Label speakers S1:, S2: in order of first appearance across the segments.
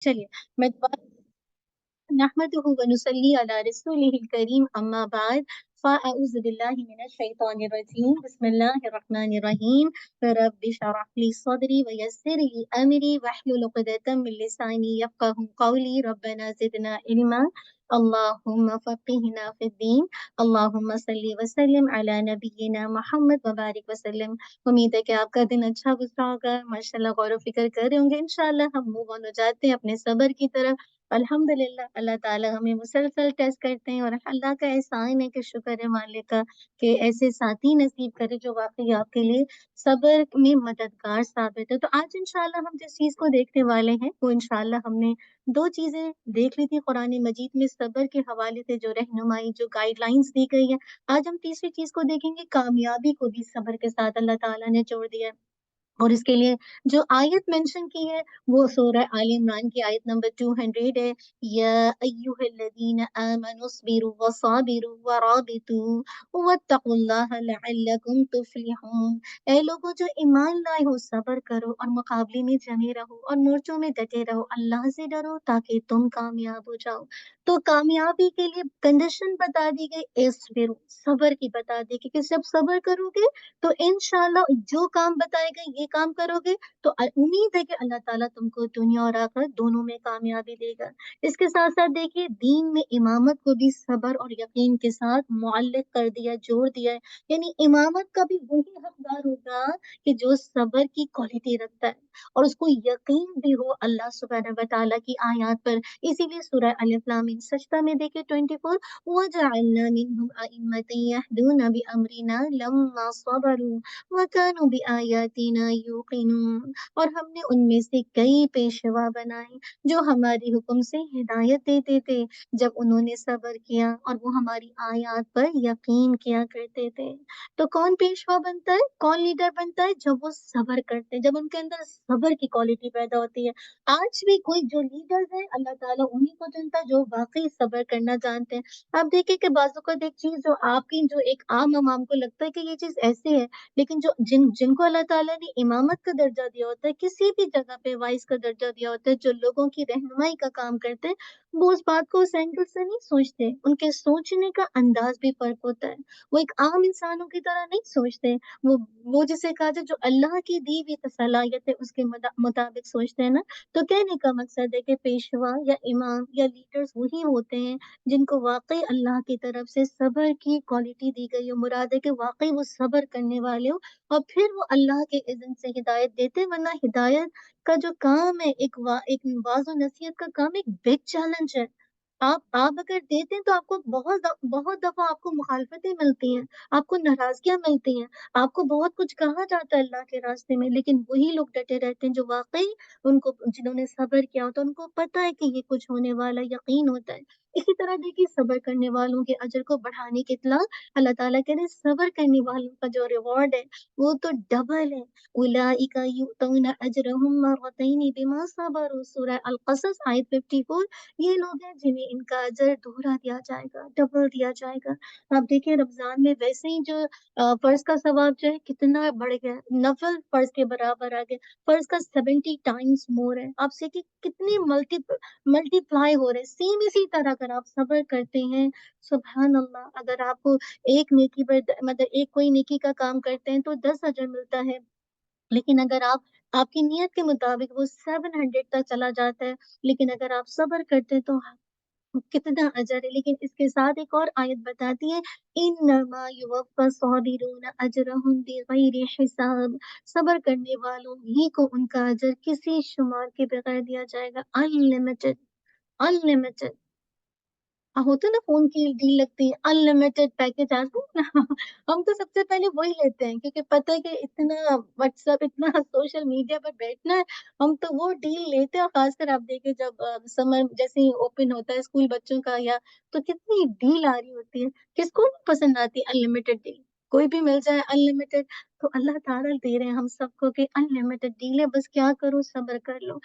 S1: चलिए मैं दोबारा नहमदुहु व नुसल्ली अला रसूलिहिल करीम अम्मा बाद फ़अऊज़ु बिल्लाहि मिनश शैतानिर रजीम बिस्मिल्लाहिर रहमानिर रहीम रब्बि शरह ली सदरी व यस्सिर ली अमरी वहलुल उक़दतम मिन लिसानी यफ़क़हू क़ौली रब्बना ज़िदना इल्मा अल्लाहुम्मा फ़क़िहना फ़िद्दीन अल्लाहुम्मा सल्लि व सल्लिम अला नबिय्यिना मुहम्मद व बारिक वसल्लम। उम्मीद है कि आपका दिन अच्छा गुजरा होगा। माशाल्लाह गौर व फिक्र कर रहे होंगे। इंशाल्लाह हम मूव ऑन हो जाते हैं अपने सब्र की तरफ। अल्हम्दुलिल्लाह अल्लाह ताला हमें मुसलसल टेस्ट करते हैं और अल्लाह का एहसान है कि शुक्र है मालिक का कि ऐसे साथी नसीब करे जो वाकई आपके लिए सब्र में मददगार साबित है। तो आज इंशाल्लाह हम जिस चीज को देखने वाले हैं वो इंशाल्लाह हमने दो चीजें देख ली थी कुरान मजीद में सब्र के हवाले से जो रहनुमाई जो गाइडलाइंस दी गई है। आज हम तीसरी चीज को देखेंगे, कामयाबी को भी सब्र के साथ अल्लाह ताला ने जोड़ दिया है। और इसके लिए जो आयत मेंशन की है वो सूरह आल इमरान की आयत नंबर 200 है। या अय्युहल्लज़ीना आमनुस्बिरु वसाबिरु वराबितु वत्तकुल्लाह लअल्लकुम तुफ्लिहून। ए लोगो जो ईमान लाए हो, सब्र करो और मुकाबले में जमे रहो और मोर्चों में डटे रहो, अल्लाह से डरो ताकि तुम कामयाब हो जाओ। तो कामयाबी के लिए कंडीशन बता दी गई, इस्बिरु सब्र की बता दी कि जब सब्र करोगे तो इंशाल्लाह जो काम बताएगा ये काम करोगे तो उम्मीद है कि अल्लाह ताला तुमको दुनिया और आखिरत दोनों में कामयाबी देगा। इसके साथ साथ देखिए दीन में इमामत को भी सब्र और यकीन के साथ मुअल्लिक कर दिया, जोड़ दिया है। यानी इमामत का भी वही हकदार होगा कि जो सब्र की क्वालिटी रखता है और उसको यकीन भी हो अल्लाह सुब्हानहू व तआला की आयत पर। इसीलिए सूरह अलिफ लाम मीम सजदा में देखिए 24 वजअलना मिनहुम अइम्मतन यहदूना बिअमरिना लम्मा सबरू व कानू बिआयातिना यूक़िनून। और हमने उनमें से कई पेशवा बनाए जो हमारी हुक्म से हिदायत देते थे जब उन्होंने सब्र किया और वो हमारी आयत पर यकीन किया करते थे। तो कौन पेशवा बनता है, कौन लीडर बनता है? जब वो सब्र करते हैं, जब उनके अंदर सब्र की क्वालिटी पैदा होती है। आज भी कोई जो लीडर्स है अल्लाह ताला उन्हीं को चुनता है जो वाकई सब्र करना जानते हैं। आप देखिए कि बाजू का एक चीज जो आपकी जो एक आम आवाम को लगता है कि ये चीज ऐसे है, लेकिन जो जिनको अल्लाह ताला ने इमामत का दर्जा दिया होता है, किसी भी जगह पे वाइस का दर्जा दिया होता है, जो लोगों की रहनुमाई का काम करते हैं, वो उस बात को उस एंगल से नहीं सोचते। उनके सोचने का अंदाज भी फर्क होता है। वो एक आम इंसानों की तरह नहीं सोचते। वो जिसे कहा जाए जो अल्लाह की दी हुई सलाहियत है उसके मुताबिक सोचते हैं ना। तो कहने का मकसद है कि पेशवा या इमाम या लीडर्स वही होते हैं जिनको वाकई अल्लाह की तरफ से सब्र की क्वालिटी दी गई हो। मुराद है कि वाकई वो सब्र करने वाले हो और फिर वो अल्लाह के इज़्न से हिदायत देते हैं। वरना हिदायत का जो काम है एक वाज़ नसीहत का काम एक बिग चैलेंज है। आप अगर देते हैं तो आपको बहुत दफा आपको मुखालफतें मिलती हैं, आपको नाराजगियां मिलती हैं, आपको बहुत कुछ कहा जाता है अल्लाह के रास्ते में, लेकिन वही लोग डटे रहते हैं जो वाकई उनको जिन्होंने सब्र किया होता है उनको पता है कि ये कुछ होने वाला यकीन होता है। इसी तरह देखिए सब्र करने वालों के अजर को बढ़ाने के इतला अल्लाह ताला कह रहे हैं, सब्र करने वालों का जो रिवॉर्ड है वो तो डबल है। उलाइका युतौना अजरहुम मररतैन बिमा सबरू, सूरह अल कसस आयत 54। ये लोग हैं जिन्हें इनका अजर दोहरा दिया जाएगा, डबल दिया जाएगा। आप देखिए रमजान में वैसे ही जो फर्ज का सवाब जो है कितना बढ़ गया है, नफल फर्ज के बराबर आ गया। फर्ज का 70 टाइम्स मोर है। आप से कि कितने मल्टीप्लाई हो रहे हैं। सेम इसी तरह अगर आप सब्र करते हैं, सुभान अल्लाह, अगर आपको एक नेकी पर मतलब एक कोई नेकी का काम करते हैं तो 10 अजर मिलता है। लेकिन अगर आप आपकी नीयत के मुताबिक वो 700 तक चला जाता है। लेकिन अगर आप सब्र करते हैं तो कितना अजर है। लेकिन इसके साथ एक और आयत बताती है, इन्नमा युवफ़्फ़ा साबिरून अजरहुम बिगैरि हिसाब। सब्र करने वालों ही को उनका अजर किसी शुमार के बगैर दिया जाएगा। Unlimited, unlimited. होता है ना फोन की डील लगती है अनलिमिटेड पैकेज आते हैं ना। हम तो सबसे पहले वही लेते हैं क्योंकि पता है कि इतना व्हाट्सएप इतना सोशल मीडिया पर बैठना है। हम तो वो डील लेते हैं और खासकर आप देखिए जब समर जैसे ही ओपन होता है स्कूल बच्चों का या तो कितनी डील आ रही होती है। किसको नहीं पसंद आती अनलिमिटेड डील। कोई भी मिल जाए अनलिमिटेड, तो अल्लाह ताला दे रहे हैं हम सबको कि अनलिमिटेड डील है, बस क्या करो, सब्र कर लो।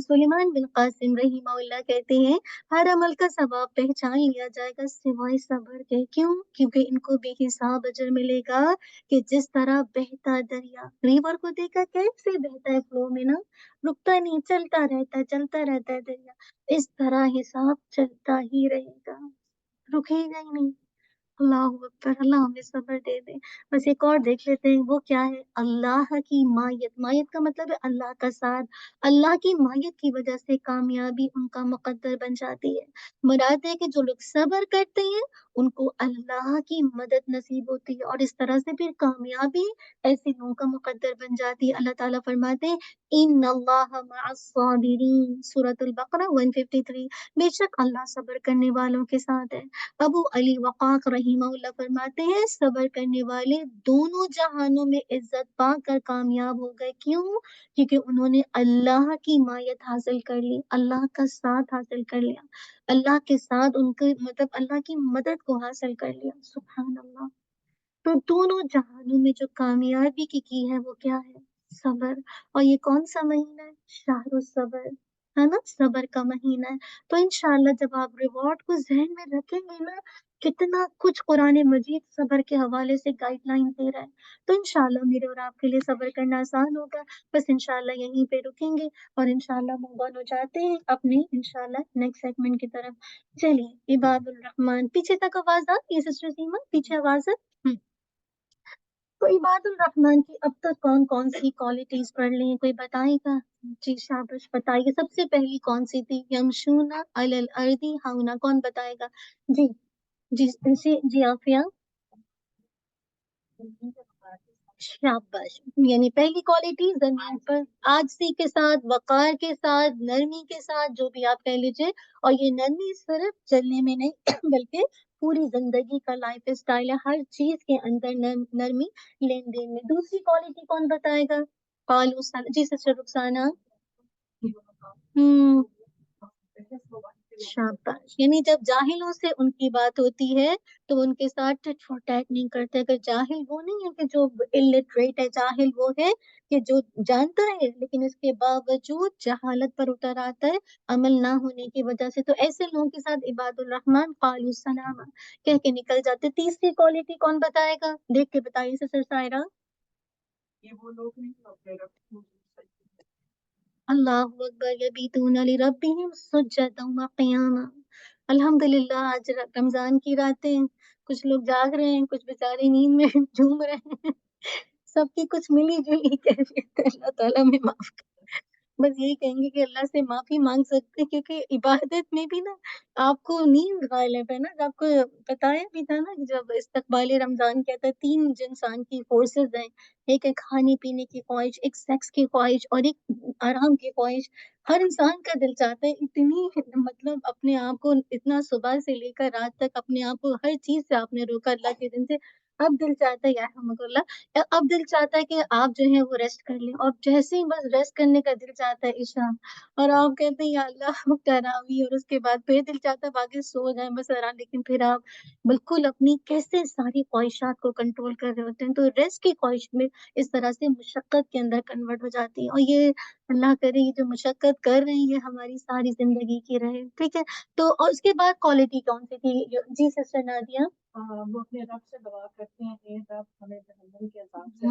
S1: सुलेमान बिन कासिम रहीमहुल्लाह कहते हैं, हर अमल का सवाब पहचान लिया जाएगा सिवाय सब्र के। क्यों? क्योंकि इनको बेहिसाब अजर मिलेगा, कि जिस तरह बहता दरिया, रिवर को देखा कैसे बहता है फ्लो में ना, रुकता नहीं, चलता रहता है, चलता रहता है दरिया, इस तरह हिसाब चलता ही रहेगा, रुकेगा ही नहीं। अल्लाह अकबर, अल्लाह हमें सब्र दे दे। बस एक और देख लेते हैं, वो क्या है? अल्लाह की मायत। मायत का मतलब है अल्लाह का साथ। अल्लाह की मायत की वजह से कामयाबी उनका मुकद्दर बन जाती है। मुराद है कि जो लोग सब्र करते हैं, उनको अल्लाह की मदद नसीब होती है, और इस तरह से फिर कामयाबी ऐसे लोगों का मुकद्दर बन जाती है। अल्लाह ताला फरमाते हैं, इन अल्लाह मअस-साबिरीन, सूरतुल बकरा 153। बेशक अल्लाह सब्र करने वालों के साथ है। अबू अली वक़ाक रहीमहुल्लाह फरमाते हैं, सब्र करने वाले दोनों जहानों में इज्जत पाकर कामयाब हो गए। क्यों? क्योंकि उन्होंने अल्लाह की मायत हासिल कर ली, अल्लाह का साथ हासिल कर लिया, अल्लाह के साथ उनके मतलब अल्लाह की मदद को हासिल कर लिया। सुभान अल्लाह। तो दोनों जहानों में जो कामयाबी की है वो क्या है? सब्र। और ये कौन सा महीना है? शाहरुल सब्र, है ना, सब्र का महीना है। तो इंशाल्लाह जब आप रिवॉर्ड को जहन में रखेंगे ना, कितना कुछ कुरान मजीद सब्र के हवाले से गाइडलाइन दे रहा है, तो इंशाल्लाह मेरे और आपके लिए सब्र करना आसान होगा। बस इंशाल्लाह यहीं पे रुकेंगे, और इंशाल्लाह मूव ऑन हो जाते हैं अपने इंशाल्लाह नेक्स्ट सेगमेंट की तरफ। चलिए, इबादुल रहमान, पीछे तक आवाज आ, ये सिस्टर सीमा पीछे आवाज है। तो इबादुल रहमान की अब तक कौन कौन सी क्वालिटीज पढ़ ली हैं, कोई बताएगा? जी शाबाश, बताइए। सबसे पहली कौन सी थी? यमशूना अलल अर्दी हाउना, कौन बताएगा? जी, जी आफिया। शाबाश। यानी पहली क्वालिटी जमीन पर आजिज़ी के साथ, वकार के साथ, नरमी के साथ, जो भी आप कह लीजिए। और ये नरमी सिर्फ चलने में नहीं बल्कि पूरी जिंदगी का लाइफ स्टाइल है, हर चीज के अंदर नरमी, लेन देन में। दूसरी क्वालिटी कौन बताएगा? जी सिस्टर रुखसाना। हम्म, शाबाश। यानी जब जाहिलों से उनकी बात होती है, तो उनके साथ टिट फॉर टैट नहीं करते। अगर जाहिल वो नहीं है कि जो इलिटरेट है, जाहिल वो है कि जो जानता है लेकिन इसके बावजूद जहालत पर उतर आता है, अमल ना होने की वजह से। तो ऐसे लोगों के साथ इबादुर रहमान कालू सलामा कह के निकल जाते। तीसरी क्वालिटी कौन बताएगा? देख के बताइए सिस्टर सायरा। अल्लाहु अकबर, यबीतून लिरब्बिहिम सुज्जदन व क़ियामा। अल्हम्दुलिल्लाह, आज रमजान की रातें, कुछ लोग जाग रहे हैं, कुछ बेचारे नींद में झूम रहे हैं। सबकी कुछ मिली जुली कैफियत है, अल्लाह ताला में माफ। बस यही कहेंगे कि अल्लाह से माफी मांग सकते हैं, क्योंकि इबादत में भी ना आपको नींद गालिब है ना। जब आपको बताया भी था ना कि जब इस्तकबाल रमजान किया था, तीन इंसान की फोर्सेस हैं, एक है खाने पीने की ख्वाहिश, एक सेक्स की ख्वाहिश, और एक आराम की ख्वाहिश। हर इंसान का दिल चाहता है इतनी मतलब अपने आप को इतना सुबह से लेकर रात तक अपने आप को हर चीज से आपने रोका अल्लाह के दिन से। अब दिल चाहता है अब दिल चाहता है कि आप जो है वो रेस्ट कर लें, और जैसे ही बस रेस्ट करने का दिल चाहता है ईशा, और आप कहते हैं या अल्लाह तरावी, और उसके बाद फिर दिल चाहता है बाकी सो जाए बस आराम। लेकिन फिर आप बिल्कुल अपनी कैसे सारी ख्वाहिशात को कंट्रोल कर रहे होते हैं, तो रेस्ट की ख्वाहिश में इस तरह से मुशक्कत के अंदर कन्वर्ट हो जाती है। और ये अल्लाह करे ये जो मुशक्कत कर रही है हमारी सारी जिंदगी की रहे, ठीक है। तो और उसके बाद क्वालिटी कौन सी थी? जी सिस्टर नादिया। वो अपने रब से दुआ करते हैं, ए रब हमें जहन्नम के अजाब से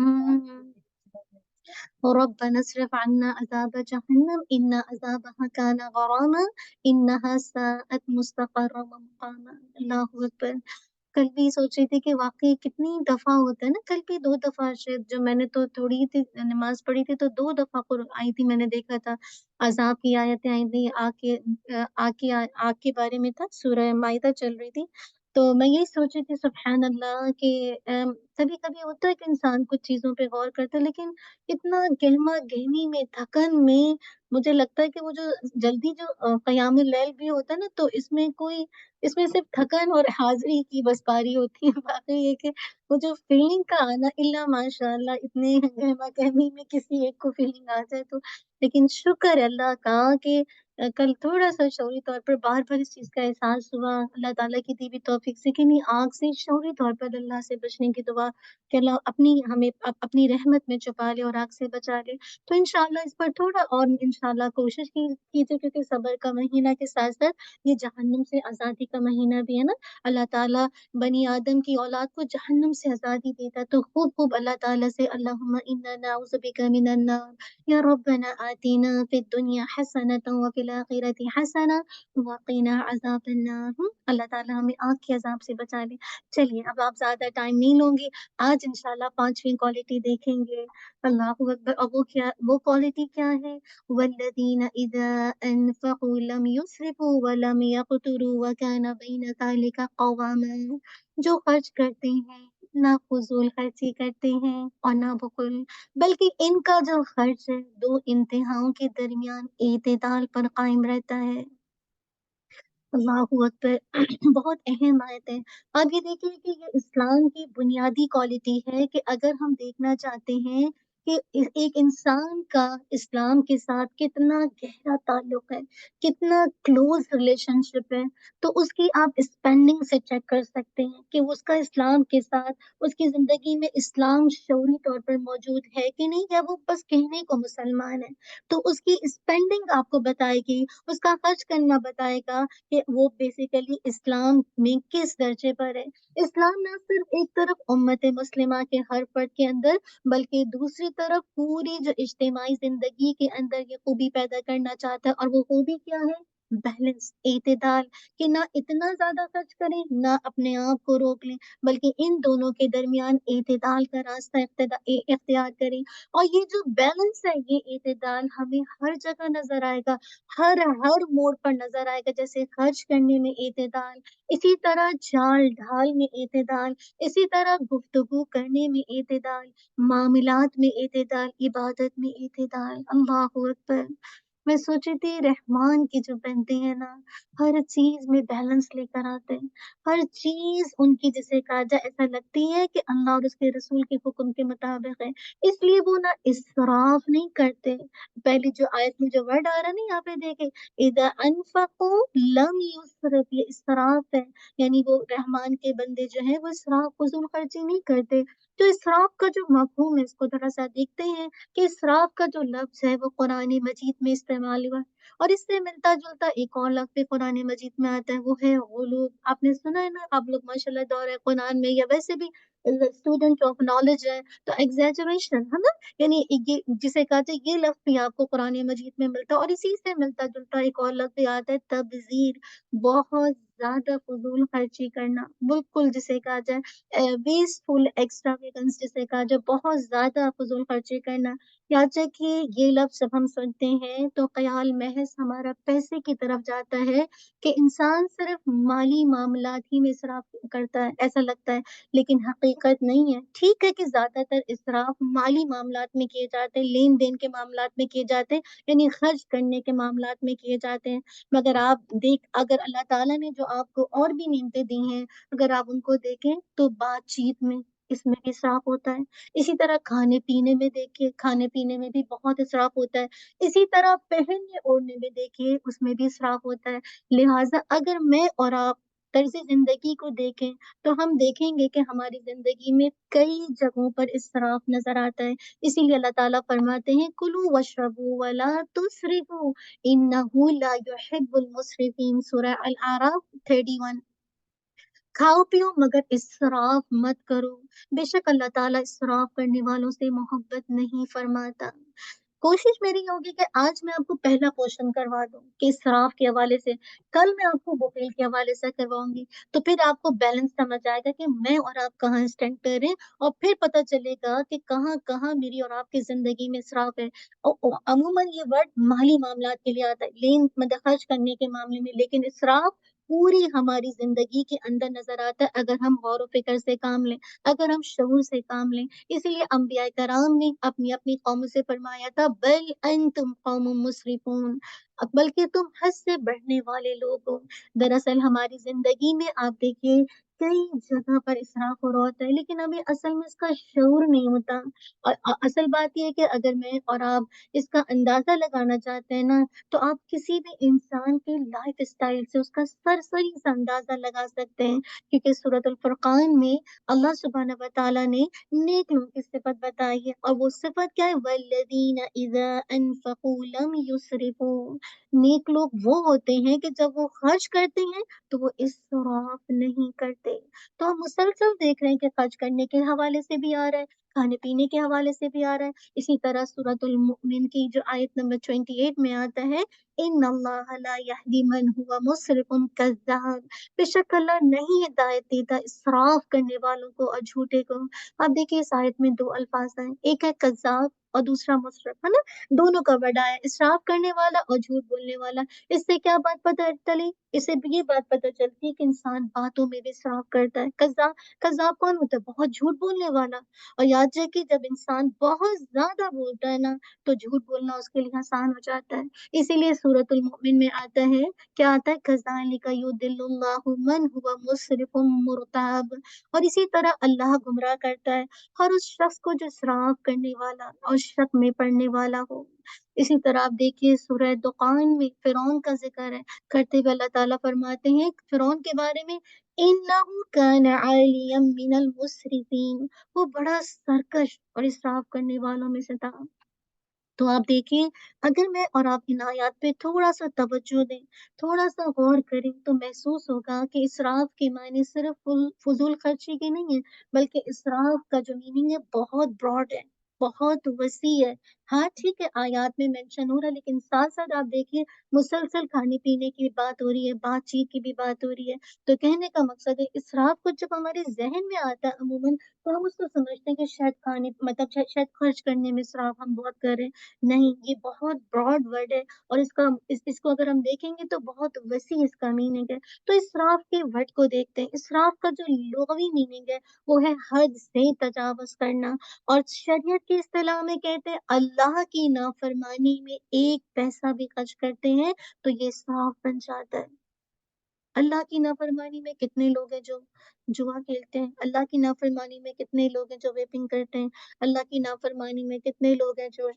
S1: बचा। रब्बना अस्रिफ अन्ना अज़ाब जहन्नम इन्ना अज़ाबहा काना गरामा इन्नहा साअत मुस्तक़र्रा व मुक़ामा। अल्लाहु अकबर। कल भी सोच रही थी कि वाकई कितनी दफा होता है ना, कल भी दो दफा शायद, जो मैंने तो थोड़ी थी नमाज पढ़ी थी, तो दो दफा आई थी, मैंने देखा था अजाब की आयतें आई थी। आग के बारे में था, सूरह माइदा चल रही थी। तो मैं यही सोच रही थी सुबहान अल्लाह कि कभी कभी होता है कि इंसान कुछ चीजों पे गौर करता है, लेकिन इतना गहमा गहमी में, थकन में, मुझे लगता है कि वो जो जल्दी जो क़यामुल लैल भी होता है ना, तो इसमें सिर्फ थकन और हाजिरी की बस पारी होती है। बाकी ये कि वो जो फीलिंग का आना, इल्ला माशाअल्लाह इतने गहमा गहमी में किसी एक को फीलिंग आ जाए तो। लेकिन शुक्र है अल्लाह का कि कल थोड़ा-सा शऊरी तौर पर बार-बार इस चीज़ का एहसास हुआ, अल्लाह ताला की दी हुई तौफ़ीक से कि नहीं आग से शऊरी तौर पर अल्लाह से बचने की दुआ कि अल्लाह हमें अपनी रहमत में छुपा ले और आग से बचा ले। तो इंशाअल्लाह इस पर थोड़ा और इंशाअल्लाह कोशिश कीजिए क्योंकि सब्र का महीना के साथ-साथ ये जहन्नुम से आज़ादी का महीना भी है ना। अल्लाह ताला बनी आदम की औलाद को जहन्नुम से आज़ादी देता है, तो खूब-खूब अल्लाह ताला से अल्लाहुम्मा इन्ना नऊज़ु बिका मिनन नार या रब्बना आतिना फिद दुनिया हसनतन व फिल आखिरति हसना व क़िना अज़ाबन्नार। अल्लाह ताला हमें आग के अज़ाब से बचा ले। चलिए अब आप ज़्यादा टाइम नहीं लूँगी, आज इंशाअल्लाह 5वीं क्वालिटी देखेंगे। अल्लाहु अकबर। और वो क्वालिटी क्या है? वल्लज़ीना इज़ा अनफ़क़ू लम युस्रिफ़ू व लम यक़तुरू व कान बैन ज़ालिका क़वामा। जो खर्च करते हैं, ना फ़ुज़ूल खर्ची करते हैं और ना बुख़ुल, बल्कि इनका जो खर्च है 2 इंतहाओं के दरमियान एतदाल पर कायम रहता है। अल्लाहू अकबर। बहुत अहम आयत है। अब ये देखिए कि ये इस्लाम की बुनियादी क्वालिटी है कि अगर हम देखना चाहते हैं कि एक इंसान का इस्लाम के साथ कितना गहरा ताल्लुक है, कितना क्लोज रिलेशनशिप है, तो उसकी आप स्पेंडिंग से चेक कर सकते हैं कि उसका इस्लाम के साथ उसकी जिंदगी में इस्लाम शऊरी तौर पर मौजूद है कि नहीं, या वो बस कहने को मुसलमान है। तो उसकी स्पेंडिंग आपको बताएगी, उसका खर्च करना बताएगा कि वो बेसिकली इस्लाम में किस दर्जे पर है। इस्लाम ना सिर्फ एक तरफ उम्मत मुस्लिमा के हर फर्द के अंदर, बल्कि दूसरी तरफ पूरी जो इज्तिमाई ज़िंदगी के अंदर ये खूबी पैदा करना चाहता है, और वो खूबी क्या है? बैलेंस, एतदाल, कि ना इतना ज़्यादा खर्च करें, ना अपने आप को रोक लें, बल्कि इन दोनों के दरमियान एतदाल का रास्ता इख्तियार करें। और ये जो बैलेंस है, ये एतदाल हमें हर जगह नज़र आएगा, हर मोड़ पर नज़र आएगा। जैसे खर्च करने में एतदाल, इसी तरह चाल-ढाल में एतदाल, इसी तरह गुफ्तगू करने में एतदाल, मामलात में एतदाल, इबादत में एतदाल। अल्लाहू अकबर। मैं सोच रही थी रहमान की जो बंदे हैं ना, हर चीज़ में बैलेंस लेकर आते हैं। हर चीज़ उनकी जिसे कहा जाए ऐसा लगती है कि अल्लाह और उसके रसूल के हुक्म के मुताबिक है। इसलिए वो ना इसराफ नहीं करते। पहली जो आयत में जो वर्ड आ रहा है ना, यहाँ पे देखें, इज़ा अनफ़क़ू लम युस्रिफ, ये इसराफ है। यानी वो रहमान के बंदे जो हैं वो इसराफ, फ़ुज़ूल खर्ची नहीं करते। तो इसराफ का जो मफ़हूम है इसको थोड़ा-सा देखते हैं कि इसराफ का जो लफ्ज़ है वो कुरान मजीद में इस्तेमाल हुआ है। और इससे मिलता-जुलता एक और लफ्ज़ भी कुरान मजीद में आता है, वो है गुलूब। आपने सुना है ना, आप लोग माशाल्लाह दौर कुरान में या वैसे भी स्टूडेंट ऑफ नॉलेज है, तो एग्ज़ैजरेशन, है ना? यानी ये जिसे कहा जाए, ये लफ्ज़ भी आपको कुरान मजीद में मिलता है। और इसी से मिलता-जुलता एक और लफ्ज़ भी आता है, तबज़ीर। बहुत ज़्यादा फ़ुज़ूल खर्ची करना, बिल्कुल जिसे कहा जाए वेस्टफुल एक्स्ट्रावेगेंस, जिसे कहा जाए बहुत ज़्यादा फ़ुज़ूल खर्ची करना। यहाँ तक कि ये लफ्ज़ जब हम सुनते हैं तो ख़याल महज़ हमारा पैसे की तरफ जाता है कि इंसान सिर्फ़ माली मामलात ही में इसराफ़ करता है, ऐसा लगता है। लेकिन हकीकत नहीं है। ठीक है कि ज़्यादातर इसराफ़ माली मामलात में किए जाते हैं, लेन-देन के मामलात में किए जाते हैं, यानी खर्च करने के मामलात में किए जाते हैं। मगर अगर अल्लाह ताला ने जो आपको और भी नेमतें दी हैं, अगर आप उनको देखें तो बातचीत में, इसमें भी इसराफ़ होता है। इसी तरह खाने-पीने में देखिए, खाने-पीने में भी बहुत इसराफ़ होता है। इसी तरह पहनने-ओढ़ने में देखिए, उसमें भी इसराफ़ होता है। लिहाज़ा अगर मैं और आप तर्ज़ ज़िंदगी को देखें, तो हम देखेंगे कि हमारी ज़िंदगी में कई जगहों पर इसराफ़ नज़र आता है। इसीलिए अल्लाह ताला फरमाते हैं, कुलू वशरबू वला तुसरिफू इन्नहु ला युहिब्बुल मुसरिफीन, सूरह अल-अराफ 31। खाओ पियो मगर इसराफ मत करो। बेशक अल्लाह ताला इसराफ करने वालों से मोहब्बत नहीं फरमाता। कोशिश मेरी होगी कि आज मैं आपको पहला क्वेश्चन करवा दूँ कि इसराफ के हवाले से, कल मैं आपको बुख़ील के हवाले से करवाऊँगी। तो फिर आपको बैलेंस समझ आएगा कि मैं और आप कहाँ स्टैंड कर रहे हैं, और फिर पता चलेगा कि कहाँ-कहाँ मेरी और आपकी ज़िंदगी में इसराफ है। अमूमन ये वर्ड माली मामलात के लिए आता है, मतलब खर्च करने के मामले में, लेकिन इसराफ पूरी हमारी ज़िंदगी के अंदर नज़र आता है अगर हम गौर व फ़िक्र से काम लें, अगर हम शऊर से काम लें। इसीलिए अंबिया कराम ने अपनी-अपनी कौम से फरमाया था, बल अंतुम कौमुम मुस्रिफून, बल्कि तुम हद से बढ़ने वाले लोग हो। दरअसल हमारी ज़िंदगी में आप देखिए کئی جگہ پر اسراف ہو رہا ہوتا ہے، لیکن ہمیں اصل میں اس کا شعور نہیں ہوتا۔ اور اصل بات یہ ہے کہ اگر میں اور آپ اس کا اندازہ لگانا چاہتے ہیں نا، تو آپ کسی بھی انسان کے لائف اسٹائل سے اس کا سرسری سا اندازہ لگا سکتے ہیں، کیونکہ سورۃ الفرقان میں اللہ سبحانہ و تعالیٰ نے نیک لوگوں کی صفت بتائی ہے، اور وہ صفت کیا ہے؟ والذین اذا انفقوا لم یسرفوا۔ نیک لوگ وہ ہوتے ہیں کہ جب وہ خرچ کرتے ہیں تو وہ اسراف نہیں کرتے۔ تو ہم مسلسل دیکھ رہے ہیں کہ خرچ کرنے کے حوالے سے بھی آ رہا ہے، کھانے پینے کے حوالے سے بھی آ رہا ہے۔ اسی طرح سورۃ المؤمن کی جو آیت نمبر 28 میں آتا ہے، ان اللہ لا یہدی من ہوا مسرف کذاب۔ بے شک اللہ نہیں ہدایت دیتا اسراف کرنے والوں کو اور جھوٹے کو۔ اب دیکھیے اس آیت میں دو الفاظ ہیں، ایک ہے کذاب اور دوسرا مسرف، ہے نا؟ دونوں کا بڑا ہے، اسراف کرنے والا اور جھوٹ بولنے والا۔ اس سے کیا بات پتہ چلی؟ اس سے بھی یہ بات پتہ چلتی ہے کہ انسان باتوں میں بھی اسراف کرتا ہے۔ کذاب، کذاب کون ہوتا ہے؟ بہت جھوٹ بولنے والا۔ اور یاد رکھیے جب انسان بہت زیادہ بولتا ہے نا تو جھوٹ بولنا اس کے لیے آسان ہو جاتا ہے۔ اسی لیے سورۃ المؤمن میں آتا ہے، کیا آتا ہے؟ کذالک یضل اللہ من هو مسرف مرتاب۔ اور اسی طرح اللہ گمراہ کرتا ہے ہر اس شخص کو جو اسراف کرنے والا اور شک میں پڑنے والا ہو۔ اسی طرح آپ دیکھیے سورہ دخان میں فرعون کا ذکر ہے کرتے ہوئے اللہ تعالیٰ فرماتے ہیں فرعون کے بارے میں، إِنَّهُ كَانَ عَالِيًا مِّنَ الْمُسْرِفِينَ۔ وہ بڑا سرکش اور اسراف کرنے والوں میں سے تھا۔ تو آپ دیکھیں، اگر میں اور آپ ان آیات پہ تھوڑا سا توجہ دیں، تھوڑا سا غور کریں، تو محسوس ہوگا کہ اسراف کے معنی صرف فضول خرچی کے نہیں ہے، بلکہ اسراف کا جو میننگ ہے بہت براڈ ہے، بہت وسیع ہے۔ ہاں ٹھیک ہے، آیات میں مینشن ہو رہا ہے، لیکن ساتھ ساتھ آپ دیکھیے مسلسل کھانے پینے کی بات ہو رہی ہے، بات چیت کی بھی بات ہو رہی ہے۔ تو کہنے کا مقصد ہے اسراف کو جب ہمارے ذہن میں آتا ہے عموماً، تو ہم اس کو سمجھتے ہیں کہ شاید کھانے مطلب شاید خرچ کرنے میں اسراف ہم بہت کر رہے ہیں۔ نہیں، یہ بہت براڈ ورڈ ہے، اور اس کو اگر ہم دیکھیں گے تو بہت وسیع اس کا میننگ ہے۔ تو اسراف کے ورڈ کو دیکھتے ہیں، اسراف کا جو لغوی میننگ ہے وہ ہے حد سے تجاوز کرنا، اور شریعت کی اصطلاح میں کہتے ہیں اللہ کی نافرمانی میں ایک پیسہ بھی خرچ کرتے ہیں تو یہ اسراف بن جاتا ہے۔ اللہ کی نافرمانی میں کتنے لوگ ہیں جو جوا کھیلتے ہیں، اللہ کی نافرمانی میں کتنے لوگ ہیں جو ویپنگ کرتے ہیں، اللہ کی نافرمانی میں کتنے لوگ ہیں جو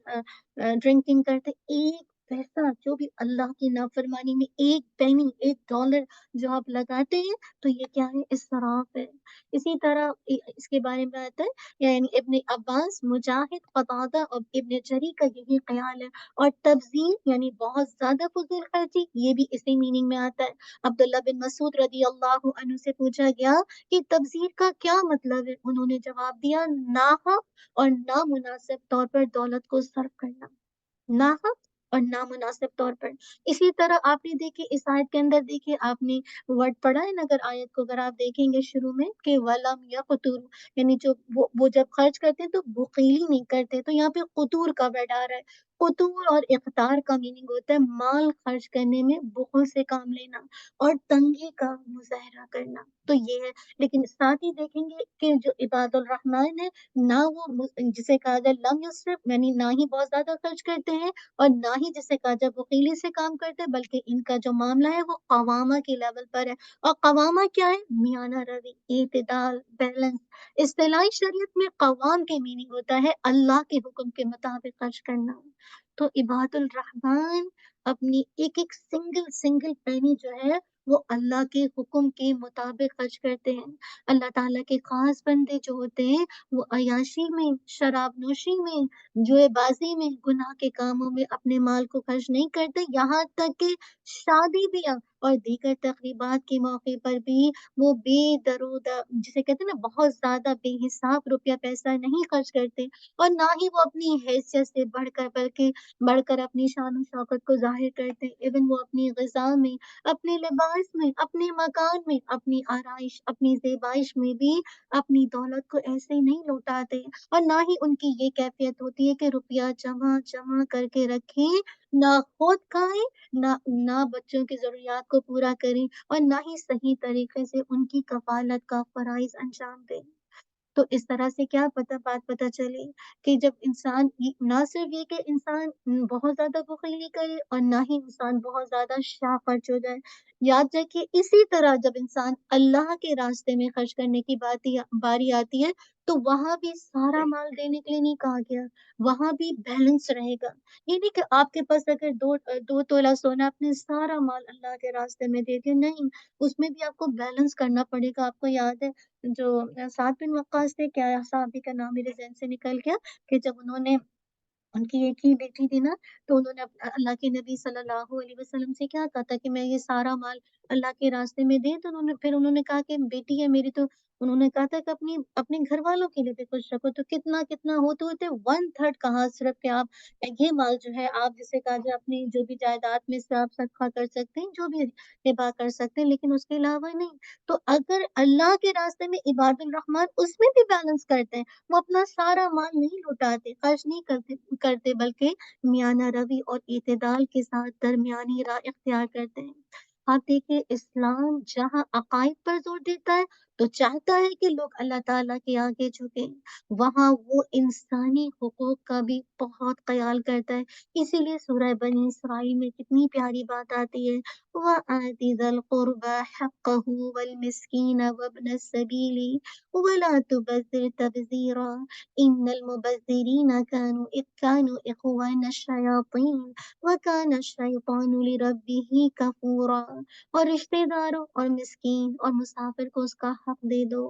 S1: ڈرنکنگ کرتے ہیں۔ ایک پیسہ جو بھی اللہ کی نافرمانی میں، ایک پینی، ایک ڈالر جو آپ لگاتے ہیں تو یہ کیا ہے؟ اسراف ہے۔ اسی طرح اس کے بارے میں آتا ہے، یعنی ابن عباس، مجاہد، قتادہ اور ابن جری کا یہی خیال ہے۔ اور تبذیر یعنی بہت زیادہ فضول خرچی، یہ بھی اسی میننگ میں آتا ہے۔ عبداللہ بن مسعود رضی اللہ عنہ سے پوچھا گیا کہ تبذیر کا کیا مطلب ہے؟ انہوں نے جواب دیا، ناحق اور نامناسب طور پر دولت کو صرف کرنا، ناحق اور نامناسب طور پر۔ اسی طرح آپ نے دیکھے اس آیت کے اندر، دیکھیے آپ نے ورڈ پڑھا ہے نا، اگر آیت کو اگر آپ دیکھیں گے شروع میں کہ وَلَمْ يَقْتُرُ، یعنی جو وہ جب خرچ کرتے ہیں تو بخیلی نہیں کرتے، تو یہاں پہ قطور کا ورڈ آ رہا ہے۔ قطور اور اقتار کا میننگ ہوتا ہے مال خرچ کرنے میں بخل سے کام لینا اور تنگی کا مظاہرہ کرنا، تو یہ ہے۔ لیکن ساتھ ہی دیکھیں گے کہ جو عباد الرحمن ہے، نہ وہ جسے کہا جائے لم یسرف، یعنی نہ ہی بہت زیادہ خرچ کرتے ہیں، اور نہ ہی جسے کہا جائے وکیلی سے کام کرتے ہیں، بلکہ ان کا جو معاملہ ہے وہ قوامہ کے لیول پر ہے۔ اور قوامہ کیا ہے؟ میانہ روی، اعتدال، بیلنس۔ اصطلاحی شریعت میں قوام کے میننگ ہوتا ہے اللہ کے حکم کے مطابق خرچ کرنا۔ تو عباد الرحمن اپنی ایک ایک سنگل سنگل پینی جو ہے وہ اللہ کے حکم کے مطابق خرچ کرتے ہیں۔ اللہ تعالیٰ کے خاص بندے جو ہوتے ہیں وہ عیاشی میں، شراب نوشی میں، جوئے بازی میں، گناہ کے کاموں میں اپنے مال کو خرچ نہیں کرتے، یہاں تک کہ شادی بیاہ اور دیگر تقریبات کے موقع پر بھی وہ بے درود، جسے کہتے ہیں نا بہت زیادہ بے حساب روپیہ پیسہ نہیں خرچ کرتے، اور نہ ہی وہ اپنی حیثیت سے بڑھ کر اپنی شان و شوکت کو ظاہر کرتے۔ ایون وہ اپنی غذا میں، اپنے لباس میں، اپنے مکان میں، اپنی آرائش، اپنی زیبائش میں بھی اپنی دولت کو ایسے ہی نہیں لوٹاتے، اور نہ ہی ان کی یہ کیفیت ہوتی ہے کہ روپیہ جمع جمع کر کے رکھیں، نہ خود کھائیں، نہ بچوں کی ضروریات کو پورا کریں، اور نہ ہی صحیح طریقے سے ان کی کفالت کا فرائض انجام دیں۔ تو اس طرح سے کیا بات پتہ چلی کہ جب انسان نہ صرف یہ کہ انسان بہت زیادہ بخیلی کرے اور نہ ہی انسان بہت زیادہ شاہ خرچ ہو جائے. یاد رکھیے اسی طرح جب انسان اللہ کے راستے میں خرچ کرنے کی باری آتی ہے تو وہاں بھی سارا مال دینے کے لیے نہیں کہا گیا، وہاں بھی بیلنس رہے گا. یہ نہیں کہ آپ کے پاس اگر دو تولہ سونا آپ نے سارا مال اللہ کے راستے میں دے دیا، نہیں، اس میں بھی آپ کو بیلنس کرنا پڑے گا. آپ کو یاد ہے جو سعد بن وقاص تھے، کیا صحابی کا نام میرے ذہن سے نکل گیا، کہ جب انہوں نے ان کی ایک ہی بیٹی تھی نا، تو انہوں نے اللہ کے نبی صلی اللہ علیہ وسلم سے کیا کہا تھا کہ میں یہ سارا مال اللہ کے راستے میں دے. تو انہوں نے کہا کہ بیٹی ہے میری، تو انہوں نے کہا تھا کہ اپنے گھر والوں کے لیے بھی کچھ رکھو. تو کتنا کتنا ہوتے ہوتے 1/3 کہا صرف کہ آپ یہ مال جو ہے آپ جسے کہا جائے اپنی جو بھی جائیداد میں سے آپ صدقہ کر سکتے ہیں، جو بھی ہبہ کر سکتے ہیں، لیکن اس کے علاوہ نہیں. تو اگر اللہ کے راستے میں عباد الرحمان اس میں بھی بیلنس کرتے ہیں، وہ اپنا سارا مال نہیں لوٹاتے، خرچ نہیں کرتے بلکہ میانہ روی اور اعتدال کے ساتھ درمیانی راہ اختیار کرتے ہیں. آپ دیکھیے اسلام جہاں عقائد پر زور دیتا ہے تو چاہتا ہے کہ لوگ اللہ تعالیٰ کے آگے جھکیں، وہاں وہ انسانی حقوق کا بھی بہت خیال کرتا ہے. اسی لیے سورہ بنی اسرائیل میں کتنی پیاری بات آتی ہے، وَآتِ ذَا الْقُرْبَى حَقَّهُ وَالْمِسْكِينَ وَابْنَ السَّبِيلِ وَلَا تُبَذِّرْ تَبْذِيرًا إِنَّ الْمُبَذِّرِينَ كَانُوا إِخْوَانَ الشَّيَاطِينِ وَكَانَ الشَّيْطَانُ لِرَبِّهِ كَفُورًا. اور رشتہ داروں اور مسکین اور مسافر کو اس کا حق دے دو،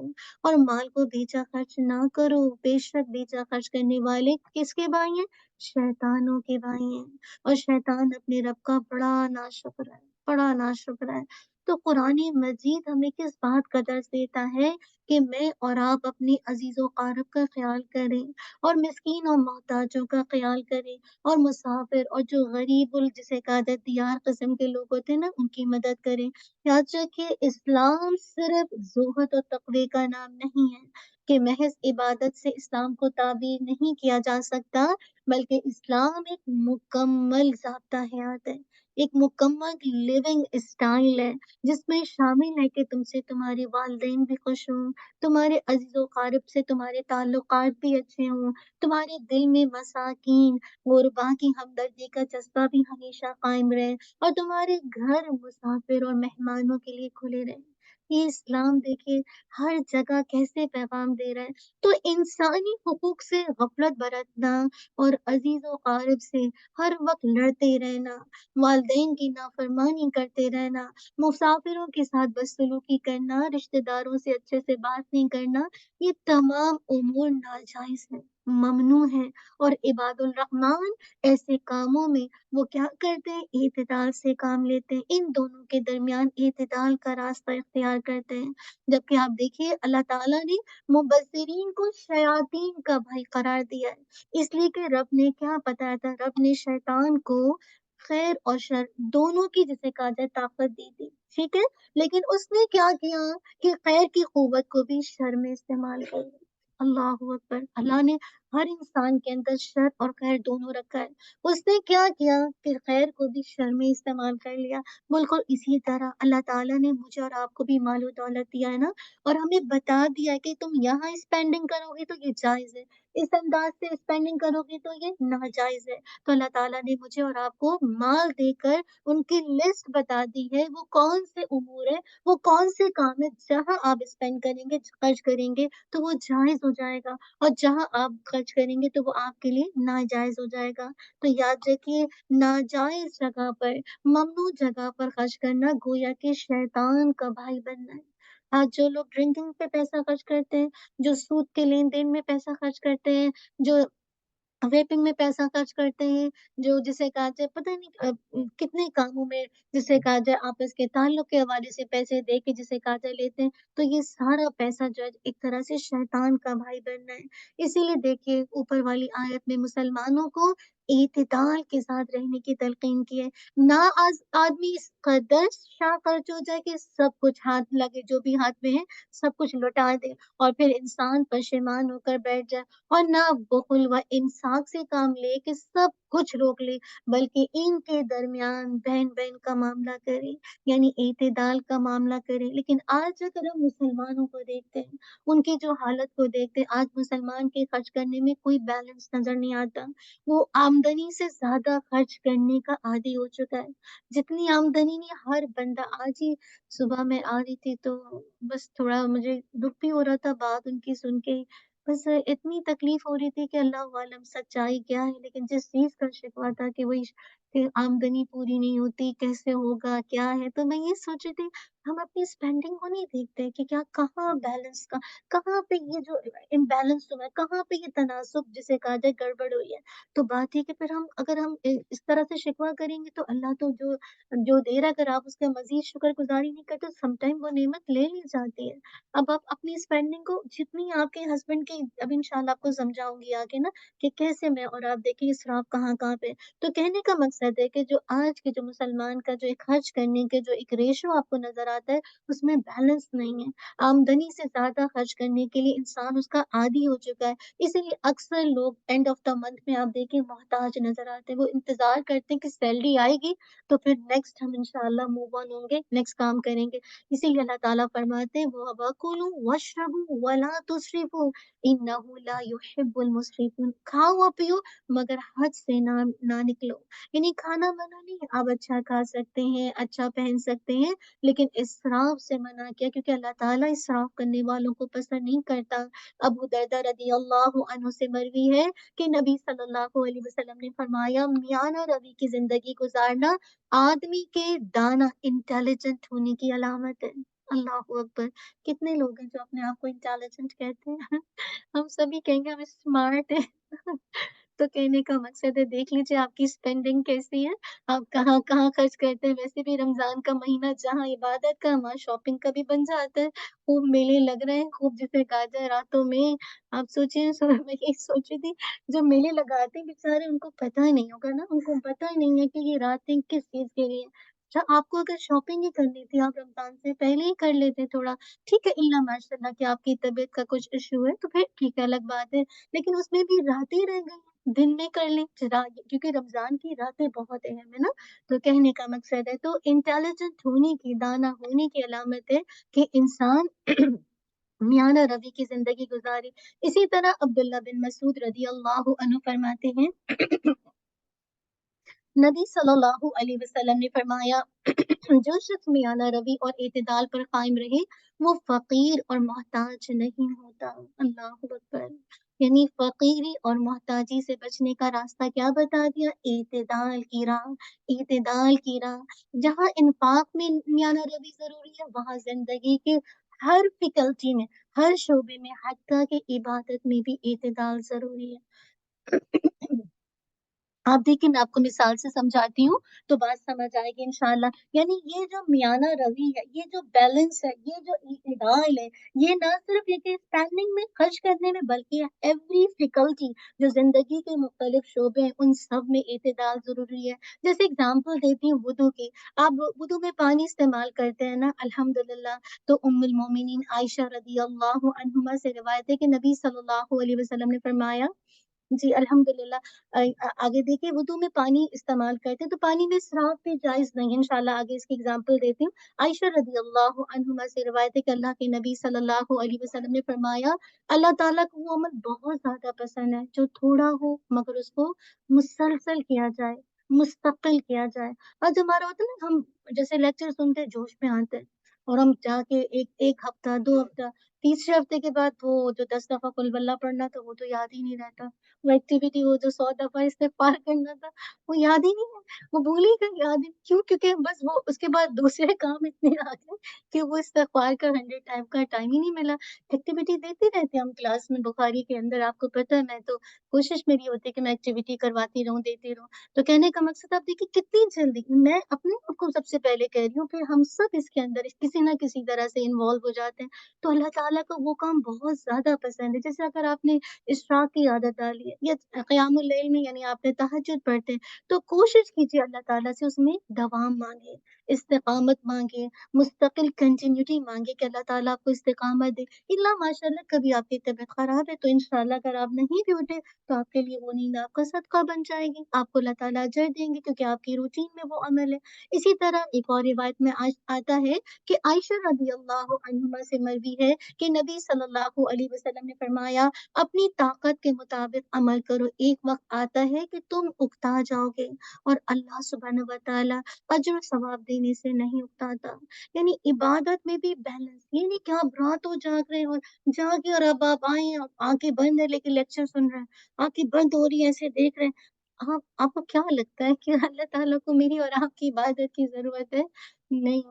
S1: اور مال کو بیچا خرچ نہ کرو، بے شک بیچا خرچ کرنے والے کس کے بھائی ہیں؟ شیطانوں کے بھائی ہیں، اور شیطان اپنے رب کا بڑا ناشکر ہے، بڑا ناشکر ہے. تو قرآن مجید ہمیں کس بات کا درس دیتا ہے کہ میں اور آپ اپنے عزیز و قارب کا خیال کریں، اور مسکین اور محتاجوں کا خیال کریں، اور مسافر اور جو غریب جسے کہا جائے دیار قسم کے لوگ ہوتے ہیں نا، ان کی مدد کریں. یاد رکھیے اسلام صرف زہد و تقوی کا نام نہیں ہے، کہ محض عبادت سے اسلام کو تعبیر نہیں کیا جا سکتا، بلکہ اسلام ایک مکمل ضابطہ حیات ہے، ایک مکمل لیونگ اسٹائل ہے، جس میں شامل ہے کہ تم سے تمہارے والدین بھی خوش ہوں، تمہارے عزیز و قارب سے تمہارے تعلقات بھی اچھے ہوں، تمہارے دل میں مساکین غربا کی ہمدردی کا جذبہ بھی ہمیشہ قائم رہے، اور تمہارے گھر مسافر اور مہمانوں کے لیے کھلے رہے. یہ اسلام دیکھیے ہر جگہ کیسے پیغام دے رہا ہے. تو انسانی حقوق سے غفلت برتنا اور عزیز و قارب سے ہر وقت لڑتے رہنا، والدین کی نافرمانی کرتے رہنا، مسافروں کے ساتھ بدسلوکی کرنا، رشتہ داروں سے اچھے سے بات نہیں کرنا، یہ تمام امور ناجائز ہیں، ممنوع ہیں. اور عباد الرحمن ایسے کاموں میں وہ کیا کرتے ہیں؟ اعتدال سے کام لیتے ہیں، ان دونوں کے درمیان اعتدال کا راستہ اختیار کرتے ہیں. جبکہ آپ دیکھیے اللہ تعالیٰ نے مبذرین کو شیاطین کا بھائی قرار دیا ہے، اس لیے کہ رب نے کیا بتایا تھا؟ رب نے شیطان کو خیر اور شر دونوں کی جسے کہا جائے طاقت دی تھی، ٹھیک ہے، لیکن اس نے کیا کیا کہ خیر کی قوت کو بھی شر میں استعمال کر لیا. اللہ اکبر. اللہ نے ہر انسان کے اندر شر اور خیر دونوں رکھا ہے، اس نے کیا کیا کہ خیر کو بھی شر میں استعمال کر لیا. بالکل اسی طرح اللہ تعالیٰ نے مجھے اور آپ کو بھی مال و دولت دیا ہے نا، اور ہمیں بتا دیا ہے کہ تم یہاں اسپینڈنگ کرو گے تو یہ جائز ہے، اس انداز سے اسپینڈنگ کرو گے تو یہ ناجائز ہے. تو اللہ تعالیٰ نے مجھے اور آپ کو مال دے کر ان کی لسٹ بتا دی ہے، وہ کون سے امور ہے، وہ کون سے کام ہے جہاں آپ اسپینڈ کریں گے، خرچ کریں گے تو وہ جائز ہو جائے گا، اور جہاں آپ خرچ کریں گے تو وہ آپ کے لیے ناجائز ہو جائے گا. تو یاد رکھیے ناجائز جگہ پر، ممنوع جگہ پر خرچ کرنا گویا کہ شیطان کا بھائی بننا ہے. آج جو لوگ ڈرنکنگ پہ پیسہ خرچ کرتے ہیں، جو سود کے لین دین میں پیسہ خرچ کرتے ہیں، جو ویپنگ میں پیسہ خرچ کرتے ہیں، جو جسے کہا جائے پتہ نہیں کتنے کاموں میں جسے کہا جائے آپس کے تعلق کے حوالے سے پیسے دے کے جسے کہا جائے لیتے ہیں، تو یہ سارا پیسہ جو ہے ایک طرح سے شیطان کا بھائی بننا ہے. اسی لیے دیکھیے اوپر والی آیت میں مسلمانوں کو اعتدال کے ساتھ رہنے کی تلقین کی ہے۔ نہ آدمی اس قدر شاہ خرچ ہو جائے کہ سب کچھ ہاتھ لگے، جو بھی ہاتھ میں ہے سب کچھ لوٹا دے اور پھر انسان پشیمان ہو کر بیٹھ جائے، اور نہ بخل و انفاق سے کام لے کہ سب کچھ روک لے، بلکہ ان کے درمیان بہن بہن کا معاملہ کرے، یعنی اعتدال کا معاملہ کرے۔ لیکن آج اگر ہم مسلمانوں کو دیکھتے ہیں، ان کی جو حالت کو دیکھتے ہیں، آج مسلمان کے خرچ کرنے میں کوئی بیلنس نظر نہیں آتا۔ وہ آمدنی سے زیادہ خرچ کرنے کا عادی ہو چکا ہے۔ جتنی آمدنی نہیں، ہر بندہ، آج ہی صبح میں آ رہی تھی تو بس تھوڑا مجھے دکھ بھی ہو رہا تھا بات ان کی سن کے، بس اتنی تکلیف ہو رہی تھی کہ اللہ عالم سچائی کیا ہے، لیکن جس چیز کا شکوہ تھا کہ وہی کہ آمدنی پوری نہیں ہوتی، کیسے ہوگا، کیا ہے، تو میں یہ سوچ رہی تھی ہم اپنی اسپینڈنگ کو نہیں دیکھتے کہ کیا کہاں بیلنس کا، کہاں پہ یہ جو امبیلنس ہوا ہے، کہاں پہ یہ تناسب جسے کہا جائے گڑبڑ ہوئی ہے۔ تو بات یہ کہ پھر ہم اگر ہم اس طرح سے شکوہ کریں گے تو اللہ تو جو جو دے رہا، اگر آپ اس کا مزید شکر گزاری نہیں کرتے، سم ٹائم وہ نعمت لے لی جاتی ہے۔ اب آپ اپنی اسپینڈنگ کو جتنی آپ کے ہسبینڈ کی، اب انشاءاللہ آپ کو سمجھاؤں گی آگے نا کہ کیسے میں، اور آپ دیکھیں اسراف کہاں کہاں پہ۔ تو کہنے کا مقصد ہے کہ جو آج کے جو مسلمان کا جو ایک خرچ کرنے کے جو ایک ریشو آپ کو نظر آتا ہے، اس میں بیلنس نہیں ہے۔ آمدنی سے زیادہ خرچ کرنے کے لیے انسان اس کا عادی ہو چکا ہے، اسی لیے اکثر لوگ اینڈ آف دا منتھ میں آپ دیکھیں محتاج نظر آتے ہیں، وہ انتظار کرتے ہیں کہ سیلری آئے گی تو پھر نیکسٹ ہم انشاءاللہ موو آن ہوں گے، نیکسٹ کام کریں گے۔ اسی لیے اللہ تعالیٰ فرماتے ہیں وَكُلُوا وَاشْرَبُوا وَلَا تُسْرِفُوا إِنَّهُ لَا يُحِبُّ الْمُسْرِفِينَ، کھاؤ اور پیو مگر حد سے نہ نکلو، یعنی کھانا منع نہیں، آپ اچھا کھا سکتے ہیں، اچھا پہن سکتے ہیں، لیکن اسراف سے منع کیا، کیونکہ اللہ تعالیٰ اسراف کرنے والوں کو پسند نہیں کرتا۔ ابو دردہ رضی اللہ عنہ سے مروی ہے کہ نبی صلی اللہ علیہ وسلم نے فرمایا میانہ روی کی زندگی گزارنا آدمی کے دانا انٹیلیجنٹ ہونے کی علامت ہے۔ اللہ اکبر، کتنے لوگ ہیں جو اپنے آپ کو انٹیلیجنٹ کہتے ہیں؟ ہم سبھی کہیں گے ہم اسمارٹ ہیں۔ تو کہنے کا مقصد ہے دیکھ لیجیے آپ کی اسپینڈنگ کیسی ہے، آپ کہاں کہاں خرچ کرتے ہیں۔ ویسے بھی رمضان کا مہینہ جہاں عبادت کا، وہاں شاپنگ کا بھی بن جاتا ہے، خوب میلے لگ رہے ہیں، خوب جسے کہا جائے راتوں میں آپ سوچیں، میں یہ سوچ رہی تھی جو میلے لگاتے ہیں بےچارے ان کو پتہ ہی نہیں ہوگا نا، ان کو پتہ ہی نہیں ہے کہ یہ راتیں کس چیز کے لیے۔ اچھا آپ کو اگر شاپنگ ہی کرنی تھی، آپ رمضان سے پہلے ہی کر لیتے تھوڑا، ٹھیک ہے، اللہ ماشاء اللہ کہ آپ کی طبیعت کا کچھ ایشو ہے تو پھر ٹھیک ہے، الگ بات ہے، لیکن اس میں بھی راتیں رہ گئی، دن میں کر لیں، کیونکہ رمضان کی راتیں بہت اہم ہے نا۔ تو کہنے کا مقصد ہے تو انٹیلیجنٹ ہونے کی، دانا ہونے کی علامت ہے کہ انسان میانہ روی کی زندگی گزارے۔ اسی طرح عبداللہ بن مسعود رضی اللہ عنہ فرماتے ہیں نبی صلی اللہ علیہ وسلم نے فرمایا جو شخص میانہ روی اور اعتدال پر قائم رہے وہ فقیر اور محتاج نہیں ہوتا۔ اللہ اکبر، یعنی فقیری اور محتاجی سے بچنے کا راستہ کیا بتا دیا؟ اعتدال کی راہ، اعتدال کی راہ۔ جہاں انفاق میں میانہ روی ضروری ہے، وہاں زندگی کے ہر فیکلٹی میں، ہر شعبے میں، حتیٰ کہ عبادت میں بھی اعتدال ضروری ہے۔ آپ دیکھیں میں آپ کو مثال سے سمجھاتی ہوں تو بات سمجھ آئے گی انشاءاللہ۔ یعنی یہ جو میانہ روی ہے، یہ جو بیلنس ہے، یہ جو اعتدال ہے، یہ نہ صرف یہ کہ اسپینڈنگ میں، خرچ کرنے میں، بلکہ ایوری فیکلٹی جو زندگی کے مختلف شعبے ہیں ان سب میں اعتدال ضروری ہے۔ جیسے اگزامپل دیتی ہوں وضو کی، آپ وضو میں پانی استعمال کرتے ہیں نا، الحمدللہ، تو ام المومنین عائشہ رضی اللہ عنہما سے روایت ہے کہ نبی صلی اللہ علیہ وسلم نے فرمایا، جی الحمدللہ، آگے دیکھیے وضو میں پانی استعمال کرتے ہیں تو پانی میں اسراف بھی جائز نہیں ہے، انشاءاللہ آگے اس کی اگزامپل دیتی ہوں۔ عائشہ رضی اللہ عنہما سے روایت ہے کہ اللہ کے نبی صلی اللہ علیہ وسلم نے فرمایا اللہ تعالیٰ کو وہ عمل بہت زیادہ پسند ہے جو تھوڑا ہو مگر اس کو مسلسل کیا جائے، مستقل کیا جائے۔ اور جو ہمارا ہوتا ہے نا، ہم جیسے لیکچر سنتے جوش میں آتے ہیں اور ہم جا کے ایک ہفتہ، 2 ہفتہ، تیسرے ہفتے کے بعد وہ جو 10 دفعہ قل واللہ پڑھنا تھا وہ تو یاد ہی نہیں رہتا، وہ ایکٹیویٹی، وہ جو 100 دفعہ استغفار کرنا تھا وہ یاد ہی نہیں ہے، وہ بھول ہی گئے، یاد ہی کیوں؟ کیونکہ بس وہ اس کے بعد دوسرے کام اتنے آ گئے کہ وہ استغفار کا 100 ٹائم کا ٹائم ہی نہیں ملا۔ ایکٹیویٹی دیتے رہتے ہم کلاس میں بخاری کے اندر، آپ کو پتہ ہے میں تو کوشش میری ہوتی ہے کہ میں ایکٹیویٹی کرواتی رہوں، دیتی رہوں۔ تو کہنے کا مقصد آپ دیکھیں کتنی جلدی، میں اپنے آپ کو سب سے پہلے کہہ رہی ہوں، پھر ہم سب اس کے اندر کسی نہ کسی طرح سے انوالو ہو جاتے ہیں۔ تو اللہ تعالیٰ تعالیٰ کو وہ کام بہت زیادہ پسند ہے۔ جیسے اگر آپ نے اشراق کی عادت ڈالی ہے یا قیام اللیل میں یعنی آپ نے تہجد پڑھتے ہیں، تو کوشش کیجیے اللہ تعالیٰ سے اس میں دوام مانگے، استقامت مانگے، مستقل کنٹینیوٹی مانگے کہ اللہ تعالیٰ آپ کو استقامت دے۔ اللہ ماشاء اللہ کبھی آپ کی طبیعت خراب ہے تو انشاءاللہ اگر آپ نہیں بھی اٹھے تو آپ کے لیے وہ نیند آپ کا صدقہ بن جائے گی، آپ کو اللہ تعالیٰ اجر دیں گے کیونکہ آپ کی روٹین میں وہ عمل ہے۔ اسی طرح ایک اور روایت میں آتا ہے کہ عائشہ رضی اللہ عنہا سے مروی ہے کہ نبی صلی اللہ علیہ وسلم نے فرمایا اپنی طاقت کے مطابق عمل کرو، ایک وقت آتا ہے کہ تم اکتا جاؤ گے اور اللہ سبحانہ و تعالیٰ اجر و ثواب دینے سے نہیں اکتاتا۔ یعنی عبادت میں بھی بیلنس، یہ نہیں کہ آپ راتوں جاگ رہے ہیں اور جاگے اور اب آپ آئے ہیں، آنکھیں بند ہے لیکن لیکچر سن رہے ہیں، آنکھیں بند ہو رہی ہیں ایسے دیکھ رہے ہیں۔ آپ کو کیا لگتا ہے کہ اللہ تعالیٰ کو میری اور آپ کی عبادت کی ضرورت ہے؟ نہیں۔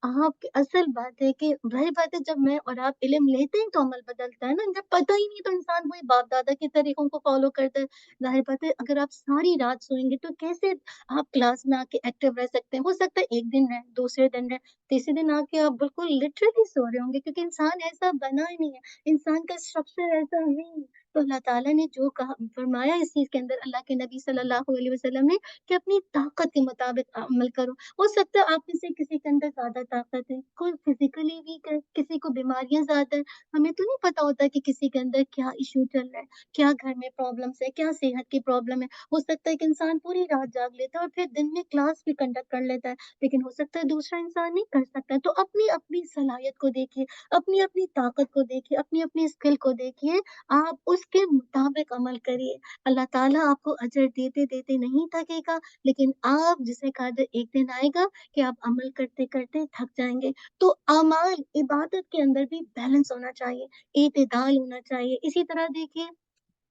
S1: آپ کی اصل بات ہے کہ ظاہر بات ہے جب میں اور آپ علم لیتے ہیں تو عمل بدلتا ہے نا، جب پتہ ہی نہیں تو انسان وہی باپ دادا کے طریقوں کو فالو کرتا ہے۔ ظاہر بات ہے اگر آپ ساری رات سوئیں گے تو کیسے آپ کلاس میں آ کے ایکٹیو رہ سکتے ہیں؟ ہو سکتا ہے ایک دن رہیں، دوسرے دن رہیں، تیسرے دن آ کے آپ بالکل لٹرلی سو رہے ہوں گے کیونکہ انسان ایسا بنا ہی نہیں ہے، انسان کا اسٹرکچر ایسا نہیں ہے۔ تو اللہ تعالیٰ نے جو کہا فرمایا اس چیز کے اندر، اللہ کے نبی صلی اللہ علیہ وسلم نے، کہ اپنی طاقت کے مطابق عمل کرو۔ ہو سکتا ہے آپ میں سے کسی کے اندر زیادہ طاقت ہے، کوئی فزیکلی ویک ہے، کسی کو بیماریاں زیادہ ہیں، ہمیں تو نہیں پتا ہوتا کہ کسی کے اندر کیا ایشو چل رہا ہے، کیا گھر میں پرابلمس ہے، کیا صحت کی پرابلم ہے۔ ہو سکتا ہے کہ انسان پوری رات جاگ لیتا ہے اور پھر دن میں کلاس بھی کنڈکٹ کر لیتا ہے، لیکن ہو سکتا ہے دوسرا انسان نہیں کر سکتا ہے۔ تو اپنی اپنی صلاحیت کو دیکھیے، اپنی اپنی طاقت کو دیکھیے، اپنی اپنی اسکل کو دیکھیے، آپ اس کے مطابق عمل کریے۔ اللہ تعالیٰ آپ کو اجر دیتے دیتے نہیں تھکے گا، لیکن آپ جسے قادر ایک دن آئے گا کہ آپ عمل کرتے کرتے تھک جائیں گے۔ تو اعمال عبادت کے اندر بھی بیلنس ہونا چاہیے، اعتدال ہونا چاہیے۔ اسی طرح دیکھیے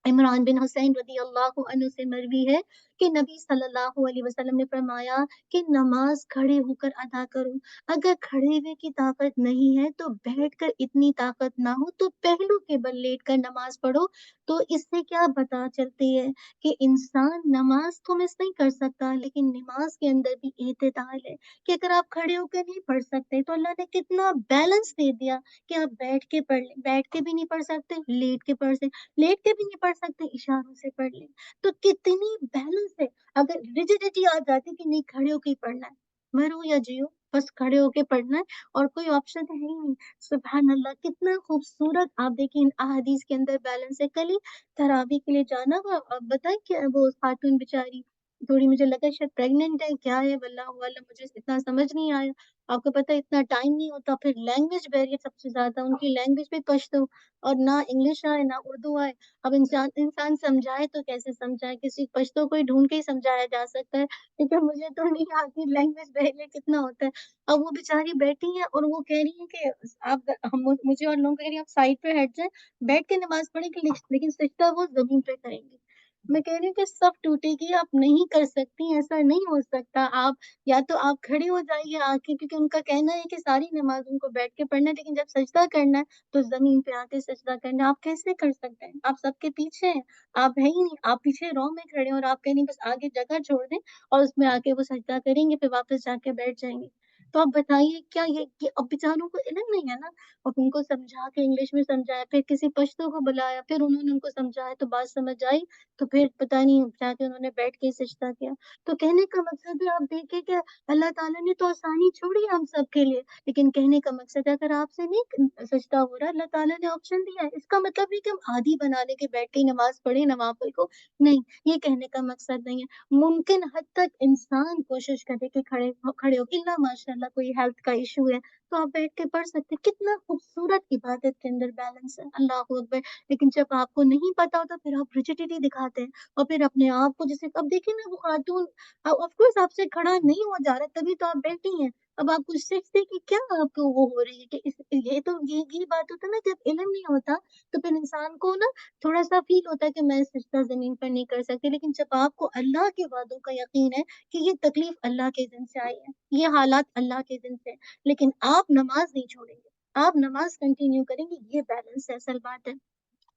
S1: عمران بن حسین رضی اللہ عنہ سے مروی ہے کہ نبی صلی اللہ علیہ وسلم نے فرمایا کہ نماز کھڑے ہو کر ادا کرو، اگر کھڑے ہوئے کی طاقت نہیں ہے تو بیٹھ کر اتنی طاقت نہ ہو تو پہلو کے بل لیٹ کر نماز پڑھو۔ تو اس سے کیا پتہ چلتی ہے کہ انسان نماز تو مس نہیں کر سکتا، لیکن نماز کے اندر بھی اعتدال ہے کہ اگر آپ کھڑے ہو کے نہیں پڑھ سکتے تو اللہ نے کتنا بیلنس دے دیا کہ آپ بیٹھ کے پڑھ لیں، بیٹھ کے بھی نہیں پڑھ سکتے لیٹ کے پڑھ سکتے، لیٹ کے بھی نہیں پڑھ سکتے اشاروں سے پڑھ لیں۔ تو کتنی بیلنس ہے۔ اگر ریجیڈیٹی آ جاتی کہ نہیں کھڑے ہو کے ہی پڑھنا ہے، مرو یا جیو بس کھڑے ہو کے پڑھنا ہے اور کوئی آپشن ہے ہی نہیں۔ سبحان اللہ کتنا خوبصورت آپ دیکھیں ان احادیث کے اندر بیلنس ہے۔ کل ہی تراویح کے لیے جانا ہوا، اب بتائیں کہ وہ خاتون بیچاری تھوڑی مجھے لگا شاید پریگننٹ ہے کیا ہے واللہ اعلم، مجھے اتنا سمجھ نہیں آیا۔ آپ کو پتہ ہے اتنا ٹائم نہیں ہوتا، پھر لینگویج بیریئر سب سے زیادہ، ان کی لینگویج بھی پشتو اور نہ انگلش آئے نہ اردو آئے۔ اب انسان سمجھائے تو کیسے سمجھائے، کسی پشتو کو ہی ڈھونڈ کے ہی سمجھایا جا سکتا ہے کیونکہ مجھے تو نہیں آتی لینگویج بیریئر کتنا ہوتا ہے۔ اب وہ بیچاری بیٹھی ہیں اور وہ کہہ رہی ہیں کہ آپ مجھے اور لوگوں کو کہہ رہی ہیں آپ سائڈ پہ ہٹ جائیں، بیٹھ کے نماز پڑھیں گے لیکن سجدہ وہ زمین پہ کریں گی۔ میں کہہ رہی ہوں کہ سب ٹوٹے گی، آپ نہیں کر سکتی، ایسا نہیں ہو سکتا۔ آپ یا تو آپ کھڑی ہو جائیے آ کے، کیونکہ ان کا کہنا ہے کہ ساری نماز ان کو بیٹھ کے پڑھنا ہے، لیکن جب سجدہ کرنا ہے تو زمین پہ آ کے سجدہ کرنا ہے۔ آپ کیسے کر سکتے ہیں؟ آپ سب کے پیچھے ہیں، آپ ہے ہی نہیں، آپ پیچھے رو میں کھڑے ہیں اور آپ کہیں نہیں بس آگے جگہ چھوڑ دیں اور اس میں آ کے وہ سجدہ کریں گے پھر واپس جا کے بیٹھ جائیں گے۔ تو آپ بتائیے کیا یہ اب بیچاروں کو علم نہیں ہے نا، اب ان کو سمجھا کے انگلش میں سمجھایا، پھر کسی پشتو کو بلایا، پھر انہوں نے ان کو سمجھایا تو بات سمجھ آئی، تو پھر پتہ نہیں جا کے انہوں نے بیٹھ کے سجدہ کیا۔ تو کہنے کا مقصد ہے آپ دیکھیں کہ اللہ تعالیٰ نے تو آسانی چھوڑی ہم سب کے لیے، لیکن کہنے کا مقصد ہے اگر آپ سے نہیں سجدہ ہو رہا، اللہ تعالیٰ نے آپشن دیا ہے، اس کا مطلب نہیں کہ ہم عادی بنا لیں کہ بیٹھ کے نماز پڑھیں نوافل کو، نہیں، یہ کہنے کا مقصد نہیں ہے۔ ممکن حد تک انسان کوشش کرے کہ کھڑے ہو کے، اللہ ماشاء اللہ کوئی ہیلتھ کا ایشو ہے تو آپ بیٹھ کے پڑھ سکتے ہیں۔ کتنا خوبصورت عبادت کے اندر بیلنس ہے، اللہ اکبر۔ لیکن جب آپ کو نہیں پتا ہوتا پھر آپ ریجیڈیٹی دکھاتے ہیں اور پھر اپنے آپ کو جیسے اب دیکھیں نا وہ خاتون آف کورس آپ سے کھڑا نہیں ہو جا رہا تبھی تو آپ بیٹھی ہیں، اب آپ کچھ سیکھتے کہ کیا آپ کو وہ ہو رہی ہے کہ یہ تو یہ بات ہوتا ہے نا جب علم نہیں ہوتا تو پھر انسان کو نا تھوڑا سا فیل ہوتا ہے کہ میں سجدہ زمین پر نہیں کر سکتی، لیکن جب آپ کو اللہ کے وعدوں کا یقین ہے کہ یہ تکلیف اللہ کے دن سے آئی ہے، یہ حالات اللہ کے دن سے، لیکن آپ نماز نہیں چھوڑیں گے، آپ نماز کنٹینیو کریں گے، یہ بیلنس ہے، اصل بات ہے۔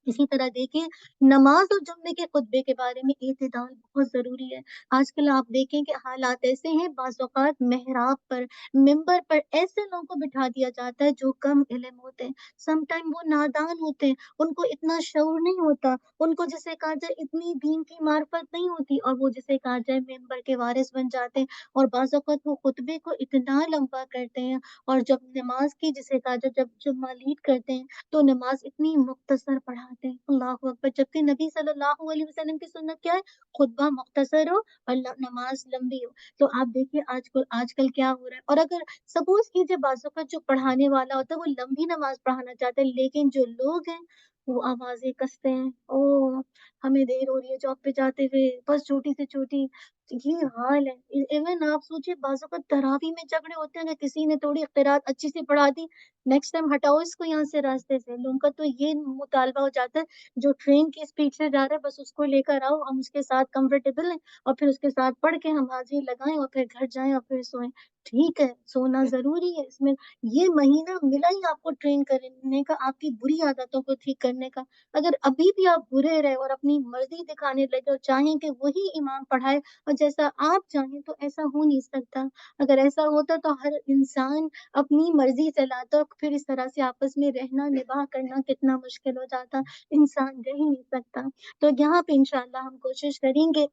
S1: इसी तरह देखिए, नमाज और जुम्मे के खुतबे के बारे में इत्तिदाल बहुत जरूरी है। आजकल आप देखें कि हालात ऐसे हैं, बाज़ औक़ात मेहराब पर, मिंबर पर ऐसे लोगों को बिठा दिया जाता है जो कम इल्म होते हैं। सम टाइम वो नादान होते हैं, उनको इतना शऊर नहीं होता, उनको जिसे कहा जाए इतनी दीन की मार्फत नहीं होती, और वो जिसे कहा जाए मिंबर के वारिस बन जाते हैं। और बाज़ औक़ात वो खुतबे को इतना लंबा करते हैं, और जब नमाज की जिसे कहा जाए जब जुम्मा लीड करते हैं तो नमाज इतनी मुख्तसर पढ़ाते हैं, अल्लाहू अकबर। जबकि नबी सल्लल्लाहु अलैहि वसल्लम की सुन्नत क्या है? खुतबा मुख्तसर हो और नमाज लंबी हो। तो आप देखिए आजकल आजकल क्या हो रहा है। और अगर सपोज कीजिए बाजू का जो पढ़ाने वाला होता है वो लंबी नमाज पढ़ाना चाहता है, लेकिन जो लोग हैं वो आवाजें कसते हैं, ओ हमें देर हो रही है जॉब पे जाते हुए, बस छोटी से छोटी। ये हाल है। इवन आप सोचिए बाजू का तरावी में झगड़े होते हैं, अगर किसी ने थोड़ी किरात अच्छी से पढ़ा दी, नेक्स्ट टाइम हटाओ इसको यहाँ से रास्ते से। लोगों का तो ये मुतालबा हो जाता है, जो ट्रेन की स्पीड से जा रहा है बस उसको लेकर आओ, हम उसके साथ कंफर्टेबल हैं, और फिर उसके साथ पढ़ के हम हाजिरी लगाएं और फिर घर जाएं और फिर सोएं। ठीक है, सोना जरूरी है, इसमें ये महीना मिला ही आपको ट्रेन करने का, आपकी बुरी आदतों को ठीक करने का। अगर अभी भी आप बुरे रहे और अपनी मर्जी दिखाने लगे और चाहें कि वही इमाम पढ़ाए और जैसा आप चाहें, तो ऐसा हो नहीं सकता। अगर ऐसा होता तो हर इंसान अपनी मर्जी चलाता, और फिर इस तरह से आपस में रहना निभाह करना कितना मुश्किल हो जाता, इंसान रह ही नहीं सकता। तो यहाँ पे इंशाल्लाह हम कोशिश करेंगे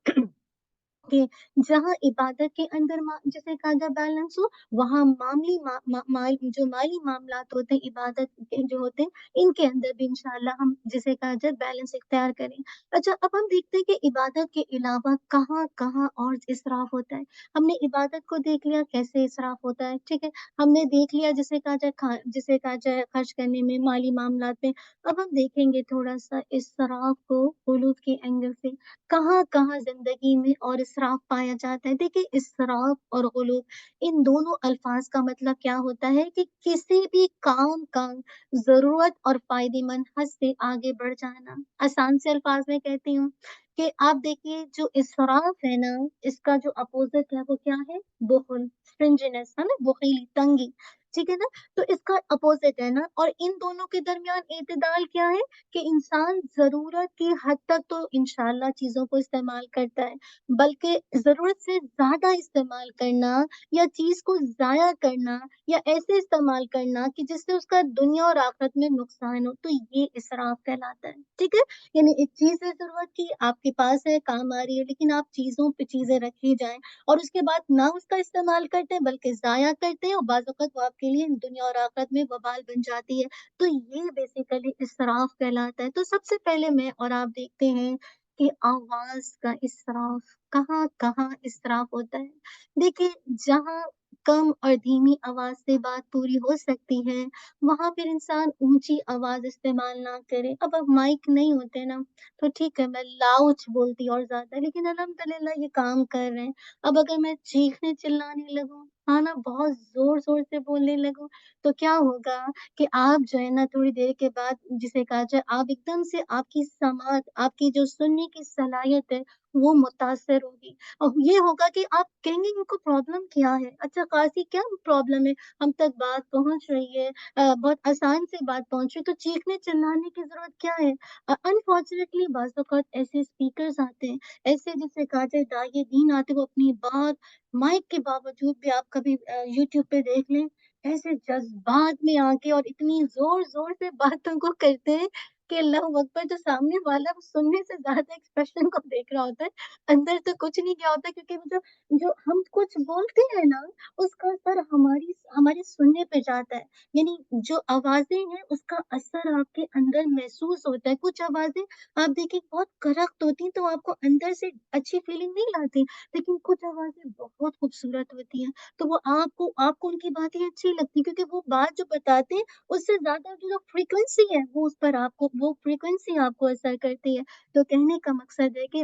S1: कि जहाँ इबादत के अंदर जैसे कहा जाए बैलेंस हो, वहाँ मामली जो माली मामलात होते हैं इबादत के जो होते हैं, इनके अंदर भी इंशाल्लाह हम जिसे कहा जाए बैलेंस इख्तियार करें। अच्छा, अब हम देखते हैं कि इबादत के अलावा कहाँ कहाँ और इसराफ होता है। हमने इबादत को देख लिया कैसे इसराफ होता है, ठीक है। हमने देख लिया जिसे कहा जाए खर्च करने में, माली मामलात में। अब हम देखेंगे थोड़ा सा इसराफ को हुलूफ के एंगल से, कहाँ-कहाँ ज़िंदगी में और इसराफ पाया जाता है। देखिए, इसराफ और गुलूब इन दोनों अल्फाज का मतलब क्या होता है कि किसी भी काम का ज़रूरत और फ़ायदेमंद हद से आगे बढ़ जाना। आसान से अल्फाज में कहती हूँ कि आप देखिए जो इसराफ है ना, इसका जो अपोज़िट है वो क्या है? बुख़्ल, स्टिंजीनेस, है ना? बुख़ीली, तंगी, ठीक है ना? तो इसका अपोज़िट है ना, और इन दोनों के दरमियान एतदाल क्या है? कि इंसान ज़रूरत की हद तक तो इंशाअल्लाह चीज़ों को इस्तेमाल करता है, बल्कि ज़रूरत से ज़्यादा इस्तेमाल करना या चीज़ को ज़ाया करना या ऐसे इस्तेमाल करना कि जिससे उसका दुनिया और आखिरत में नुकसान हो, तो ये इसराफ कहलाता है, ठीक है? यानी एक चीज़ है ज़रूरत की, आपके पास है, काम आ रही है, लेकिन आप चीज़ों पे चीज़ें रखी जाएँ और उसके बाद ना उसका इस्तेमाल करते हैं, बल्कि ज़ाया करते हैं, और बाज़ औक़ात वो आपके लिए दुनिया और आखिरत में वबाल बन जाती है। तो ये बेसिकली इसराफ कहलाता है। तो सबसे पहले मैं और आप देखते हैं कि आवाज़ का इसराफ, कहाँ-कहाँ इसराफ होता है। देखिए, जहाँ कम और धीमी आवाज़ से बात पूरी हो सकती है, वहाँ फिर इंसान ऊँची आवाज़ इस्तेमाल ना करे। अब माइक नहीं होते ना, तो ठीक है मैं लाउड बोलती और ज़्यादा, लेकिन अल्हम्दुलिल्लाह ये काम कर रहे हैं। अब अगर मैं चीखने चिल्लाने लगूँ, हाँ ना, बहुत ज़ोर-ज़ोर से बोलने लगूँ, तो क्या होगा कि आप जो है ना थोड़ी देर के बाद जिसे कहा जाए आप एकदम से आपकी समात, आपकी जो सुनने की सलाहियत है वो मुतासर होगी। और ये होगा कि आप कहेंगे इनको प्रॉब्लम क्या है? अच्छा खासी क्या प्रॉब्लम है? हम तक बात पहुँच रही है, बहुत आसान से बात पहुँच रही है, तो चीखने चिल्लाने की ज़रूरत क्या है? अनफॉर्चुनेटली बाज़ औक़ात ऐसे स्पीकर्स आते हैं, ऐसे जिसे कहा जाए दाई दीन आते हैं, वो अपनी बात माइक के बावजूद भी आप कभी यूट्यूब पे देख लें, ऐसे जज़्बात में आके और इतनी ज़ोर-ज़ोर से बातों को करते हैं कि अल्लाहू अकबर, जो सामने वाला वो सुनने से ज़्यादा एक्सप्रेशन को देख रहा होता है। अंदर तो कुछ नहीं किया होता, क्योंकि वो जो जो हम कुछ बोलते हैं ना, उसका असर हमारी हमारे सुनने पे जाता है। यानी जो आवाज़ें हैं उसका असर आपके अंदर महसूस होता है। कुछ आवाज़ें आप देखिए बहुत करख्त होती हैं, तो आपको अंदर से अच्छी फीलिंग नहीं लाती, लेकिन कुछ आवाज़ें बहुत खूबसूरत होती हैं। तो वो आपको उनकी बातें अच्छी लगती, क्योंकि वो बात जो बताते हैं उससे ज़्यादा जो फ्रीक्वेंसी है वो उस पर आपको वो फ्रीक्वेंसी आपको असर करती है। तो कहने का मकसद है कि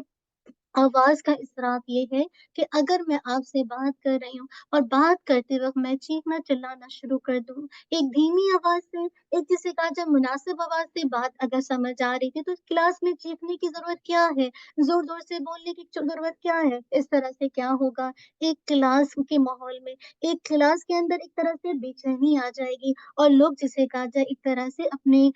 S1: आवाज का इसराफ ये है कि अगर मैं आपसे बात कर रही हूँ और बात करते वक्त मैं चीखना चिल्लाना शुरू कर दूँ, एक धीमी आवाज से, एक जिसे कहा जाए मुनासिब आवाज से बात अगर समझ आ रही थी, तो क्लास में चीखने की जरूरत क्या है, जोर जोर से बोलने की जरूरत क्या है। इस तरह से क्या होगा, एक क्लास के माहौल में, एक क्लास के अंदर एक तरह से बेचैनी आ जाएगी, और लोग जिसे कहा जाए एक तरह से अपने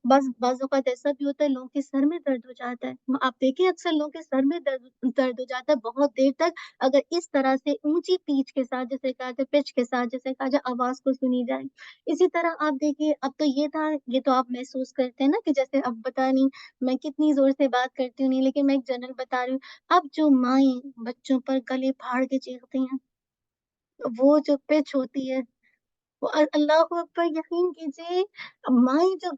S1: बाज़ औक़ात ऐसा भी होता है, लोगों के सर में दर्द हो जाता है। आप देखिए अक्सर लोगों के सर में दर्द दर्द हो जाता है बहुत देर तक, अगर इस तरह से ऊँची पिच के साथ, जिसे कहा जाए पिच के साथ, जिसे कहा जाए आवाज़ को सुनी जाए। इसी तरह आप देखिए, अब तो ये था, ये तो आप महसूस करते हैं ना कि जैसे अब पता नहीं मैं कितनी ज़ोर से बात करती हूँ नहीं, लेकिन मैं एक जनरल बता रही हूँ। अब जो माएँ बच्चों पर गले फाड़ के चीखती हैं, वो जो पिच होती है, वो अल्लाहू अकबर, यकीन कीजिए, माएँ जो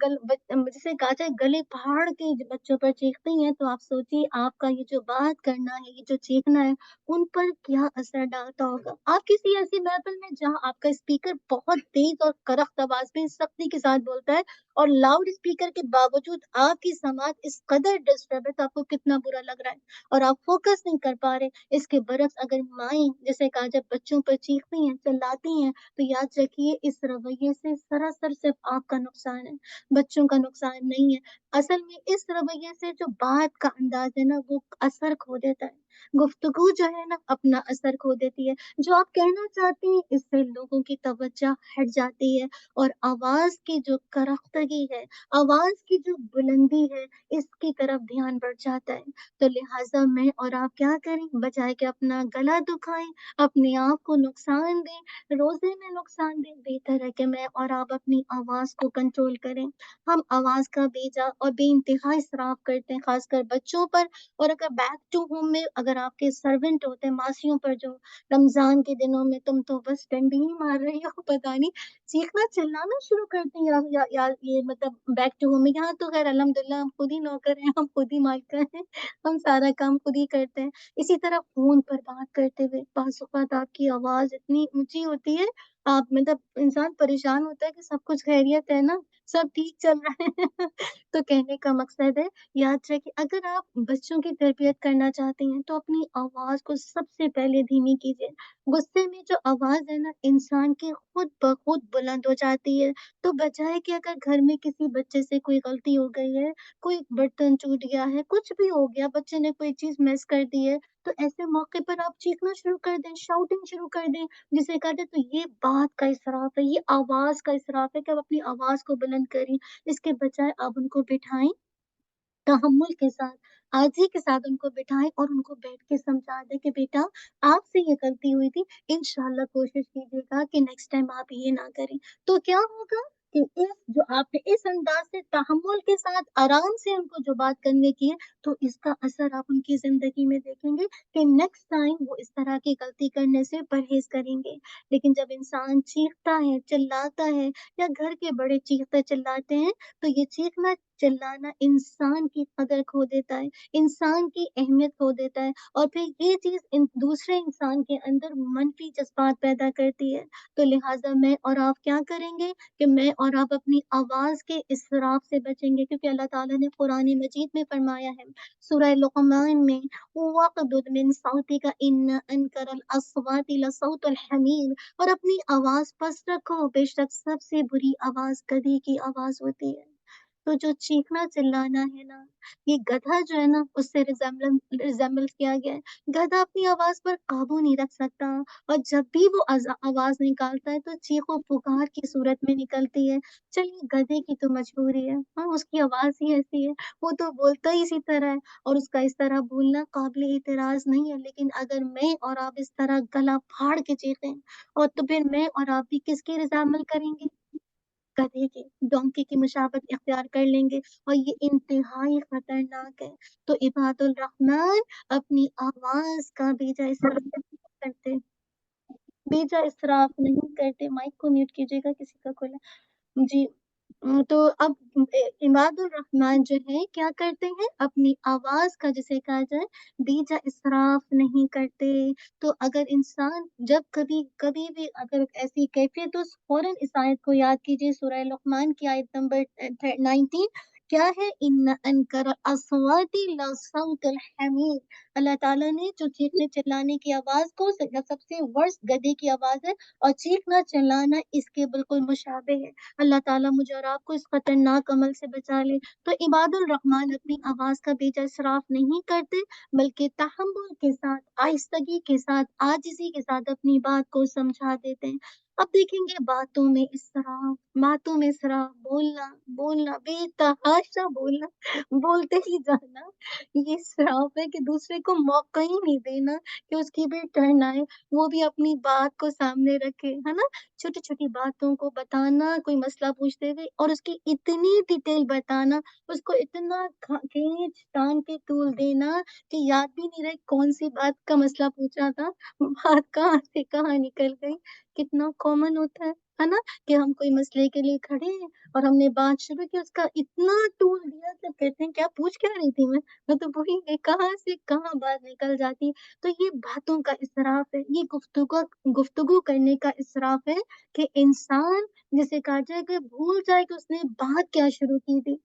S1: जिसे कहा जाए गले फाड़ के बच्चों पर चीखती हैं, तो आप सोचिए आपका ये जो बात करना है, ये जो चीखना है, उन पर क्या असर डालता होगा। आप किसी ऐसी महफ़िल में जहाँ आपका स्पीकर बहुत तेज़ और करख्त आवाज़ में सख्ती के साथ बोलता है, और लाउड स्पीकर के बावजूद आपकी समात इस कदर डिस्टर्ब है, तो आपको कितना बुरा लग रहा है और आप फ़ोकस नहीं कर पा रहे। इसके बरक्स अगर माएँ जिसे कहा जाए बच्चों पर चीखती हैं, चिल्लाती हैं, तो याद रखिए इस रवैये से सरासर सिर्फ आपका नुकसान है, बच्चों का नुकसान नहीं है। असल में इस रवैये से जो बात का अंदाज़ है ना, वो असर खो देता है। गुफ्तगू जो है ना, अपना असर खो देती है। जो आप कहना चाहती हैं, इससे लोगों की तवज्जो हट जाती है, और आवाज़ की जो करख्तगी है, आवाज़ की जो बुलंदी है, इसकी तरफ ध्यान बढ़ जाता है। तो लिहाज़ा मैं और आप क्या करें, बजाए कि अपना गला दुखाएँ, अपने आप को नुकसान दें, रोज़े में नुकसान दें, बेहतर है कि मैं और आप अपनी आवाज़ को कंट्रोल करें। हम आवाज़ का बेजा और बेइंतहा इसराफ़ करते हैं, ख़ासकर बच्चों पर। और अगर बैक टू होम में अगर आपके सर्वेंट होते हैं, मासियों पर, जो रमज़ान के दिनों में तुम तो बस डंडे ही मार रही हो, पता नहीं, चीखना-चिल्लाना शुरू करती हैं, या ये मतलब बैक टू होम में। यहाँ तो ख़ैर अल्हम्दुलिल्लाह हम खुद ही नौकर हैं, हम खुद ही मालिक हैं, हम सारा काम खुद ही करते हैं। इसी तरह फ़ोन पर बात करते हुए बाज़ औक़ात आपकी आवाज़ इतनी ऊँची होती है, आप मतलब इंसान परेशान होता है कि सब कुछ खैरियत है ना? सब ठीक चल रहा है। तो कहने का मकसद है, याद रखिए अगर आप बच्चों की तरबियत करना चाहती हैं, तो अपनी आवाज़ को सबसे पहले धीमी कीजिए। गुस्से में जो आवाज़ है ना, इंसान की खुद ब खुद बुलंद हो जाती है। तो बजाए कि अगर घर में किसी बच्चे से कोई गलती हो गई है, कोई बर्तन टूट गया है, कुछ भी हो गया, बच्चे ने कोई चीज़ मिस कर दी है, तो ऐसे मौके पर आप चीखना शुरू कर दें, शाउटिंग शुरू कर दें, जिसे कहते हैं। तो ये बात का इसराफ़ है, ये आवाज़ का इसराफ़ है कि आप अपनी आवाज़ को बुलंद करें। इसके बजाय आप उनको बिठाएँ, तहम्मुल के साथ, आजी के साथ उनको बिठाएँ और उनको बैठ के समझा दें कि बेटा, आपसे ये गलती हुई थी, इंशाअल्लाह कोशिश कीजिएगा कि नेक्स्ट टाइम आप ये ना करें। तो क्या होगा कि इस जो आपने इस अंदाज़ से तहम्मुल के साथ आराम से उनको जो बात करने की है, तो इसका असर आप उनकी ज़िंदगी में देखेंगे कि नेक्स्ट टाइम वो इस तरह की गलती करने से परहेज़ करेंगे। लेकिन जब इंसान चीखता है, चिल्लाता है, या घर के बड़े चीखते-चिल्लाते हैं, तो ये चीखना-चिल्लाना इंसान की कदर खो देता है, इंसान की अहमियत खो देता है, और फिर ये चीज़ दूसरे इंसान के अंदर मनफी जज़्बात पैदा करती है। तो लिहाज़ा मैं और आप क्या करेंगे कि मैं और आप अपनी आवाज़ के इसराफ़ से बचेंगे, क्योंकि अल्लाह ताला ने कुरान मजीद में फरमाया है, सूरह लुक़मान में, "वक़्दुद मिन सौतिका इन्न अनकरल अस्वाति लसौतुल हमीर", और अपनी आवाज़ पस्त रखो, बेशक सबसे बुरी आवाज़ गधी की आवाज़ होती है। तो जो चीखना-चिल्लाना है ना, ये गधा जो है ना, उससे रिज़ेम्बल किया गया है। गधा अपनी आवाज़ पर काबू नहीं रख सकता, और जब भी वो आवाज़ निकालता है, तो चीखो-पुकार की सूरत में निकलती है। चलिए गधे की तो मजबूरी है, हाँ, उसकी आवाज़ ही ऐसी है, वो तो बोलता ही इसी तरह है, और उसका इस तरह बोलना काबिल एतराज़ नहीं है। लेकिन अगर मैं और आप इस तरह गला फाड़ के चीखें, और तो फिर मैं और आप भी किसकी रिज़ेम्बल करेंगे? गधे की, डोंकी की मुशाबत इख्तियार कर लेंगे, और ये इंतहाई खतरनाक है। तो इबादुल रहमान अपनी आवाज़ का बेजा इसराफ़ नहीं करते, बेजा इसराफ़ नहीं करते। माइक को म्यूट कीजिएगा, किसी का कॉल है। जी। तो अब इबादुर रहमान जो है क्या करते हैं, अपनी आवाज़ का जिसे कहा जाए बेजा इसराफ़ नहीं करते। तो अगर इंसान जब कभी कभी भी अगर ऐसी कैफ़ियत हो, फ़ौरन इस आयत को याद कीजिए, सूरह लुक़मान की आयत नंबर 19, क्या है, इन्न अनकर अस्वाति लसौतुल हमीर। अल्लाह ताला ने जो चीखने चिल्लाने की आवाज को सबसे वर्स्ट गधे की आवाज है, और चीखना चिल्लाना इसके बिल्कुल मुशाबे है। अल्लाह ताला मुझे और आपको इस खतरनाक अमल से बचा ले। तो इबादुल रहमान अपनी आवाज का बेजा इसराफ नहीं करते, बल्कि तहम्मुल के साथ, आहिस्तगी के साथ, आजिजी के साथ अपनी बात को समझा देते हैं। अब देखेंगे बातों में इसराफ, बातों में इसराफ, बोलना बोलना बेतहाशा बोलना, बोलते ही जाना, ये इसराफ है कि दूसरे को मौका ही नहीं देना कि उसकी भी टर्न आए, वो भी अपनी बात को सामने रखे, है ना। छोटी छोटी बातों को बताना, कोई मसला पूछते थे और उसकी इतनी डिटेल बताना, उसको इतना खींच तान के तूल देना कि याद भी नहीं रहे कौन सी बात का मसला पूछा था, बात कहाँ से कहाँ निकल गई। कितना कॉमन होता है ना, कि हम कोई मसले के लिए खड़े हैं और हमने बात शुरू की, उसका इतना टूल दिया, सब कहते हैं क्या पूछ क्या रही थी मैं तो भूल गई, कहाँ से कहाँ बात निकल जाती। तो ये बातों का इसराफ है, ये गुफ्तगू करने का इसराफ है, कि इंसान जिसे कहा जाए कि भूल जाए कि उसने बात क्या शुरू की थी।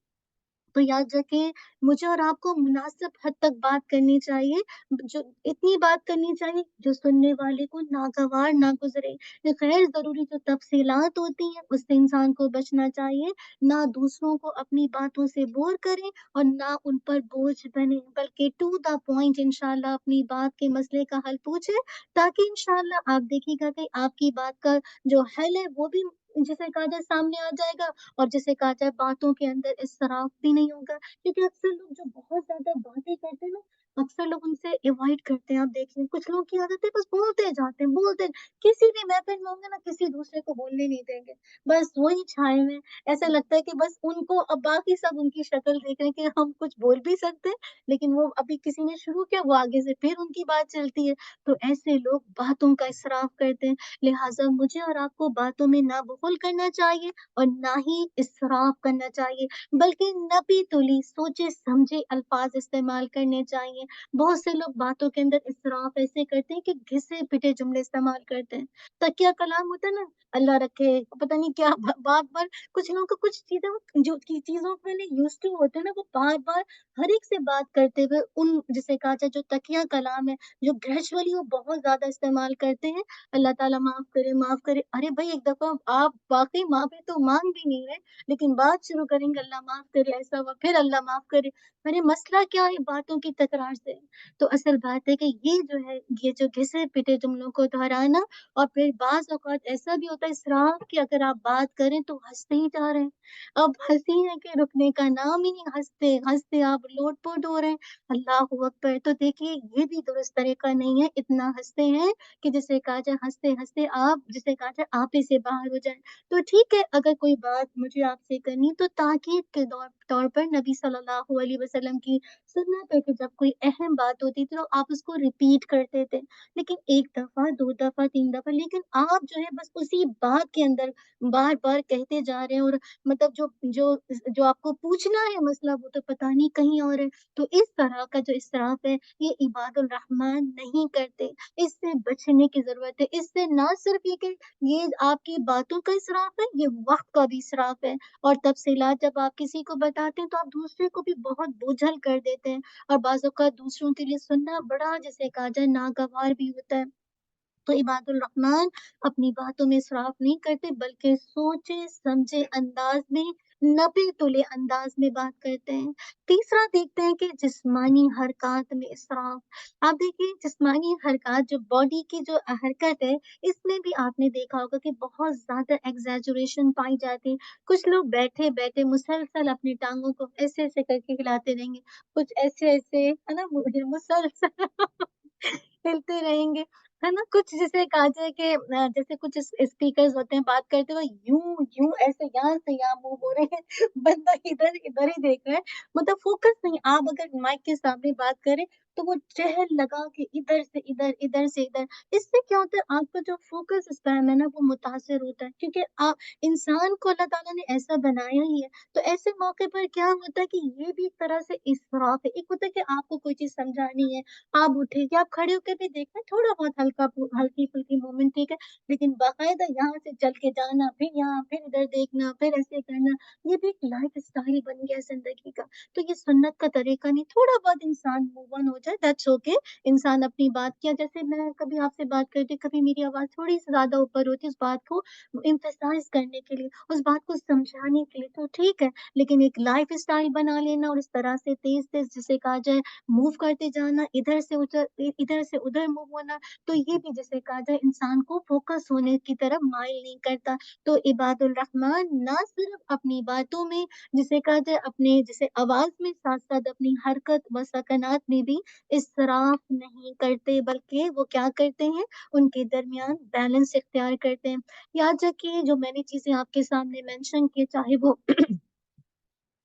S1: तो याद रखें, मुझे और आपको मुनासिब हद तक बात करनी चाहिए, जो इतनी बात करनी चाहिए जो सुनने वाले को नागवार ना गुजरे। ये गैर ज़रूरी जो तफसीलात होती हैं उससे इंसान को बचना चाहिए। ना दूसरों को अपनी बातों से बोर करें और ना उन पर बोझ बने, बल्कि टू द पॉइंट इंशाल्लाह अपनी बात के मसले का हल पूछे, ताकि इंशाल्लाह आप देखिएगा कि आपकी बात का जो हल है वो भी जिसे कहा जाए सामने आ जाएगा, और जिसे कहा जाए बातों के अंदर इसराफ भी नहीं होगा। क्योंकि अक्सर लोग जो बहुत ज्यादा बातें करते हैं ना, अक्सर लोग उनसे अवॉइड करते हैं। आप देखिए कुछ लोग की आदत है बस बोलते जाते हैं, किसी भी महफिल में होंगे ना, किसी दूसरे को बोलने नहीं देंगे, बस वही छाए में। ऐसा लगता है कि बस उनको, अब बाकी सब उनकी शक्ल देख रहे हैं कि हम कुछ बोल भी सकते हैं, लेकिन वो अभी किसी ने शुरू किया, वो आगे से फिर उनकी बात चलती है। तो ऐसे लोग बातों का इसराफ करते हैं। लिहाजा मुझे और आपको बातों में ना बख़ुल करना चाहिए और ना ही इसराफ करना चाहिए, बल्कि नपी तुली सोचे समझे अल्फाज इस्तेमाल करने चाहिए। बहुत से लोग बातों के अंदर इसराफ ऐसे करते हैं कि घिसे पिटे जुमले इस्तेमाल करते हैं। तकिया कलाम होता है ना, अल्लाह रखे, पता नहीं क्या बार बार, कुछ लोगों को कुछ चीजें जो की चीजों के लिए यूज टू होते हैं ना, वो बार बार हर एक से बात करते हुए उन, जिसे कहा जाए जो तकिया कलाम है, जो ग्रेजुअली वो बहुत ज्यादा इस्तेमाल करते हैं, अल्लाह ताला माफ करे, माफ करे। अरे भाई एक दफा आप वाकई माफी तो मांग भी नहीं रहे, लेकिन बात शुरू करेंगे अल्लाह माफ करे, ऐसा हुआ, फिर अल्लाह माफ करे। अरे मसला क्या है बातों की तकरार से। तो असल बात है कि ये जो है, ये जो घिसे पिटे जुमलों को दोहराना, और फिर बाज औकात ऐसा भी होता है इसराफ कि अगर आप बात करें तो हंसते ही जा रहे हैं। अब हंसी है कि रुकने का नाम ही नहीं, हंसते हंसते आप लोटपोट हो रहे हैं। अल्लाह अकबर। तो देखिए ये भी दुरुस्त तरीका नहीं है, इतना हंसते हैं कि जिसे कहा जाए हँसते-हँसते आप, जिसे कहा जाए आप ही से बाहर हो जाएँ। तो ठीक है, अगर कोई बात मुझे आपसे करनी तो ताकीद के तौर पर नबी सल्लल्लाहु अलैहि वसल्लम की सुन्नत है कि जब कोई अहम बात होती थी तो आप उसको रिपीट करते थे। लेकिन 1 दफ़ा, 2 दफ़ा, 3 दफ़ा, लेकिन आप जो है बस उसी बात के अंदर बार-बार कहते जा रहे हैं, और मतलब जो जो जो आपको पूछना है मसला वो तो पता नहीं कहीं और है। तो इस तरह का जो इसराफ है, ये इबादुर रहमान नहीं करते। इससे बचने की ज़रूरत है। इससे ना सिर्फ़ ये आपकी बातों का इसराफ़ है, ये वक़्त का भी इसराफ़ है। और तफ़सीलात जब आप किसी को बताते हैं, तो आप दूसरे को भी बहुत बोझल कर देते हैं, और बाज़ औक़ात दूसरों के लिए सुनना बड़ा, जिसे कहा जाए, नागवार भी होता है। तो इबादुर रहमान अपनी बातों में इसराफ नहीं करते, बल्कि सोचे समझे अंदाज में, नपे तुले अंदाज में बात करते हैं। तीसरा देखते हैं कि जिस्मानी हरकत में इसराफ। आप देखिए जिस्मानी हरकत, जो बॉडी की जो हरकत है, इसमें भी आपने देखा होगा कि बहुत ज्यादा एग्जैजुरेशन पाई जाती है। कुछ लोग बैठे बैठे मुसलसल अपनी टांगों को ऐसे ऐसे करके हिलाते रहेंगे, कुछ ऐसे ऐसे, है ना, मुसलसल हिलते रहेंगे, है ना? कुछ जिसे कहा जाए कि जैसे कुछ स्पीकर्स होते हैं, बात करते हुए यूँ यूँ ऐसे यहाँ से यहाँ मूव हो रहे हैं, बंदा इधर इधर ही देख रहा है, मतलब फोकस नहीं। आप अगर माइक के सामने बात करें तो वो चहल लगा के इधर से इधर, इधर से इधर, इससे क्या होता है, आपका जो फोकस स्पैन है ना वो मुतासिर होता है, क्योंकि आप, इंसान को अल्लाह ताला ने ऐसा बनाया ही है। तो ऐसे मौके पर क्या होता है कि ये भी एक तरह से इसराफ है। एक होता है कि आपको कोई चीज़ समझानी है, आप उठे या आप खड़े होकर भी देख रहे हैं, थोड़ा बहुत हल्की फुल्की मूवमेंट ठीक है, लेकिन बाकायदा यहाँ से चल के जाना, फिर यहाँ, फिर इधर देखना, फिर ऐसे करना, ये भी एक लाइफ स्टाइल बन गया जिंदगी का। तो ये सुन्नत का तरीका नहीं, थोड़ा बहुत इंसान मूव ऑन हो जाए, दैट्स ओके। इंसान अपनी बात किया, जैसे मैं कभी आपसे बात करती, कभी मेरी आवाज थोड़ी सी ज्यादा ऊपर होती है उस बात को इम्फेसाइज करने के लिए, उस बात को समझाने के लिए, तो ठीक है। लेकिन एक लाइफ स्टाइल बना लेना और इस तरह से तेज तेज जिसे कहा जाए मूव करते जाना, इधर से उधर मूव होना, तो ये भी जिसे कहा जाए इंसान को फोकस होने की तरफ माइल नहीं करता। तो इबादुल रहमान ना सिर्फ अपनी बातों में जिसे कहा जाए अपने जैसे आवाज में, साथ साथ अपनी हरकत व सकनात में भी इसराफ नहीं करते, बल्कि वो क्या करते हैं, उनके दरमियान बैलेंस इख्तियार करते हैं। याद रखिए जो मैंने चीजें आपके सामने मेंशन की, चाहे वो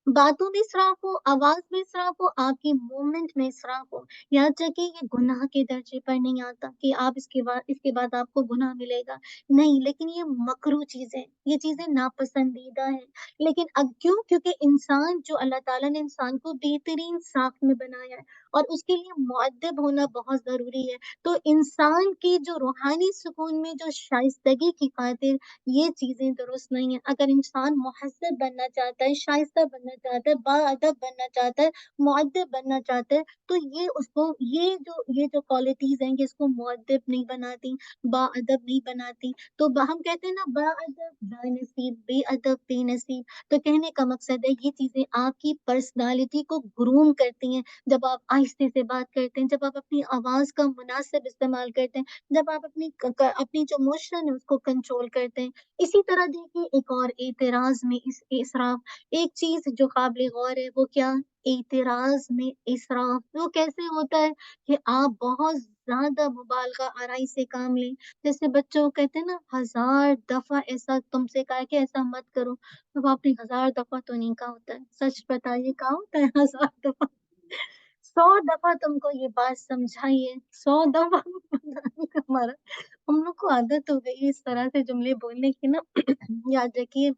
S1: बातों में इसराफ हो, आवाज में इसराफ हो, आपकी मूवमेंट में इसराफ हो, याद रखिए ये गुनाह के दर्जे पर नहीं आता कि आप इसके बाद आपको गुनाह मिलेगा, नहीं, लेकिन ये मकरूह चीजें, ये चीजें नापसंदीदा है। लेकिन अब क्यों, क्योंकि इंसान जो अल्लाह ताला ने इंसान को बेहतरीन साख में बनाया है और उसके लिए मुअद्दब होना बहुत जरूरी है। तो इंसान की जो रूहानी सुकून में जो शाइस्तगी की खातिर ये चीजें दुरुस्त नहीं है। अगर इंसान मुहज्जब बनना चाहता है, शाइस्ता बनना चाहता है, बाअदब बनना चाहता है, मुअद्दब बनना चाहता है, तो ये उसको ये जो क्वालिटीज हैं, ये इसको मुअद्दब नहीं बनाती, बाअदब नहीं बनाती। तो हम कहते हैं ना, बाअदब बानसीब, बेअदब बेनसीब। तो कहने का मकसद है ये चीजें आपकी पर्सनालिटी को ग्रूम करती हैं। जब आप आहिस्ते से बात करते हैं, जब आप अपनी आवाज का मुनासिब इस्तेमाल करते हैं, जब आप अपनी जो मोशन है उसको कंट्रोल करते हैं। इसी तरह देखिए एक और एतराज में इस इसराफ, एक चीज जो काबिल गौर है वो क्या, एतराज में इसराफ वो कैसे होता है कि आप बहुत ज्यादा मुबालगा आराई से काम लें। जैसे बच्चों को कहते हैं ना, 1000 दफा ऐसा तुमसे कहा कि ऐसा मत करो, तो आपने 1000 दफा तो नहीं कहा होता है, सच बताइए कहा होता है 1000 दफा? 100 दफा तुमको ये बात समझाइए, 100 दफा हमारा, हम लोग को आदत हो गई है इस तरह से जुमले बोलने की ना। याद रखिए,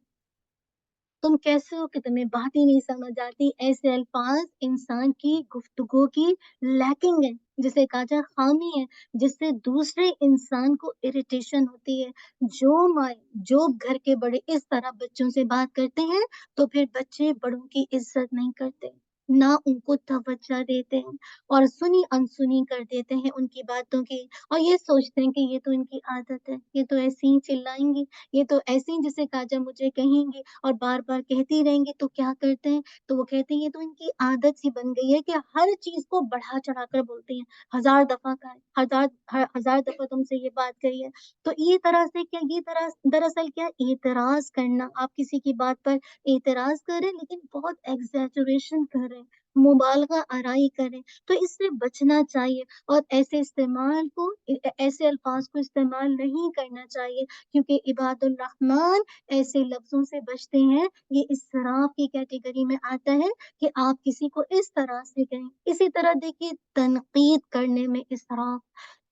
S1: तुम कैसे हो कि तुम्हें बात ही नहीं समझ आती, ऐसे अल्फाज इंसान की गुफ्तगू की लैकिंग है, जिसे कहा जाए खामी है, जिससे दूसरे इंसान को इरिटेशन होती है। जो माए जो घर के बड़े इस तरह बच्चों से बात करते हैं, तो फिर बच्चे बड़ों की इज्जत नहीं करते, ना उनको तवज्जो देते हैं, और सुनी अनसुनी कर देते हैं उनकी बातों की, और ये सोचते हैं कि ये तो इनकी आदत है, ये तो ऐसे ही चिल्लाएंगी, ये तो ऐसे ही जिसे काजा मुझे कहेंगी और बार बार कहती रहेंगी। तो क्या करते हैं, तो वो कहते हैं ये तो इनकी आदत सी बन गई है कि हर चीज को बढ़ा चढ़ा कर बोलते हैं। 1000 दफा का है, 1000 दफा तुमसे ये बात कही है। तो ये तरह से क्या, ये तरह दरअसल क्या, एतराज करना, आप किसी की बात पर एतराज करें लेकिन बहुत एग्जैजरेशन करें, मुबालगा आराई करें, तो इससे बचना चाहिए। और ऐसे अल्फाज को इस्तेमाल नहीं करना चाहिए, क्योंकि इबादुल रहमान ऐसे लफ्जों से बचते हैं। ये इसराफ की कैटेगरी में आता है कि आप किसी को इस तरह से कहें। इसी तरह देखिए तनकीद करने में इसराफ,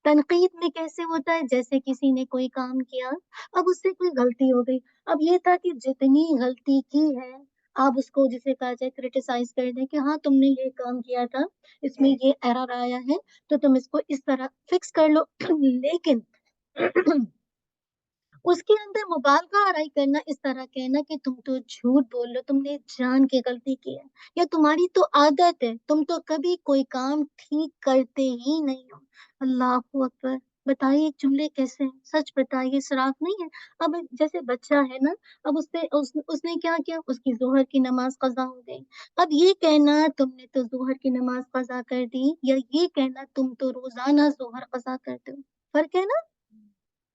S1: तनकीद में कैसे होता है, जैसे किसी ने कोई काम किया, अब उससे कोई गलती हो गई, अब ये था कि जितनी गलती की है आप उसको जिसे कहा जाए क्रिटिसाइज कर दें कि हाँ तुमने ये काम किया था, इसमें ये एरर आया है, तो तुम इसको इस तरह फिक्स कर लो। लेकिन उसके अंदर मुबालगा आराई करना, इस तरह कहना कि तुम तो झूठ बोल रहे हो, तुमने जान के गलती की है, या तुम्हारी तो आदत है, तुम तो कभी कोई काम ठीक करते ही नहीं हो। अल्लाह अकबर। बताइए एक जुमले कैसे हैं? सच बताइए, शराफ नहीं है? अब जैसे बच्चा है ना, अब उसने क्या किया, उसकी जोहर की नमाज कजा हो गई। अब ये कहना तुमने तो जोहर की नमाज कजा कर दी, या ये कहना तुम तो रोजाना जोहर कजा करते हो, फर्क है ना?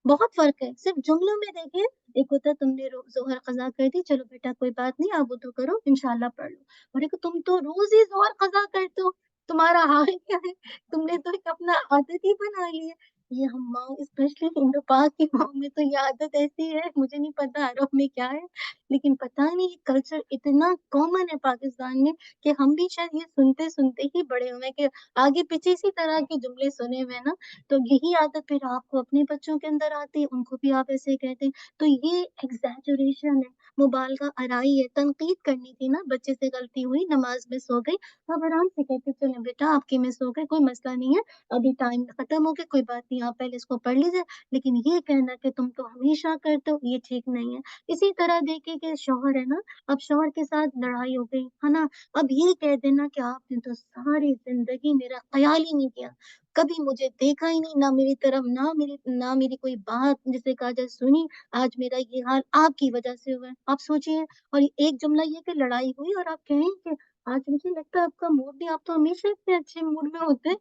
S1: बहुत फर्क है। सिर्फ जुमलों में देखिए, एक होता है तुमने जोहर कजा कर दी, चलो बेटा कोई बात नहीं, आप वुदू करो इंशाल्लाह पढ़ लो, और एक तुम तो रोज ही जोहर कजा करते हो, तुम्हारा हाल क्या है, तुमने तो एक अपना आदत ही बना ली है। ये हम माँ, स्पेशली हिंदू पाक की माँ में तो ये आदत ऐसी है, मुझे नहीं पता अरब में क्या है, लेकिन पता नहीं ये कल्चर इतना कॉमन है पाकिस्तान में कि हम भी शायद ये सुनते सुनते ही बड़े हुए हैं कि आगे पीछे इसी तरह के जुमले सुने हुए हैं ना। तो यही आदत फिर आपको अपने बच्चों के अंदर आती है, उनको भी आप ऐसे कहते हैं। तो ये एग्जैजरेशन है। मुबालगा आराई है, तनकीद करनी थी ना, बच्चे से गलती हुई, नमाज़ में सो गई, तो आप आराम से कहते चलें बेटा आपकी में सो गए, कोई मसला नहीं है, अभी टाइम खत्म हो गया, कोई बात नहीं, आप पहले इसको पढ़ लीजिए। लेकिन ये कहना कि तुम तो हमेशा करते हो, ये ठीक नहीं है। इसी तरह देखिए कि शौहर है ना, अब शौहर के साथ लड़ाई हो गई, है ना? अब ये कह देना कि आपने तो सारी ज़िंदगी मेरा ख़याल ही नहीं किया, कभी मुझे देखा ही नहीं, ना मेरी तरफ ना मेरी कोई बात जिसे कहा जाए सुनी, आज मेरा ये हाल आपकी वज़ह से हुआ है। आप सोचिए और एक जुमला ये कि लड़ाई हुई और आप कहें कि आज मुझे लगता है आपका मूड नहीं, आप तो हमेशा इतने अच्छे मूड में होते हैं।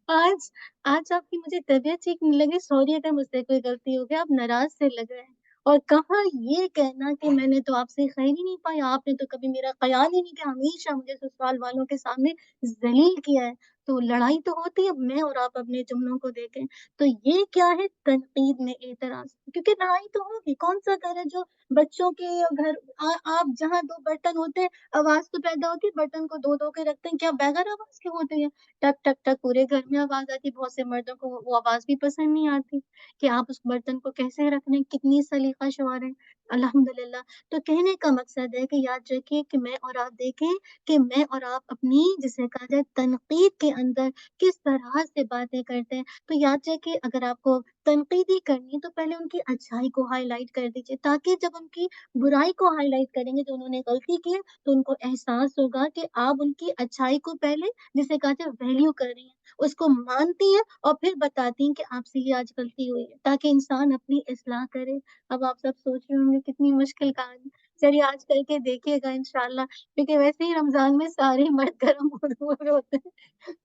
S1: आज आज आपकी मुझे तबीयत ठीक नहीं लगी, सॉरी अगर मुझसे कोई गलती हो गई, आप नाराज़ से लग रहे हैं। और कहाँ ये कहना कि मैंने तो आपसे खैर ही नहीं पाया, आपने तो कभी मेरा ख़याल ही नहीं किया, हमेशा मुझे ससुराल वालों के सामने ज़लील किया है। तो लड़ाई तो होती है, मैं और आप अपने जुमलों को देखें, तो ये क्या है तनकीद में एतराज़। क्योंकि लड़ाई तो होगी, कौन-सा घर है जो बच्चों के घर आप जहाँ 2 बर्तन होते हैं, आवाज़ तो पैदा होती है, बर्तन को धो-धो के रखते हैं, क्या बगैर आवाज़ के होते हैं? टक, टक, टक पूरे घर में आवाज़ आती है, बहुत से मर्दों को वो आवाज़ भी पसंद नहीं आती, कि आप उस बर्तन को कैसे रख रहे हैं, कितनी सलीक़ा-शुमार है। अल्हम्दुलिल्लाह, तो कहने का मकसद है कि याद रखिए कि मैं और आप देखें कि मैं और आप अपनी जिसे कहा जाए तनक़ीद के अंदर किस तरह से बातें करते हैं। तो याद रखिए अगर आपको तनक़ीद ही करनी है तो पहले उनकी अच्छाई को हाइलाइट कर दीजिए, ताकि जब उनकी बुराई को हाइलाइट करेंगे, जो उन्होंने गलती की है, तो उनको एहसास होगा कि आप उनकी अच्छाई को पहले जिसे कहा जाए वैल्यू कर रही हैं, उसको मानती हैं और फिर बताती हैं कि आपसे ये आज गलती हुई है, ताकि इंसान अपनी इस्लाह करे। अब आप सब सोच रहे होंगे कितनी मुश्किल कहानी। चलिए आज करके देखिएगा इंशाअल्लाह, क्योंकि वैसे ही रमज़ान में सारे मर्द गरम हुए होते हैं,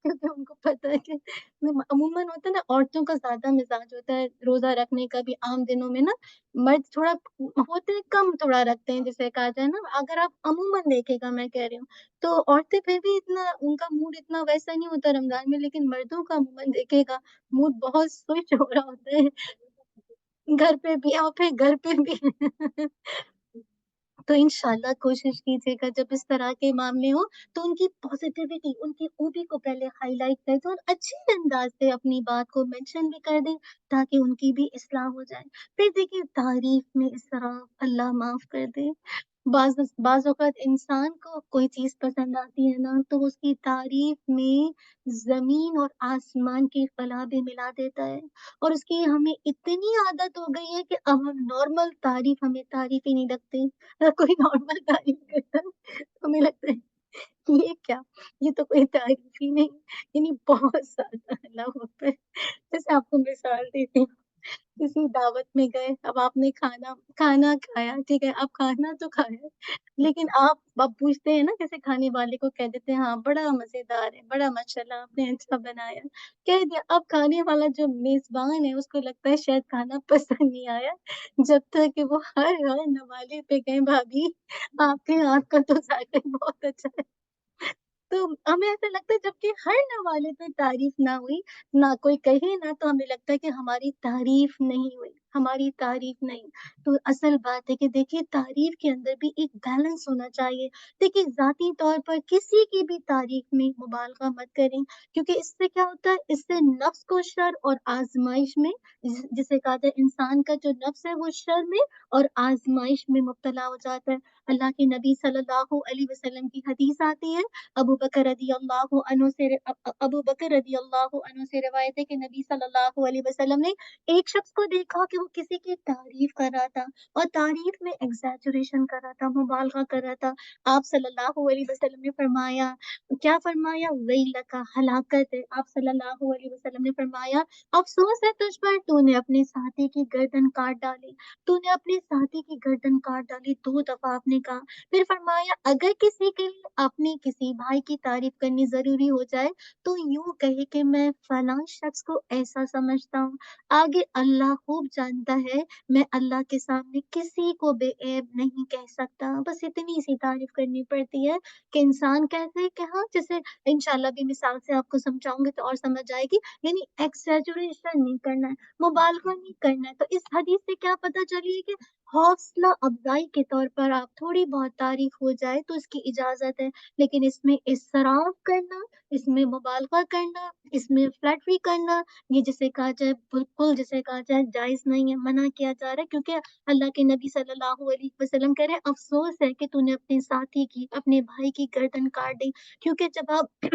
S1: क्योंकि उनको पता है कि अमूमन होता है ना, औरतों का ज़्यादा मिज़ाज होता है रोज़ा रखने का भी आम दिनों में ना, मर्द थोड़ा होते हैं कम थोड़ा रखते हैं जिसे कहा जाए ना, अगर आप अमूमन देखिएगा मैं कह रही हूँ। तो औरतें फिर भी इतना उनका मूड इतना वैसा नहीं होता रमज़ान में, लेकिन मर्दों का अमूमन देखिएगा मूड बहुत स्विच हो रहा होता है। घर पे भी और फिर घर पे भी। तो इंशाअल्लाह कोशिश कीजिएगा जब इस तरह के मामले हों, तो उनकी पॉज़िटिविटी, उनकी खूबी को पहले हाइलाइट कर दें और अच्छे अंदाज़ से अपनी बात को मेंशन भी कर दें, ताकि उनकी भी इस्लाह हो जाए। फिर देखिए तारीफ़ में इसराफ़ अल्लाह माफ़ कर दे। बाज़ औक़ात इंसान को कोई चीज़ पसंद आती है ना, तो उसकी तारीफ़ में ज़मीन और आसमान की फलाँ भी मिला देता है। और उसकी हमें इतनी आदत हो गई है कि अब हम नॉर्मल तारीफ़ हमें तारीफ़ ही नहीं लगती। अगर कोई नॉर्मल तारीफ़ करता है, तो हमें लगता है ये क्या? ये तो कोई तारीफ़ ही नहीं, यानी बहुत ज़्यादा अल्लाह अकबर। जैसे आपको मिसाल देती हूँ, किसी दावत में गए, अब आपने खाना खाना खाया, ठीक है? अब खाना तो खाया, लेकिन आप अब पूछते हैं ना, जैसे खाने वाले को कह देते हैं, हाँ, बड़ा मज़ेदार है, बड़ा माशाअल्लाह आपने अच्छा बनाया। कह दिया, अब खाने वाला जो मेज़बान है, उसको लगता है शायद खाना पसंद नहीं आया, जब तक कि वो हर हर नवाले पे कहें, भाभी आपके हाथ का तो ज़ायक़ा ही बहुत अच्छा है। तो हमें ऐसा लगता है जबकि हर नवाले पे तारीफ़ ना हुई, ना कोई कहे ना, तो हमें लगता है कि हमारी तारीफ़ नहीं हुई, हमारी तारीफ़ नहीं। तो असल बात है कि देखिए तारीफ़ के अंदर भी एक बैलेंस होना चाहिए। देखिए ज़ाती तौर पर किसी की भी तारीफ़ में मुबालगा मत करें, क्योंकि इससे क्या होता है, इससे नफ्स को शर और आज़माइश में जिसे कहा जाए इंसान का जो नफ्स है वो शर में और आज़माइश में मुब्तला हो जाता है। अल्लाह के नबी सल्लल्लाहु अलैहि वसल्लम की हदीस आती है, अबू बकर रज़ियल्लाहु अन्हु से अबू बकर रज़ियल्लाहु अन्हु से रिवायत है कि नबी सल्लल्लाहु अलैहि वसल्लम ने एक शख्स को देखा कि वो किसी की तारीफ़ कर रहा था और तारीफ़ में एग्ज़ैजरेशन कर रहा था, मुबालगा कर रहा था। आप सल्लल्लाहु अलैहि वसल्लम ने फरमाया, क्या फरमाया? वैलका हलाकत है। आप सल्लल्लाहु अलैहि वसल्लम ने फरमाया, अफ़सोस है तुझ पर, तूने अपने साथी की गर्दन काट डाली। तूने अपने साथी की गर्दन काट डाली, 2 दफ़ा आपने कहा। फिर फरमाया, अगर किसी के लिए अपने किसी भाई की तारीफ़ करनी ज़रूरी हो जाए, तो यूँ कहे कि मैं फलाँ शख़्स को ऐसा समझता हूँ। आगे अल्लाह खूब जानता है, मैं अल्लाह के सामने किसी को बेऐब नहीं कह सकता। बस इतनी-सी तारीफ़ करनी पड़ती है कि इंसान कहते हैं कि हाँ, जैसे इंशाअल्लाह अभी मिसाल से आपको समझाऊँगी तो और समझ आएगी, यानी एक्ज़ैजरेशन नहीं करना है, मुबालगा नहीं करना है। तो इस हदीस से क्या पता चली है कि حوصلہ افزائی کے طور پر آپ تھوڑی بہت تعریف ہو جائے تو اس کی اجازت ہے، لیکن اس میں اسراف کرنا، اس میں مبالغہ کرنا، اس میں فلیٹری کرنا، یہ جسے کہا جائے بالکل جسے کہا جائے جائز نہیں ہے، منع کیا جا رہا ہے، کیونکہ اللہ کے نبی صلی اللہ علیہ وسلم کہہ رہے ہیں افسوس ہے کہ تو نے اپنے ساتھی کی، اپنے بھائی کی گردن کاٹ دی، کیونکہ جب آپ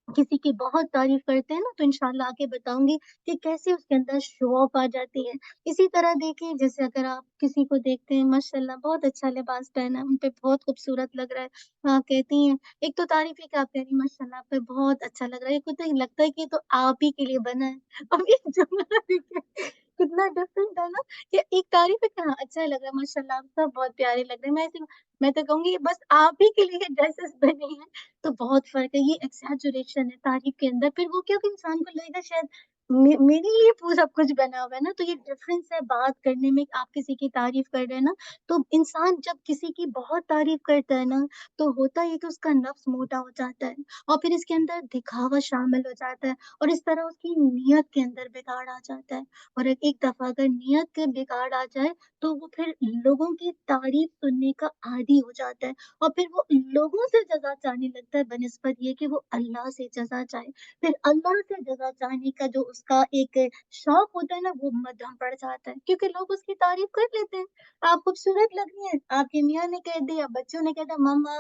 S1: کسی کی بہت تعریف کرتے ہیں نا تو انشاءاللہ آگے بتاؤں گی کہ کیسے اس کے اندر شو آف آ جاتی ہے۔ اسی طرح دیکھیں جیسے اگر آپ کسی کو دیکھتے ہیں ماشاءاللہ بہت اچھا لباس پہنا ہے، ان پہ بہت خوبصورت لگ رہا ہے، آپ کہتی ہیں ایک تو تعریف ہے کہ آپ کہہ رہی ہیں ماشاءاللہ آپ پہ بہت اچھا لگ رہا ہے، ایک ہوتا ہے لگتا ہے کہ یہ تو آپ ہی کے لیے بنا ہے، اب یہ جملہ دیکھیں کتنا ڈفرینٹ ہے نا، کہ ایک تعریف ہے کہ ہاں اچھا لگ رہا ہے ماشاءاللہ آپ سب بہت پیارے لگ رہے ہیں، میں تو کہوں گی بس آپ ہی کے لیے ڈریسز بنی ہیں، تو بہت فرق ہے، یہ ایکسیجریشن ہے تعریف کے اندر، پھر وہ کیا کہ انسان کو لگے گا شاید میرے لیے پورا سب کچھ بنا ہوا ہے نا، تو یہ ڈفرینس ہے بات کرنے میں، آپ کسی کی تعریف کر رہے ہیں نا، تو انسان جب کسی کی بہت تعریف کرتا ہے نا تو ہوتا ہے کہ اس کا نفس موٹا ہو جاتا ہے، اور پھر اس کے اندر دکھاوا شامل ہو جاتا ہے، اور اس طرح اس کی نیت کے اندر بگاڑ آ جاتا ہے، اور ایک دفعہ اگر نیت کے بگاڑ آ جائے تو وہ پھر لوگوں کی تعریف سننے کا عادی ہو جاتا ہے، اور پھر وہ لوگوں سے جزا چاہنے لگتا ہے بنسبت یہ کہ وہ اللہ سے جزا چاہے، پھر اللہ سے جزا چاہنے کا جو اس کا ایک شوق ہوتا ہے نا وہ مدھم پڑ جاتا ہے، کیونکہ لوگ اس کی تعریف کر لیتے ہیں، آپ خوبصورت لگ رہی ہیں، آپ کی میاں نے کہہ دیا، بچوں نے کہہ دیا ماما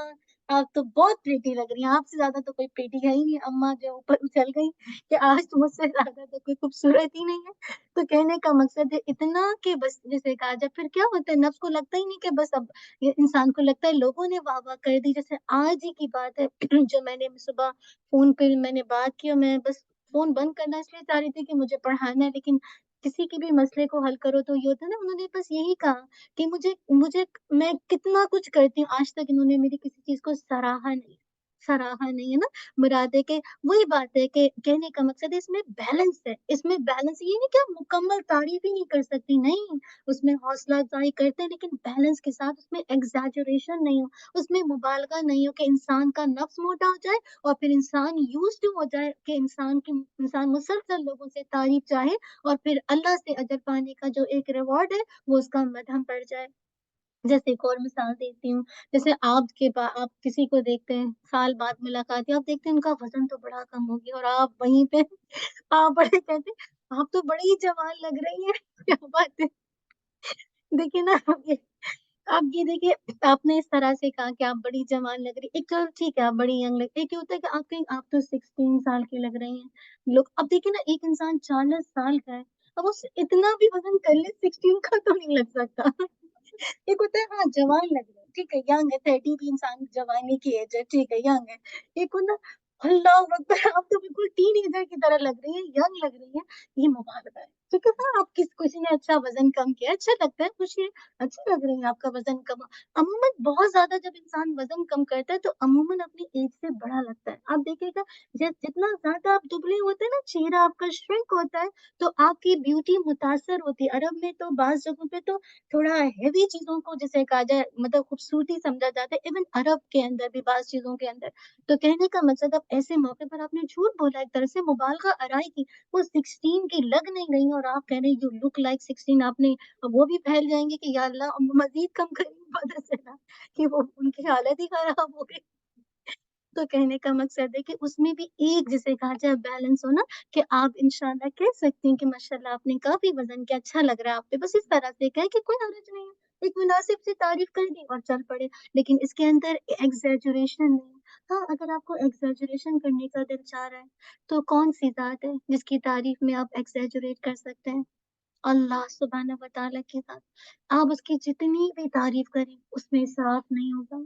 S1: آپ تو بہت پریٹی لگ رہی ہیں، آپ سے زیادہ تو کوئی پریٹی ہے ہی نہیں، اما جو اوپر اچل گئی کہ آج تو مجھ سے زیادہ تو کوئی خوبصورت ہی نہیں ہے، تو کہنے کا مقصد ہے اتنا کہ بس جیسے کہا جائے پھر کیا ہوتا ہے نفس کو لگتا ہی نہیں کہ بس اب یہ انسان کو لگتا ہے لوگوں نے واہ واہ کر دی، جیسے آج ہی کی بات ہے جو میں نے صبح فون پہ میں نے بات کی، اور میں بس فون بند کرنا اس لیے چاہ رہی تھی کہ مجھے پڑھانا ہے، لیکن کسی کی بھی مسئلے کو حل کرو تو یہ ہوتا ہے نا، انہوں نے بس یہی کہا کہ مجھے میں کتنا کچھ کرتی ہوں آج تک انہوں نے میری کسی چیز کو سراہا نہیں ہے نا، مراد ہے کہ وہی بات ہے کہ کہنے کا مقصد ہے اس میں بیلنس ہے، اس میں بیلنس یہ نہیں کہ آپ مکمل تعریف ہی نہیں کر سکتی، نہیں، اس میں حوصلہ افزائی کرتے ہیں لیکن بیلنس کے ساتھ، اس میں ایگزیجریشن نہیں ہو، اس میں مبالغہ نہیں ہو کہ انسان کا نفس موٹا ہو جائے اور پھر انسان یوز ٹو ہو جائے کہ انسان مسلسل لوگوں سے تعریف چاہے اور پھر اللہ سے اجر پانے کا جو ایک ریوارڈ ہے وہ اس کا مدھم پڑ جائے۔ جیسے ایک اور مثال دیتی ہوں، جیسے آپ کسی کو دیکھتے ہیں سال بعد ملاقات ہے، آپ دیکھتے ہیں ان کا وزن تو بڑا کم ہو گیا اور آپ وہیں پہ آپ بڑے کہتے ہیں آپ تو بڑی ہی جوان لگ رہی ہیں کیا بات ہے، دیکھیے نا آپ یہ دیکھیے آپ نے اس طرح سے کہا کہ آپ بڑی جوان لگ رہی، ایک تو ٹھیک ہے آپ بڑی ینگ لگ، ایک یہ ہوتا ہے کہ آپ تو 16 سال کی لگ رہی ہیں لوگ، اب دیکھیے نا ایک انسان 40 سال کا ہے، اب اس اتنا بھی وزن کر لے 16 کا تو نہیں لگ سکتا ایک ہوتا ہے ہاں جوان لگ رہا ہے ٹھیک ہے، ینگ ہے، 30 بھی انسان جوانی کی ایج ہے ٹھیک ہے، ینگ ہے، ایک ہوتا اللہ اکبر آپ تو بالکل ٹین ایجر کی طرح لگ رہی ہیں، ینگ لگ رہی ہیں، یہ مبالغہ ہے، ٹھیک ہے نا، آپ کسی نے اچھا وزن کم کیا اچھا لگتا ہے، خوشی ہے، اچھی لگ رہی ہے آپ کا وزن کم، عموماً بہت زیادہ جب انسان وزن کم کرتا ہے تو عموماً اپنی ایج سے بڑا لگتا ہے، آپ دیکھیے گا جتنا زیادہ آپ دبلے ہوتے ہیں نا چہرہ آپ کا شرنک ہوتا ہے تو آپ کی بیوٹی متاثر ہوتی ہے، عرب میں تو بعض جگہوں پہ تو تھوڑا ہیوی چیزوں کو جیسے کہا جائے مطلب خوبصورتی سمجھا جاتا ہے، ایون عرب کے اندر بھی بعض چیزوں کے اندر، تو کہنے کا مقصد اب ایسے موقع پر آپ نے جھوٹ بولا ایک طرح سے مبالغہ آرائی کی، وہ 16 کی لگ نہیں گئی اور آپ کہہ رہے یو لک لائک 16، آپ نے وہ بھی پھیل جائیں گے کہ یا اللہ مزید کم کریں پتہ چلا کہ وہ ان کی حالت ہی خراب ہو گئی، تو کہنے کا مقصد ہے کہ اس میں بھی ایک جسے کہا جائے بیلنس ہو نا، کہ آپ انشاءاللہ کہہ سکتی ہیں کہ ماشاءاللہ آپ نے کافی وزن کیا اچھا لگ رہا ہے آپ پہ، بس اس طرح سے کہے کہ کوئی حرج نہیں ہے، ایک مناسب سی تعریف کر دی اور چل پڑے، لیکن اس کے اندر ایگزیجریشن نہیں ہے۔ ہاں اگر آپ کو ایگزیجریشن کرنے کا دل چاہ رہا ہے تو کون سی ذات ہے جس کی تعریف میں آپ ایگزیجریٹ کر سکتے ہیں؟ اللہ سبحانہ و تعالیٰ کی ذات، آپ اس کی جتنی بھی تعریف کریں اس میں اسراف نہیں ہوگا،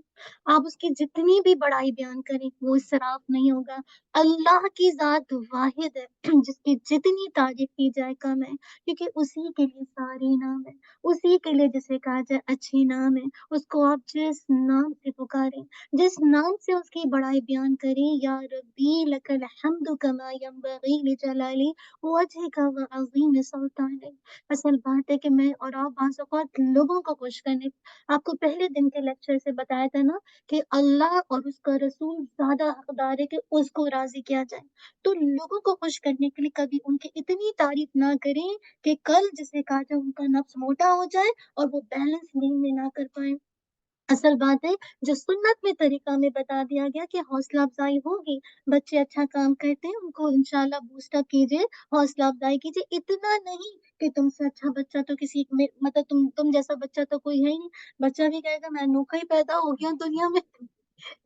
S1: آپ اس کی جتنی بھی بڑائی بیان کریں وہ اسراف نہیں ہوگا، اللہ کی ذات واحد ہے جس کی جتنی تعریف کی جائے کم ہے، کیونکہ اسی کے لیے سارے نام ہے، اسی کے لیے جسے کہا جائے اچھے نام ہے، اس کو آپ جس نام سے پکاریں، جس نام سے اس کی بڑائی بیان کریں، یا ربی لک الحمد کما ینبغی لجلالی وجهک وعظیم سلطانک، اصل بات ہے کہ میں اور آپ بعض اوقات لوگوں کو خوش کرنے، آپ کو پہلے पहले दिन के लेक्चर से बताया था ना कि अल्लाह और उसका रसूल ज्यादा हकदार है कि उसको राजी किया जाए। तो लोगों को खुश करने के लिए कभी उनकी इतनी तारीफ ना करें कि कल जिसे कहा जाए उनका नफ्स मोटा हो जाए और वो बैलेंस नहीं ना कर पाए। असल बात है जो सुन्नत में तरीका में बता दिया गया कि हौसला अफजाई होगी, बच्चे अच्छा काम करते हैं उनको इंशाल्लाह बूस्ट अप कीजिए, हौसला अफजाई कीजिए, इतना नहीं कि तुमसे अच्छा बच्चा तो किसी में, मतलब तुम जैसा बच्चा तो कोई है ही नहीं। बच्चा भी कहेगा मैं अनोखा ही पैदा हो गया दुनिया में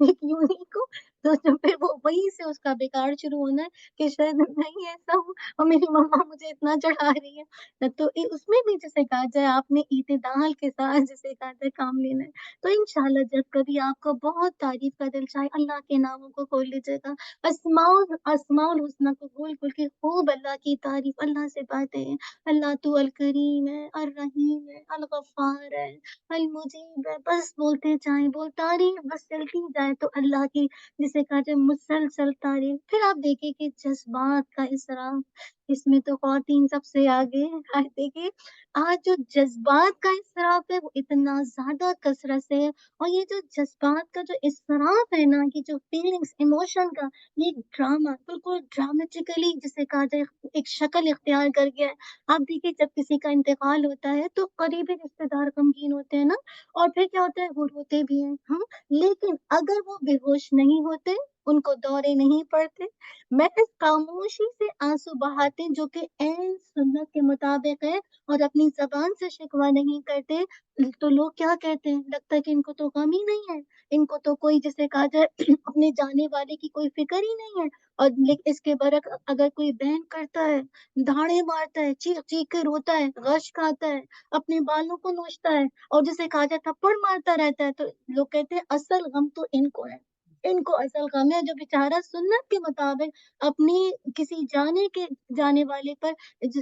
S1: एक यूनिक को। तो फिर वो वहीं से उसका बेकार शुरू होना है कि शायद नहीं ऐसा हूँ और मेरी मम्मा मुझे इतना चढ़ा रही है। तो उसमें भी जैसे कहा जाए आपने इत्तेदाल के साथ जैसे कहा जाए काम लेना है। तो इंशाल्लाह जब कभी आपको बहुत तारीफ का दिल चाहे अल्लाह के नामों को खोल लीजिएगा, अस्माउल अस्माउल हुस्ना को खोल खोल के खूब अल्लाह की तारीफ, अल्लाह से बातें, अल्लाह तू अल करीम है, अर रहीम है, अल गफ्फार है, अल मुजीब है, बस बोलते जाएं, बोल तारीफ बस चलती जाए तो अल्लाह की जिसे कहा जाए मुसलसल तारीफ। फिर आप देखिए कि जज्बात का इसराफ, इसमें तो खौतीन सबसे आगे है। आज देखिए आज जो जज्बात का इसराफ है वो इतना ज्यादा कसरत से है, और ये जो जज्बात का जो इसराफ है ना, कि जो फीलिंग्स इमोशन का ये ड्रामा बिल्कुल ड्रामेटिकली जिसे कहा जाए एक शक्ल इख्तियार कर गया है। आप देखिए जब किसी का इंतकाल होता है तो करीबी रिश्तेदार गमगीन होते हैं ना, और फिर क्या होता है वो रोते भी हैं हम, लेकिन अगर वो बेहोश नहीं होते, उनको दौरे नहीं पड़ते, महज खामोशी से आंसू बहाते जो कि ऐन सुन्नत के मुताबिक है, और अपनी जबान से शिकवा नहीं करते, तो लोग क्या कहते हैं, लगता है कि इनको तो गम ही नहीं है, इनको तो कोई जिसे कहा जाए अपने जाने वाले की कोई फिक्र ही नहीं है। और लेकिन इसके बरक अगर कोई बहन करता है, धाड़े मारता है, चीख चीख के रोता है, गश खाता है, अपने बालों को नोचता है, और जिसे कहा जाए थप्पड़ मारता रहता है, तो लोग कहते हैं असल गम तो इनको है, इनको असल गम है। जो बेचारा सुन्नत के मुताबिक अपनी किसी जाने वाले पर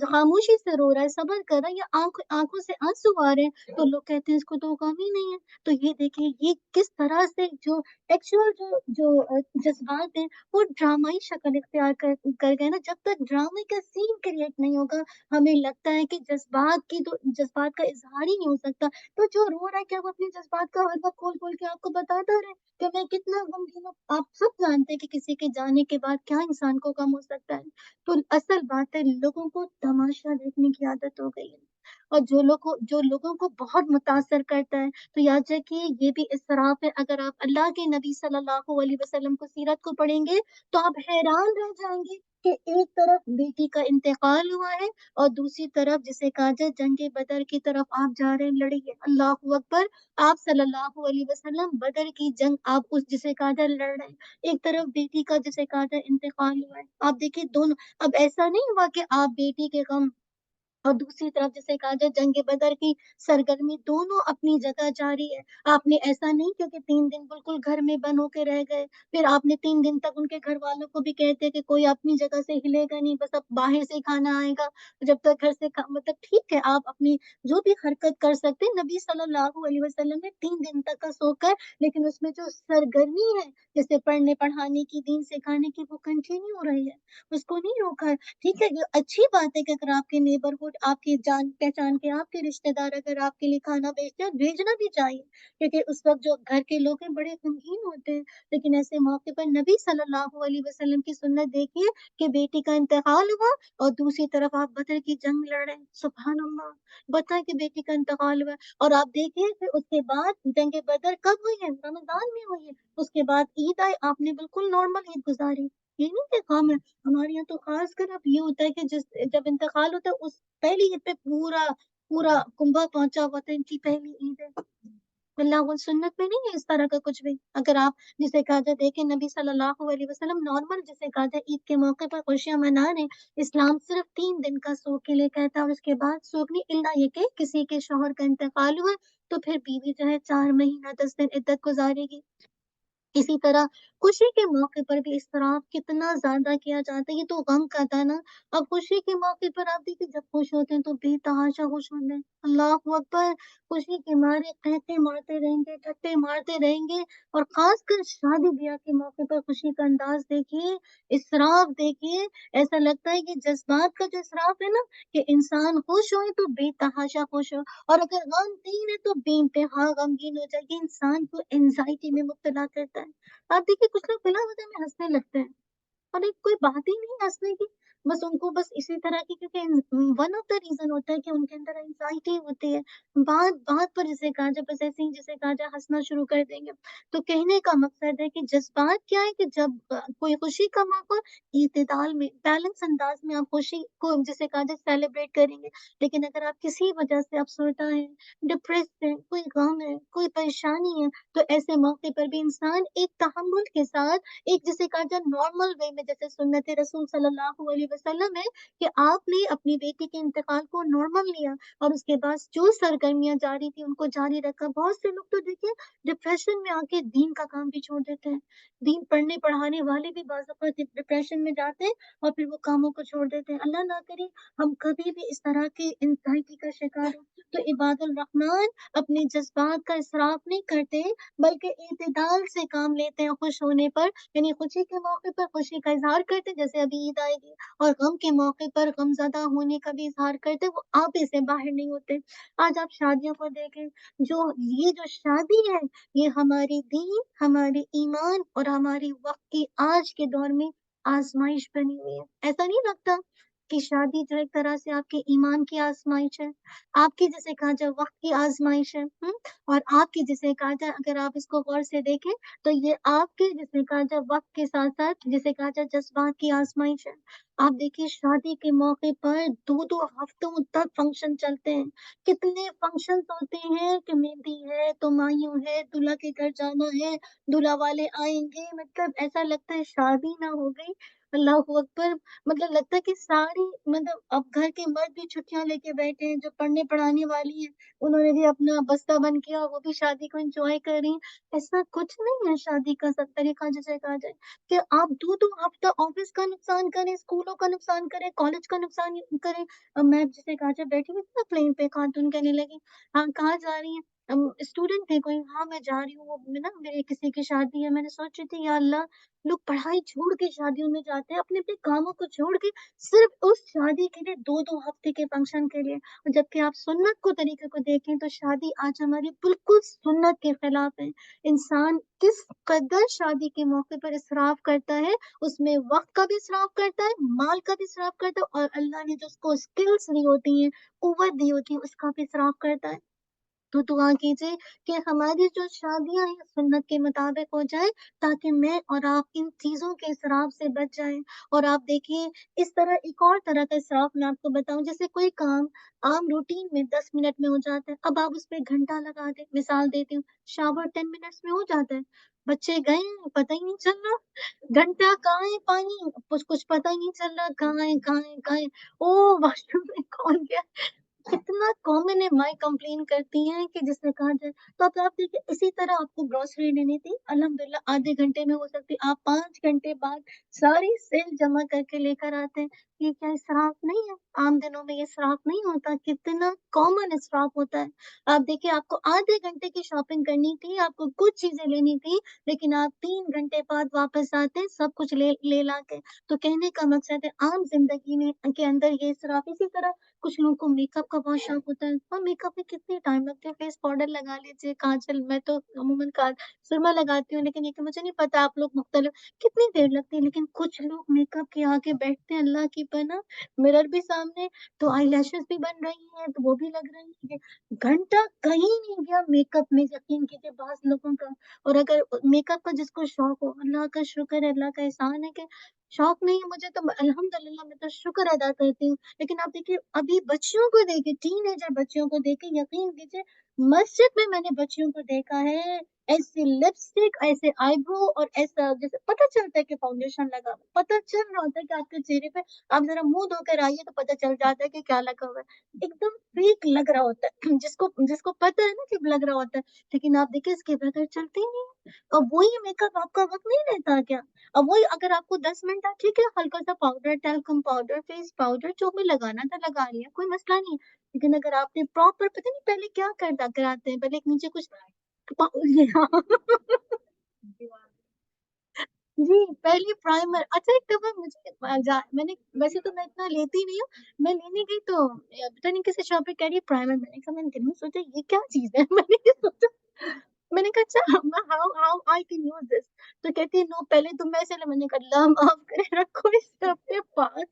S1: खामोशी से रो रहा है, सब्र कर रहा है, या आंखों से आंसू आ रहे हैं, तो लोग कहते हैं इसको तो गम ही नहीं है। तो ये देखिए ये किस तरह से जो एक्चुअल जो जो जज्बात है वो ड्रामाई शक्ल इख्तियार कर गए ना। जब तक ड्रामे का सीन क्रिएट नहीं होगा, हमें लगता है कि जज्बात का इजहार ही नहीं हो सकता। तो जो रो रहा है क्या वो अपने जज्बात का हर वक्त खोल खोल के आपको बताता रहे कि मैं कितना गमगीन हूँ? आप सब जानते हैं कि किसी के जाने के बाद क्या इंसान को गम हो सकता है। तो असल बात है लोगों को तमाशा देखने की आदत हो गई है, और जो लोगों को बहुत मुतासर करता है, तो याद रखिए ये भी इसराफ है। अगर आप अल्लाह के नबी सल्लल्लाहु अलैहि वसल्लम को सीरत को पढ़ेंगे तो आप हैरान रह जाएंगे कि एक तरफ बेटी का इंतकाल हुआ है, और दूसरी तरफ जिसे कहा जाए जंगे बदर की तरफ आप जा रहे हैं, लड़िए अल्लाह अकबर। आप सल्लल्लाहु अलैहि वसल्लम बदर की जंग आप उस जिसे कहा जाए लड़ रहे हैं, एक तरफ बेटी का जिसे कहा जाए इंतकाल हुआ है। आप देखिए दोनों, अब ऐसा नहीं हुआ कि आप बेटी के गम और दूसरी तरफ जैसे कहा जाए जंग बदर की सरगर्मी दोनों अपनी जगह जारी है। आपने ऐसा नहीं क्योंकि 3 दिन बिल्कुल घर में बंद होके रह गए, फिर आपने 3 दिन तक उनके घर वालों को भी कहते कि कोई अपनी जगह से हिलेगा नहीं, बस अब बाहर से ही खाना आएगा, जब तक घर से मतलब ठीक है आप अपनी जो भी हरकत कर सकते हैं। नबी सल्लल्लाहु अलैहि वसल्लम ने 3 दिन तक का सोकर, लेकिन उसमें जो सरगर्मी है जैसे पढ़ने पढ़ाने की, दीन सिखाने की, वो कंटिन्यू हो रही है, उसको नहीं रोका। ठीक है ये अच्छी बात है कि अगर आपके नेबरहुड आपकी जान पहचान के आपके रिश्तेदार अगर आपके लिए खाना भेजते हैं, भेजना भी चाहिए, क्योंकि उस वक्त जो घर के लोग हैं बड़े गमगीन होते हैं। लेकिन ऐसे मौके पर नबी सल्लल्लाहु अलैहि वसल्लम की सुन्नत देखिए कि बेटी का इंतकाल हुआ और दूसरी तरफ आप बदर की जंग लड़ रहे हैं, सुभान अल्लाह। बताए कि बेटी का इंतकाल हुआ, और आप देखिए फिर उसके बाद जंग बदर कब हुई है, रमजान में हुई है, उसके बाद ईद आई, आपने बिल्कुल नॉर्मल ईद गुजारी। ये नहीं कि काम है हमारे यहाँ, तो खास कर अब ये होता है कि जब इंतकाल होता है उस पहली ईद पे पूरा पूरा कुंभा पहुंचा हुआ था, इनकी पहली ईद है। अल्लाह वो सुन्नत में नहीं है इस तरह का कुछ भी। अगर आप जिसे कहा जाए देखें नबी सल्लल्लाहु अलैहि वसल्लम नॉर्मल जिसे कहा जाए ईद के मौके पर खुशियां मना रहे हैं, इस्लाम सिर्फ 3 दिन का शोक के लिए कहता है, और उसके बाद शोक नहीं, इल्ला ये कि किसी के शौहर का इंतकाल हुआ तो फिर बीवी जो है 4 महीना 10 दिन इद्दत गुजारेगी। इसी तरह खुशी के मौके पर भी इसराफ कितना ज़्यादा किया जाता है, ये तो गम का था ना। अब खुशी के मौके पर आप देखिए जब खुश होते हैं तो बेतहाशा खुश होते हैं। अल्लाहू अकबर! खुशी के मारे कहते मारते रहेंगे, ठट्टे मारते रहेंगे और ख़ासकर शादी-ब्याह के मौके पर खुशी का अंदाज़ देखिए, इसराफ देखिए, ऐसा लगता है कि जज़्बात का जो इसराफ है ना, कि इंसान खुश होए तो बेतहाशा खुश हो और अगर गमगीन है तो बेइंतहा गमगीन हो जाए। ये इंसान को एंग्ज़ायटी में मुब्तला करता है। आप देखिए कुछ लोग बिना वजह में हँसने लगते हैं। और एक कोई बात ही नहीं हँसने की, बस उनको बस इसी तरह की क्योंकि वन ऑफ द रीज़न होता है कि उनके अंदर एंग्ज़ायटी होती है। बात-बात पर जिसे कहा जाए बस ऐसे ही जिसे कहा जाए हँसना शुरू कर देंगे। तो कहने का मकसद है कि जज़्बात क्या है कि जब कोई खुशी का मौका इत्तेदाल में बैलेंस अंदाज़ में आप खुशी को जिसे कहा जाए सेलिब्रेट करेंगे। लेकिन अगर आप किसी वजह से अफ़सरदा हैं, डिप्रेस्ड हैं, कोई गम है, कोई परेशानी है, तो ऐसे मौके पर भी इंसान एक तहम्मुल के साथ एक जिसे कहा जाए नॉर्मल वे में जैसे सुन्नत रसूल सल्लल्लाहु अलैहि वसल्लम है कि आपने अपनी बेटी के इंतकाल को नॉर्मल लिया और उसके बाद जो सरगर्मियाँ जारी थी उनको जारी रखा। बहुत से लोग तो देखिए डिप्रेशन में आके दीन का काम भी छोड़ देते हैं। दीन पढ़ने पढ़ाने वाले भी बाज़ औक़ात डिप्रेशन में जाते हैं और फिर वो कामों को छोड़ देते हैं। अल्लाह ना करे हम कभी भी इस तरह की एंग्ज़ायटी का शिकार हों। तो इबादुर रहमान अपने जज़्बात का इसराफ़ नहीं करते बल्कि इत्तेदाल से काम लेते हैं खुश होने पर, यानी खुशी के मौके पर खुशी का इज़हार करते हैं, जैसे अभी ईद आएगी और गम के मौके पर गमज़दा होने का भी इज़हार करते हैं, वो आपे से बाहर नहीं होते। आज आप शादियों को देखें, ये जो शादी है, ये हमारी दीन, हमारे ईमान और हमारी वक़्त की आज के दौर में आज़माइश बनी हुई है। ऐसा नहीं लगता कि शादी जो एक तरह से आपके ईमान की आज़माइश है, आपकी जिसे कहा जाए वक़्त की आज़माइश है, हुँ? और आपकी जिसे कहा जाए अगर आप इसको गौर से देखें तो ये आपके जिसे कहा जाए वक़्त के साथ-साथ जिसे कहा जाए जज़्बात की आज़माइश है। आप देखिए शादी के मौके पर 2-2 हफ्तों तक फंक्शन चलते हैं। कितने फंक्शन्स होते हैं कि मेहंदी है, तो माइयों है, दूल्हा के घर जाना है, दूल्हा वाले आएँगे, मतलब ऐसा लगता है शादी ना हो गई, अल्लाहू अकबर! मतलब लगता है कि सारी मतलब अब घर के मर्द भी छुट्टियाँ लेके बैठे हैं, जो पढ़ने-पढ़ाने वाली हैं, उन्होंने भी अपना बस्ता बंद किया, वो भी शादी को एन्जॉय कर रही हैं। ऐसा कुछ नहीं है शादी का तरीका जिसे कहा जाए कि आप 2-2 हफ्ता ऑफ़िस का नुकसान करें, स्कूलों का नुकसान करें, कॉलेज का नुकसान करें। मैं जिसे कहा जाए बैठी हुई थी ना प्लेन पे खातून कहने लगी, "हाँ, कहाँ जा रही हैं?" स्टूडेंट थे कोई, "हाँ, मैं जा रही हूँ, वो ना मेरे किसी की शादी है।" मैंने सोच रही थी या अल्लाह! लोग पढ़ाई छोड़ के शादियों में जाते हैं, अपने-अपने कामों को छोड़ के सिर्फ़ उस शादी के लिए 2-2 हफ्ते के फंक्शन के लिए। जबकि आप सुन्नत को तरीके को देखें तो शादी आज हमारी बिल्कुल सुन्नत के खिलाफ है। इंसान किस कदर शादी के मौके पर इसराफ करता है, उसमें वक़्त का भी इसराफ करता है, माल का भी इसराफ करता है और अल्लाह ने जो उसको स्किल्स दी होती हैं, कुव्वत दी होती है, उसका भी इसराफ करता है। तो दुआ कीजिए कि हमारी जो शादियाँ हैं सुन्नत के मुताबिक हो जाएँ ताकि मैं और आप इन चीज़ों के इसराफ से बच जाएँ। और आप देखिए इस तरह एक और तरह का इसराफ मैं आपको बताऊँ जैसे कोई काम आम रूटीन में 10 मिनट में हो जाता है, अब आप उसपे घंटा लगा दें, मिसाल देती हूँ, शावर 10 मिनट्स में हो जाता है। बच्चे गए हैं, पता ही नहीं चल रहा, घंटा कहाँ है पानी, कुछ कुछ पता ही नहीं चल रहा कहाँ है कहाँ है कहाँ है? ओह! वॉशरूम में कौन गया? कितना कॉमन है माँ कंप्लेन करती हैं कि जिसने कहा जाए तो अब आप देखिए इसी तरह आपको ग्रोसरी लेनी थी, अल्हम्दुलिल्लाह आधे घंटे में हो सकती है, आप 5 घंटे बाद सारी सेल जमा करके लेकर आते हैं। ये क्या इसराफ नहीं है? आम दिनों में ये इसराफ नहीं होता, कितना कॉमन इसराफ होता है। आप देखिए आपको आधे घंटे की शॉपिंग करनी थी, आपको कुछ चीज़ें लेनी थी, लेकिन आप 3 घंटे बाद वापस आते हैं सब कुछ ले-ला के। तो कहने का मकसद है आम ज़िंदगी में के अंदर ये इसराफ इसी तरह कुछ लोगों को मेकअप का बहुत शौक होता है और मेकअप में कितनी टाइम लगती है, फेस पाउडर लगा लीजिए, काजल मैं तो अमूमन का सुरमा लगाती हूँ, लेकिन ये कि मुझे नहीं पता आप लोग मुख्तलिफ कितनी देर लगती है, लेकिन कुछ लोग मेकअप के आगे बैठते हैं अल्लाह की पनाह, मिरर भी सामने, तो आईलैशेज़ भी बन रही हैं, तो वो भी लग रही हैं। घंटा कहीं नहीं गया मेकअप में यकीन कीजिए बाज़ लोगों का और अगर मेकअप का जिसको शौक हो, अल्लाह का शुक्र है, अल्लाह का एहसान है कि शौक नहीं है मुझे तो अल्हम्दुलिल्लाह मैं तो शुक्र अदा करती हूँ। लेकिन आप देखिए अभी बच्चियों को देखिए, टीनेजर बच्चियों को देखिए, यकीन कीजिए मस्जिद में मैंने बच्चियों को देखा है, ऐसे लिपस्टिक, ऐसे आईब्रो, और ऐसा जैसे पता चलता है कि फाउंडेशन लगा हुआ है, पता चल रहा होता है कि आपके चेहरे पे, आप जरा मुंह धोकर आइए तो पता चल जाता है कि क्या लगा हुआ है, एकदम फेक लग रहा होता है। जिसको जिसको पता है ना कि लग रहा होता है, लेकिन आप देखिए इसके बगैर चलते ही नहीं है। और वही मेकअप आपका वक्त नहीं लेता क्या? अब वही अगर आपको 10 मिनट है, ठीक है, हल्का सा powder, talcum powder, face powder, जो भी लगाना था लगा लिया, कोई मसला नहीं है। लेकिन अगर आपने प्रॉपर, पता नहीं पहले क्या करता कराते हैं, पहले एक नीचे कुछ ये हाँ। जी, पहले प्राइमर, अच्छा एक दफा मुझे मैंने, वैसे तो मैं इतना लेती नहीं हूँ, मैं लेने गई तो पता नहीं किसी शॉप पे कह रही है प्राइमर, मैंने कहा, मैंने दिल में सोचा ये क्या चीज है। मैंने ये सोचा, मैंने कहा अच्छा how how I can use this, तो कहती है नो पहले तुम ऐसे ले, मैंने कहा अल्लाह माफ करे, रखो इसे अपने पास,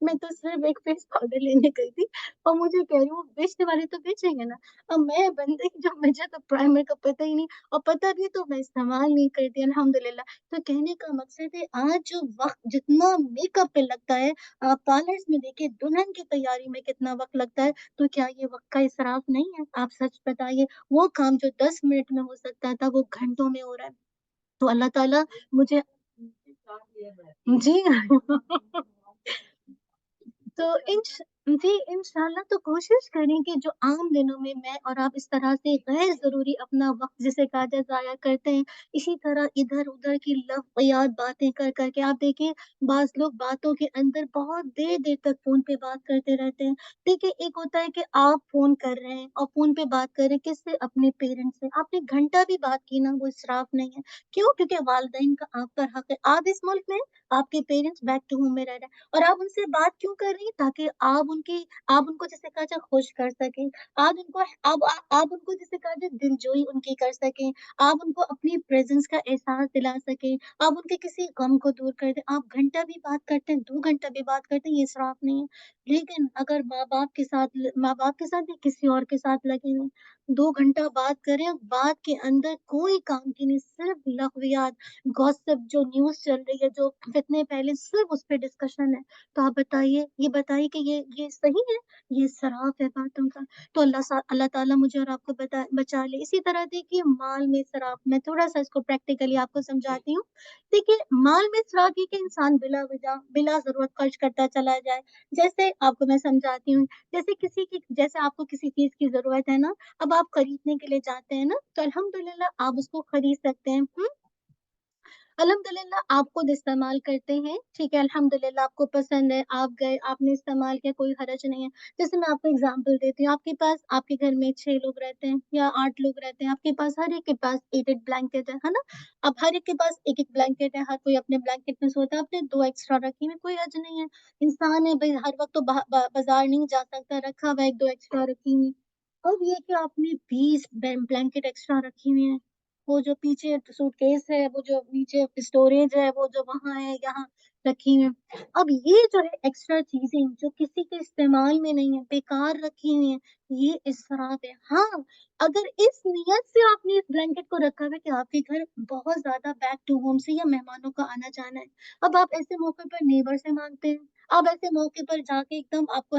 S1: मैं तो सिर्फ एक फेस पाउडर लेने गई थी, और मुझे कह रही हूँ बेचने वाले तो बेचेंगे ना, अब मैं बंदे जो, मुझे तो प्राइमर का पता ही नहीं, और पता भी तो मैं इस्तेमाल नहीं करती अल्हम्दुलिल्लाह। तो कहने का मकसद है, आज जो वक्त जितना मेकअप पे लगता है, आप पार्लर्स में देखिए दुल्हन की तैयारी में कितना वक्त लगता है, तो क्या ये वक्त का इसराफ नहीं है? आप सच बताइए, वो काम जो 10 मिनट में हो सकता था, वो घंटों में हो रहा है। तो अल्लाह ताला मुझे जी तो जी इंशाल्लाह, तो कोशिश करें कि जो आम दिनों में मैं और आप इस तरह से गैर ज़रूरी अपना वक़्त जिसे कहा जाए ज़ाया करते हैं, इसी तरह इधर-उधर की लफ़्ज़ियात बातें कर कर के, आप देखिए बाज़ लोग बातों के अंदर बहुत देर-देर तक फ़ोन पे बात करते रहते हैं। देखिए एक होता है कि आप फ़ोन कर रहे हैं और फ़ोन पे बात कर रहे हैं किससे? अपने पेरेंट्स से। आपने घंटा भी बात की ना, वो इसराफ़ नहीं है। क्यों? क्योंकि वालिदैन का आप पर हक़ है। आप इस मुल्क में, आपके पेरेंट्स बैक टू होम में रह रहे हैं। और आप उनसे बात क्यों कर रही हैं? ताकि आप उनको जैसे कहा जाए खुश कर सकें। आप उनको जैसे कहा जाए दिलजोई उनकी कर सकें। आप उनको अपनी प्रेज़ेंस का एहसास दिला सकें। आप उनके किसी गम को दूर कर दें। आप घंटा भी बात करते हैं, 2 घंटा भी बात करते हैं, ये इसराफ़ नहीं है। लेकिन अगर माँ-बाप के साथ नहीं, किसी और के साथ लगे हुए हैं, 2 घंटा बात करें, बात के अंदर कोई काम की नहीं, सिर्फ़ लग़वियात, गॉसिप, जो न्यूज़ चल रही है, जो फितने फैले, सिर्फ़ उस पे डिस्कशन है। तो आप बताइए, ये बताइए कि ये सही है? ये इसराफ़ है बातों का। तो अल्लाह ताला मुझे और आपको बचा ले। इसी तरह देखिए माल में इसराफ़, मैं थोड़ा-सा इसको प्रैक्टिकली आपको समझाती हूँ। देखिए माल में इसराफ़ ये कि इंसान बिला वजह, बिला ज़रूरत खर्च करता चला जाए। जैसे आपको मैं समझाती हूँ, जैसे आपको किसी चीज़ की ज़रूरत है ना, अब आप खरीदने के लिए जाते हैं ना, तो अल्हम्दुलिल्लाह आप उसको खरीद सकते हैं। अल्हम्दुलिल्लाह आप खुद इस्तेमाल करते हैं, ठीक है, अल्हम्दुलिल्लाह आपको पसंद है, आप गए, आपने इस्तेमाल किया, कोई हर्ज नहीं है। जैसे मैं आपको एग्ज़ाम्पल देती हूँ, आपके घर में 6 लोग रहते हैं या 8 लोग रहते हैं, आपके पास हर एक के पास 8-8 ब्लैंकेट है ना? अब हर एक के पास 1-1 ब्लैंकेट है, हर कोई अपने ब्लैंकेट में सोता है, आपने 2 एक्स्ट्रा रखी हुई, कोई हर्ज नहीं है। इंसान है भई, हर वक़्त तो बाज़ार नहीं जा सकता, रखा हुआ है 1-2 एक्स्ट्रा रखी हुई। अब ये कि आपने 20 ब्लैंकेट एक्स्ट्रा रखी हुई हैं। वो जो पीछे सूटकेस है, वो जो नीचे स्टोरेज है, वो जो वहाँ है, यहाँ रखी हैं। अब ये जो है एक्स्ट्रा चीज़ें जो किसी के इस्तेमाल में नहीं है, बेकार रखी हुई हैं, ये इसराफ़ है। हाँ, अगर इस नियत से आपने इस ब्लैंकेट को रखा है कि आपके घर बहुत ज़्यादा बैक टू होम से या मेहमानों का आना-जाना है, अब आप ऐसे मौके पर नेबर से माँगते हैं, अब ऐसे मौके पर जाके एकदम आपको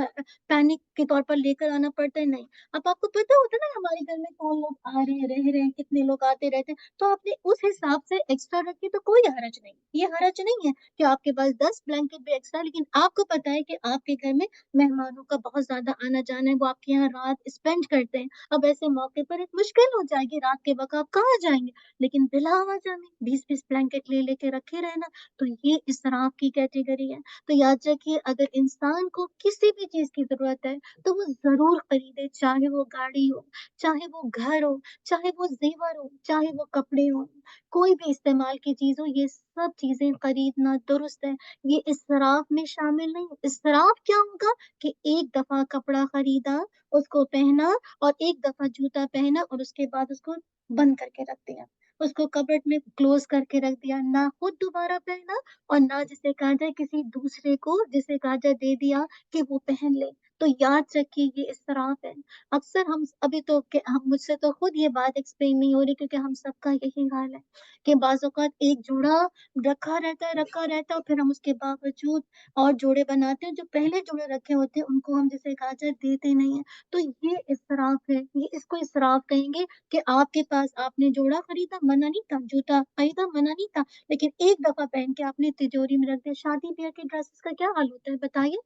S1: पैनिक के तौर पर लेकर आना पड़ता है, नहीं। अब आपको पता होता है ना हमारे घर में कौन लोग आ रहे हैं, रह रहे हैं, कितने लोग आते रहते हैं, तो आपने उस हिसाब से एक्स्ट्रा रखी तो कोई हर्ज नहीं। ये हर्ज नहीं है कि आपके पास 10 ब्लैंकेट भी एक्स्ट्रा, लेकिन आपको पता है कि आपके घर में मेहमानों का बहुत ज़्यादा आना-जाना है, वो आपके यहाँ रात स्पेंड करते हैं। अब ऐसे मौके पर एक मुश्किल हो जाएगी, रात के वक़्त आप कहाँ जाएँगे? लेकिन बिला वजह में 20-20 ब्लैंकेट ले-लेके रखे रहना, तो ये इसराफ की कैटेगरी है। तो याद रखिए अगर इंसान को किसी भी चीज़ की ज़रूरत है, तो वो ज़रूर खरीदे, चाहे वो गाड़ी हो, चाहे वो घर हो, चाहे वो ज़ेवर हो, चाहे वो कपड़े हों, कोई भी इस्तेमाल की चीज़ हो, ये सब चीज़ें खरीदना दुरुस्त है। ये इसराफ में शामिल नहीं। इसराफ क्या होगा कि एक दफ़ा कपड़ा खरीदा, उसको पहना और एक दफ़ा जूता पहना और उसके बाद उसको बंद करके रख दिया। उसको कबर्ड में क्लोज़ करके रख दिया, ना खुद दोबारा पहना और ना जिसे कहा जाए किसी दूसरे को जिसे कहा जाए दे दिया कि वो पहन ले। تو یاد رکھیے یہ اسراف ہے۔ اکثر ہم ابھی تو ہم مجھ سے تو خود یہ بات ایکسپلین نہیں ہو رہی، کیونکہ ہم سب کا یہی حال ہے کہ بعض اوقات ایک جوڑا رکھا رہتا ہے اور پھر ہم اس کے باوجود اور جوڑے بناتے ہیں، جو پہلے جوڑے رکھے ہوتے ہیں ان کو ہم جیسے اجازت دیتے نہیں ہیں۔ تو یہ اسراف ہے، یہ اس کو اسراف کہیں گے کہ آپ کے پاس آپ نے جوڑا خریدا، منع نہیں تھا، جوتا خریدا، منع نہیں تھا، لیکن ایک دفعہ پہن کے آپ نے تجوری میں رکھ دیا۔ شادی بیاہ کے ڈریسز کا کیا حال ہوتا ہے بتائیے؟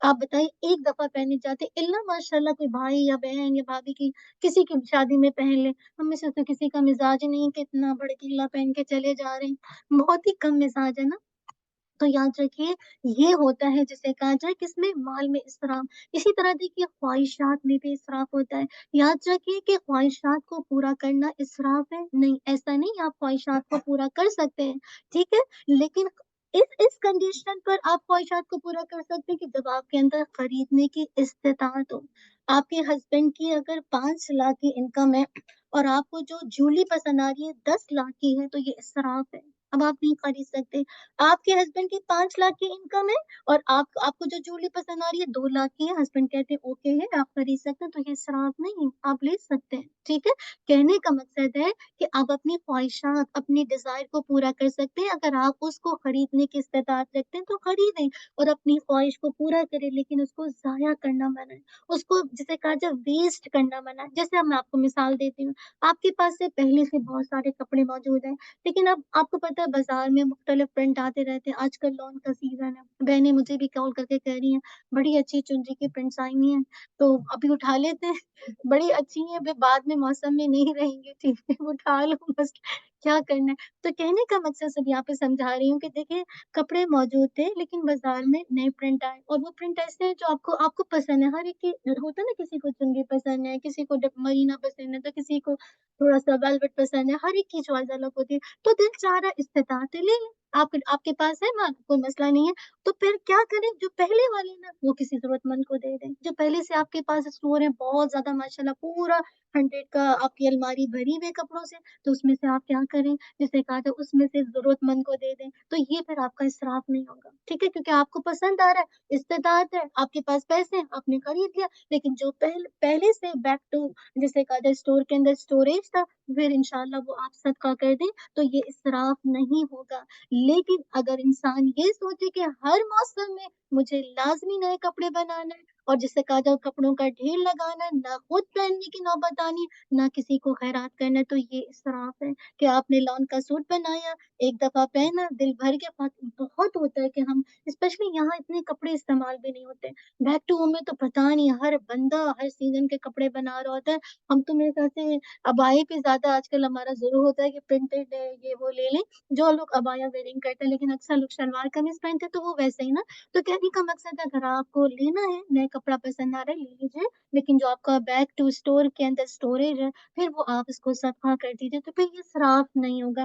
S1: آپ بتائیے، ایک دفعہ پہنے جاتے، اللہ ماشاء اللہ کوئی بھائی یا بہن یا بھابھی کی کسی کی شادی میں پہن لے، ہم میں سے تو کسی کا مزاج ہی نہیں کہ اتنا بڑکیلا پہن کے چلے جا رہے ہیں، بہت ہی کم مزاج ہے نا۔ تو یاد رکھیے یہ ہوتا ہے جسے کہا جائے کس میں، مال میں اسراف۔ اسی طرح دیکھیے خواہشات میں بھی اسراف ہوتا ہے۔ یاد رکھیے کہ خواہشات کو پورا کرنا اسراف ہے نہیں، ایسا نہیں، آپ خواہشات کو پورا کر سکتے ہیں، ٹھیک ہے، لیکن اس کنڈیشن پر آپ خواہشات کو پورا کر سکتے ہیں کہ جب آپ کے اندر خریدنے کی استطاعت ہو۔ آپ کے ہسبینڈ کی اگر 5 لاکھ کی انکم ہے اور آپ کو جو جولی پسند آ رہی ہے 10 لاکھ کی ہے، تو یہ اسراف ہے، اب آپ نہیں خرید سکتے۔ آپ کے ہسبینڈ کی 5 لاکھ کی انکم ہے اور آپ کو جو جولی پسند آ رہی ہے 2 لاکھ کی ہے، ہسبینڈ کہتے ہیں اوکے ہے آپ خرید سکتے ہیں، تو یہ اسراف نہیں ہے، آپ لے سکتے ہیں، ٹھیک ہے۔ کہنے کا مقصد ہے کہ آپ اپنی خواہشات، اپنی ڈیزائر کو پورا کر سکتے ہیں، اگر آپ اس کو خریدنے کی استطاعت رکھتے ہیں تو خریدیں اور اپنی خواہش کو پورا کریں، لیکن اس کو ضائع کرنا منع ہے، اس کو جسے کہا جائے ویسٹ کرنا منع ہے۔ جیسے اب میں آپ کو مثال دیتی ہوں، آپ کے پاس سے پہلے سے بہت سارے کپڑے موجود ہیں، لیکن اب آپ کو پتا ہے بازار میں مختلف پرنٹ آتے رہتے ہیں، آج کل لون کا سیزن ہے، بہنیں مجھے بھی کال کر کے کہہ رہی ہیں بڑی اچھی چنری کی پرنٹس آئی ہوئی ہیں، تو ابھی اٹھا لیتے ہیں، بڑی اچھی ہیں، پھر بعد میں موسم میں نہیں رہیں گی، ٹھیک ہے اٹھا لو بس، کیا کرنا ہے۔ تو کہنے کا مقصد سب یہاں پہ سمجھا رہی ہوں کہ دیکھیں کپڑے موجود تھے لیکن بازار میں نئے پرنٹ آئے، اور وہ پرنٹ ایسے ہیں جو آپ کو پسند ہے، ہر ایک کی ہوتا ہے نا، کسی کو چنگی پسند ہے، کسی کو مرینا پسند ہے، تو کسی کو تھوڑا سا ویلوٹ پسند ہے، ہر ایک کی چوائس الگ ہوتی ہے، تو دل چاہ رہا استطاعت ہے لے لیں، آپ کے پاس ہے نا، کوئی مسئلہ نہیں ہے، تو پھر کیا کریں، جو پہلے والے نا وہ کسی ضرورت مند کو دے دیں، جو پہلے سے آپ کے پاس اسٹور ہے بہت زیادہ ماشاءاللہ، پورا 100 کا آپ کی الماری بھری ہوئی کپڑوں سے، تو اس میں سے آپ کیا کریں، جسے کہا جائے اس میں سے ضرورت مند کو دے دیں، تو یہ پھر آپ کا اسراف نہیں ہوگا، ٹھیک ہے، کیونکہ آپ کو پسند آ رہا ہے، استطاعت ہے، آپ کے پاس پیسے ہیں، آپ نے خرید لیا، لیکن جو پہلے سے بیک ٹو جسے کہا جائے اسٹور کے اندر اسٹوریج تھا، پھر انشاءاللہ وہ آپ صدقہ کر دیں تو یہ اسراف نہیں ہوگا۔ لیکن اگر انسان یہ سوچے کہ ہر موسم میں مجھے لازمی نئے کپڑے بنانا ہے اور جسے کہا جائے کپڑوں کا ڈھیر لگانا ہے، نہ خود پہننے کی نوبت آنی ہے، نہ کسی کو خیرات کرنا ہے، تو یہ اسراف ہے کہ آپ نے لون کا سوٹ بنایا، ایک دفعہ پہنا، دل بھر کے بہت ہوتا ہے کہ ہم اسپیشلی یہاں اتنے کپڑے استعمال بھی نہیں ہوتے، بیک ٹو ہوم میں تو پتہ نہیں ہر بندہ ہر سیزن کے کپڑے بنا رہا ہوتا ہے، ہم تو میرے خیال سے ابائی پہ زیادہ آج کل ہمارا ضرور ہوتا ہے کہ پرنٹڈ ہے یہ وہ لے لیں، جو لوگ ابایا ویئرنگ کرتے ہیں، لیکن اکثر لوگ شلوار قمیض پہنتے ہیں تو وہ ویسے ہی نا۔ تو کہنے کا مقصد ہے اگر آپ کو لینا ہے نئے کپڑا پسند آ رہا ہے لے لیجیے، لیکن جو آپ کا بیک ٹو اسٹور کے اندر اسٹوریج ہے پھر وہ آپ اس کو صدقہ کر دیجیے، تو پھر یہ صراف نہیں ہوگا،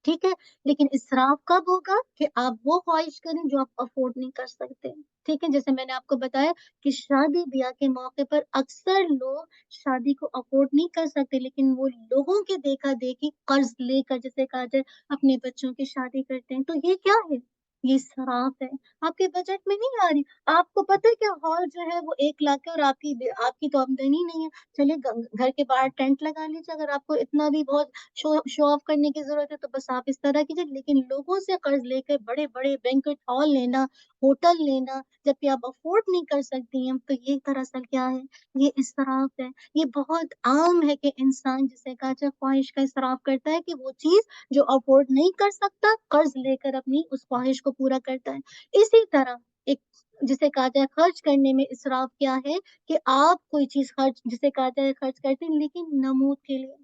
S1: ٹھیک ہے۔ لیکن اسراف کب ہوگا کہ آپ وہ خواہش کریں جو آپ افورڈ نہیں کر سکتے، ٹھیک ہے، جیسے میں نے آپ کو بتایا کہ شادی بیاہ کے موقع پر اکثر لوگ شادی کو افورڈ نہیں کر سکتے، لیکن وہ لوگوں کے دیکھا دیکھی قرض لے کر جسے کہا جائے اپنے بچوں کی شادی کرتے ہیں، تو یہ کیا ہے، یہ اسراف ہے، آپ کے بجٹ میں نہیں آ رہی۔ آپ کو پتہ ہے کیا ہال جو ہے وہ 1 لاکھ ہے اور آپ کی تو آمدنی نہیں ہے، چلیے گھر کے باہر ٹینٹ لگا لیجیے، اگر آپ کو اتنا بھی بہت شو آف کرنے کی ضرورت ہے تو بس آپ اس طرح کیجیے، لیکن لوگوں سے قرض لے کر بڑے بڑے بینکٹ ہال لینا، ہوٹل لینا، جبکہ آپ افورڈ نہیں کر سکتی ہیں، تو یہ دراصل کیا ہے، یہ اسراف ہے۔ یہ بہت عام ہے کہ انسان جسے کہا جائے خواہش کا اسراف کرتا ہے کہ وہ چیز جو افورڈ نہیں کر سکتا قرض لے کر اپنی اس خواہش کو پورا کرتا ہے۔ اسی طرح ایک جسے کہا جائے خرچ کرنے میں اسراف کیا ہے کہ آپ کوئی چیز جسے کہا جائے خرچ کرتے ہیں لیکن نمود کے لیے،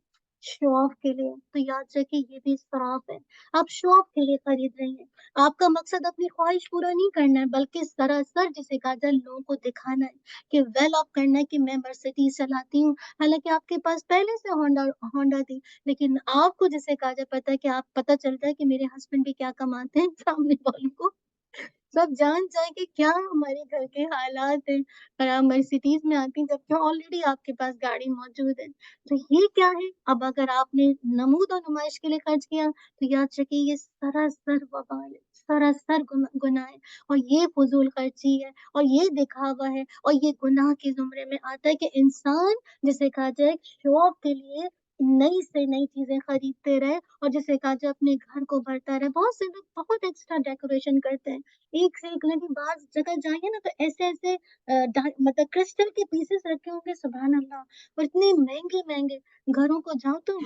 S1: شو آف کے لیے، تو یاد رکھیے یہ بھی اسراف ہے، آپ شو آف کے لیے خرید رہی ہیں، آپ کا مقصد اپنی خواہش پورا نہیں کرنا ہے بلکہ سراسر جسے کہا جائے لوگوں کو دکھانا ہے کہ ویل آف کرنا ہے کہ میں مرسیڈیز چلاتی ہوں، حالانکہ آپ کے پاس پہلے سے ہونڈا تھی، لیکن آپ کو جسے کہا جائے پتا ہے کہ آپ پتہ چلتا ہے کہ میرے ہسبینڈ بھی کیا کماتے ہیں سامنے والوں کو सब जान जाए कि क्या हमारे घर के हालात हैं और आप मर्सिडीज में आती हैं जबकि ऑलरेडी आपके पास गाड़ी मौजूद है। तो ये क्या है? अब अगर आपने नमूद और नुमाइश के लिए खर्च किया तो याद रखिए ये सरासर वबाल है, सरासर गुनाह है और ये फजूल खर्ची है और ये दिखावा है और ये गुनाह के जुमरे में आता है कि इंसान जिसे कहा जाए शो ऑफ के लिए नई से नई चीजें खरीदते रहे और जिसे कहा जाए अपने घर को भरता रहे। बहुत से लोग बहुत एक्स्ट्रा डेकोरेशन करते हैं, एक से एक, लेकिन बाहर जगह जाएंगे ना तो ऐसे ऐसे मतलब क्रिस्टल के पीसेस रखे होंगे, सुभान अल्लाह, और इतने महंगे महंगे। घरों को जाओ तो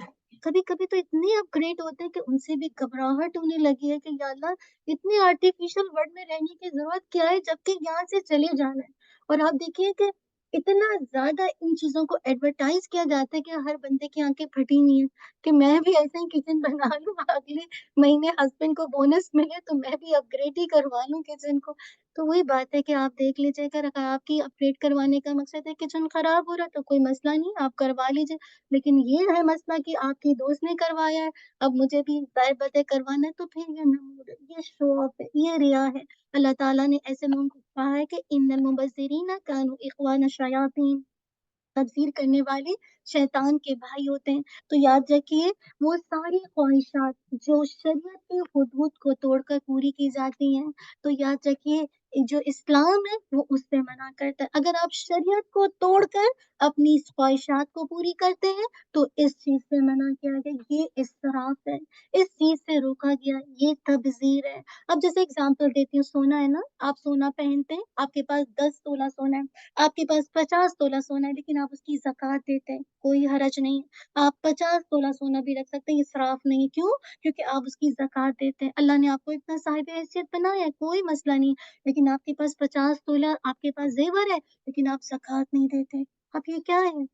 S1: कभी कभी तो इतने अपग्रेड होते हैं कि उनसे भी घबराहट होने लगी है कि या अल्लाह, इतने आर्टिफिशियल वर्ल्ड में रहने की जरूरत क्या है जबकि यहाँ से चले जाना है। और आप देखिए कि इतना ज्यादा इन चीजों को एडवर्टाइज किया जाता है कि हर बंदे की आंखें फटी नहीं है कि मैं भी ऐसे ही किचन बना लूं, अगले महीने हस्बैंड को बोनस मिले तो मैं भी अपग्रेड ही करवा लूं किचन को। तो वही बात है कि आप देख लीजिए, अगर आपकी अपग्रेड करवाने का मकसद है किचन खराब हो रहा है तो कोई मसला नहीं, आप करवा लीजिए। लेकिन ये है मसला कि आपकी दोस्त ने करवाया है, अब मुझे भी दाएं बातें करवाना है, तो फिर ये नमूद है, ये शो ऑफ है, ये रिया है। अल्लाह ताला ने ऐसे लोगों को कहा है कि इन्नल मुबज्जिरीना कानू इख्वान शयातीन, तबज़ीर करने वाले शैतान के भाई होते हैं। तो याद रखिए, वो सारी ख्वाहिशात जो शरीयत के हुदूद को तोड़कर पूरी की जाती हैं, तो याद रखिए जो इस्लाम है वो उससे मना करता है। अगर आप शरीयत को तोड़कर अपनी इस ख्वाहिशात को पूरी करते हैं तो इस चीज से मना किया गया, ये इसराफ है, इस चीज से रोका गया, ये तबज़ीर है। अब जैसे एग्जांपल देती हूँ, सोना है ना, आप सोना पहनते हैं, आपके पास 10 तोला सोना है, आपके पास 50 तोला सोना है, लेकिन आप उसकी ज़कात देते हैं, कोई हरज नहीं है। आप 50 तोला सोना भी रख सकते हैं, इसराफ नहीं है। क्यों? क्योंकि आप उसकी ज़कात देते हैं। अल्लाह ने आपको इतना साहिब हैसियत बनाया है, कोई मसला नहीं। लेकिन आपके पास 50 तोला आपके पास जेवर है, लेकिन आप ज़कात नहीं देते। अब ये क्या है?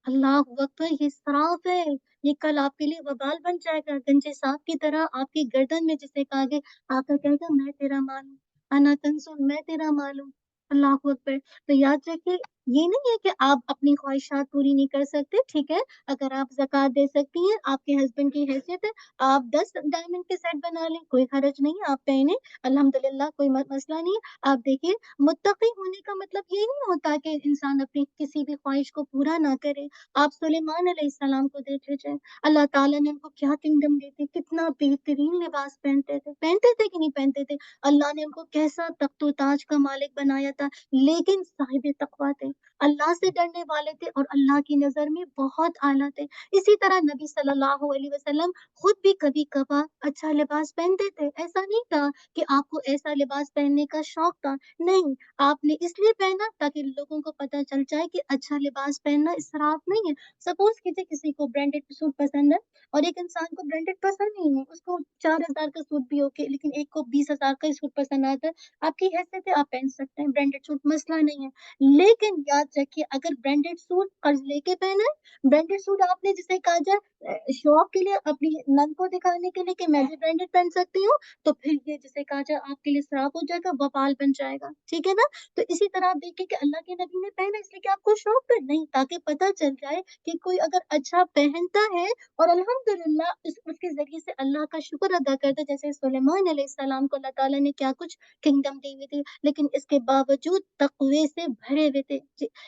S1: अल्लाह अकबर, ये इसराफ है। ये कल आपके लिए वबाल बन जाएगा, गंजे सांप की तरह आपकी गर्दन में, जिसे कहा गया आका कहेगा मैं तेरा माल हूँ, अना तंसुर, मैं तेरा माल हूँ। अल्लाह अकबर। तो याद रखिए, ये नहीं है कि आप अपनी ख्वाहिशात पूरी नहीं कर सकते, ठीक है, अगर आप ज़कात दे सकती हैं, आपके हस्बैंड की हैसियत है, आप 10 डायमंड के सेट बना लें, कोई हरज नहीं है, आप पहने, अल्हम्दुलिल्लाह, कोई मसला नहीं है। आप देखिए, मुत्तकी होने का मतलब ये नहीं होता कि इंसान अपनी किसी भी ख्वाहिश को पूरा ना करे। आप सुलेमान अलैहिस्सलाम को देख लीजिए, अल्लाह ताला ने उनको क्या किंगडम दी थी, कितना बेहतरीन लिबास पहनते थे कि नहीं पहनते थे? अल्लाह ने उनको कैसा तख्तो ताज का मालिक बनाया था, लेकिन साहिब तकवा थे, अल्लाह से डरने वाले थे और अल्लाह की नजर में बहुत आला थे। इसी तरह नबी सल्लल्लाहु अलैहि वसल्लम खुद भी कभी कभार अच्छा लिबास पहनते थे, ऐसा नहीं था कि आपको ऐसा लिबास पहनने का शौक था, नहीं, आपने इसलिए पहना ताकि लोगों को पता चल जाए कि अच्छा लिबास पहनना इसराफ नहीं है। सपोज कीजिए किसी को ब्रांडेड सूट पसंद है और एक इंसान को ब्रांडेड पसंद नहीं है, उसको 4,000 का सूट भी ओके, लेकिन एक को 20,000 का ही सूट पसंद आता है, आपकी हैसियत है, आप पहन सकते हैं ब्रांडेड सूट, मसला नहीं है। लेकिन याद रखिए, अगर ब्रांडेड सूट कर्ज लेके पहना है, ब्रांडेड सूट आपने जिसे कहा जाए शो ऑफ के लिए, अपनी नन को दिखाने के लिए कि मैं भी ब्रांडेड पहन सकती हूँ, तो फिर ये जिसे कहा जाए आपके लिए श्राप हो जाएगा, वबाल बन जाएगा, ठीक है ना? तो इसी तरह आप देखिए कि अल्लाह के नबी ने पहना इसलिए कि आपको शौक है, नहीं, ताकि पता चल जाए कि कोई अगर अच्छा पहनता है और अल्हम्दुलिल्लाह उसके जरिए से अल्लाह का शुक्र अदा करता है, जैसे सुलेमान अलैहिस्सलाम को अल्लाह ताला ने क्या कुछ किंगडम दी हुई थी, लेकिन इसके बावजूद तकवे से भरे हुए थे।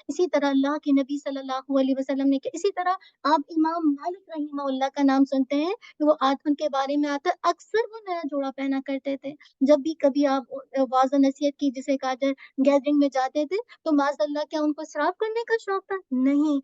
S1: इसी तरह अल्लाह के नबी सल्लल्लाहु अलैहि वसल्लम ने किया। इसी तरह आप इमाम मालिक रहीमहुल्लाह का नाम सुनते हैं, वो आज उनके बारे में आता है, अक्सर वो नया जोड़ा पहना करते थे। जब भी कभी आप वाज़ नसीहत की जिसे कहा जाए गैदरिंग में जाते थे, तो माज़अल्लाह क्या उनको इसराफ करने का शौक था? नहीं।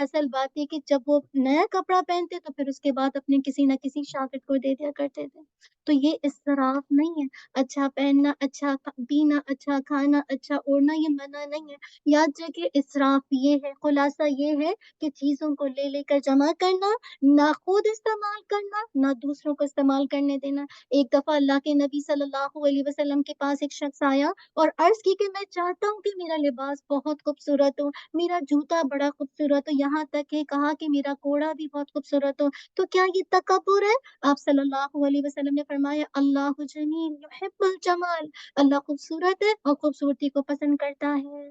S1: असल बात ये कि जब वो नया कपड़ा पहनते तो फिर उसके बाद अपने किसी न किसी शागिर्द को दे दिया करते थे। तो ये इसराफ नहीं है। अच्छा पहनना, अच्छा पीना, अच्छा खाना, अच्छा ओढ़ना, ये मना नहीं है। याद रखिए, इसराफ ये है, खुलासा ये है कि चीज़ों को ले लेकर जमा करना, ना खुद इस्तेमाल करना, ना दूसरों को इस्तेमाल करने देना। एक दफ़ा अल्लाह के नबी सल्लल्लाहु अलैहि वसल्लम के पास एक शख्स आया और अर्ज़ की कि मैं चाहता हूँ कि मेरा लिबास बहुत खूबसूरत हो, मेरा जूता बड़ा खूबसूरत हो, यहाँ तक कि कहा कि मेरा कोड़ा भी बहुत खूबसूरत हो, तो क्या ये तकब्बुर है? आप सल्लल्लाहु अलैहि वसल्लम ने फरमाया, अल्लाहु जमील युहिब्बुल जमाल, अल्लाह खूबसूरत है और खूबसूरती को पसंद करता है।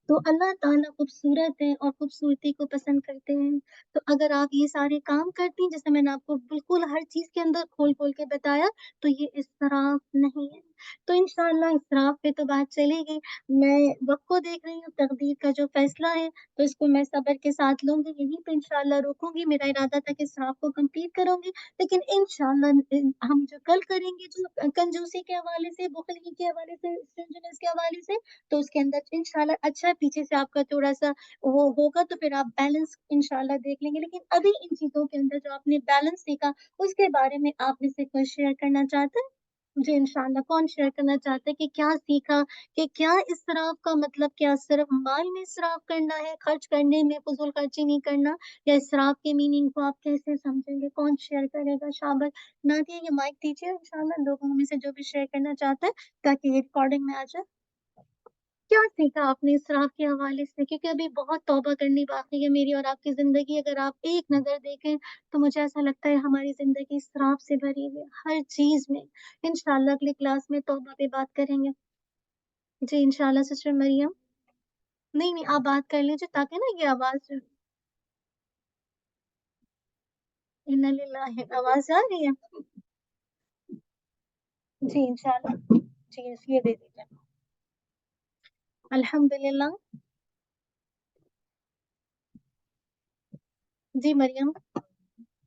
S1: तो अल्लाह ताला खूबसूरत है और खूबसूरती को पसंद करते हैं। तो अगर आप ये सारे काम करती हैं, जैसे मैंने आपको बिल्कुल हर चीज़ के अंदर खोल-खोल के बताया, तो ये इसराफ नहीं है। तो इंशाल्लाह इसराफ पे तो बात चलेगी। मैं वक़्त को देख रही हूँ, तकदीर का जो फ़ैसला है, तो इसको मैं सब्र के साथ लूँगी, यहीं पे इंशाल्लाह रोकूँगी। मेरा इरादा था कि इसराफ को कंप्लीट करूँगी, लेकिन इंशाल्लाह हम जो कल करेंगे जो कंजूसी के हवाले से, बुख़िली के हवाले से, स्टिंजीनेस के हवाले से, तो उसके अंदर इंशाल्लाह अच्छा पीछे से आपका थोड़ा-सा वो होगा, तो फिर आप बैलेंस इंशाल्लाह देख लेंगे। लेकिन अभी इन चीज़ों के अंदर जो आपने बैलेंस सीखा, उसके बारे में आप मुझसे कुछ शेयर करना चाहते हैं? जी, इंशाल्लाह। कौन शेयर करना चाहता है कि क्या सीखा, कि क्या इसराफ का मतलब क्या सिर्फ़ माल में इसराफ करना है, खर्च करने में फ़िज़ूल खर्ची नहीं करना, या इसराफ के मीनिंग को आप कैसे समझेंगे? कौन शेयर करेगा? शाबाश। नादिया, ये माइक दीजिए इंशाल्लाह, लोगों में से जो भी शेयर करना चाहता है, ताकि ये रिकॉर्डिंग में आ जाए। क्या सीखा आपने इसराफ के हवाले से? क्योंकि अभी बहुत तौबा करनी बाकी है मेरी और आपकी ज़िंदगी, अगर आप एक नज़र देखें, तो मुझे ऐसा लगता है हमारी ज़िंदगी इसराफ से भरी हुई है, हर चीज़ में। इंशाल्लाह अगली क्लास में तौबा पे बात करेंगे। जी, इंशाल्लाह सिस्टर मरियम। नहीं, नहीं, आप बात कर लीजिए ताकि ना ये आवाज़ इन्ना लिल्लाहि, आवाज़ आ रही है? जी, इंशाल्लाह। जी, ये दे दीजिए। अल्हम्दुलिल्लाह। जी, मरियम।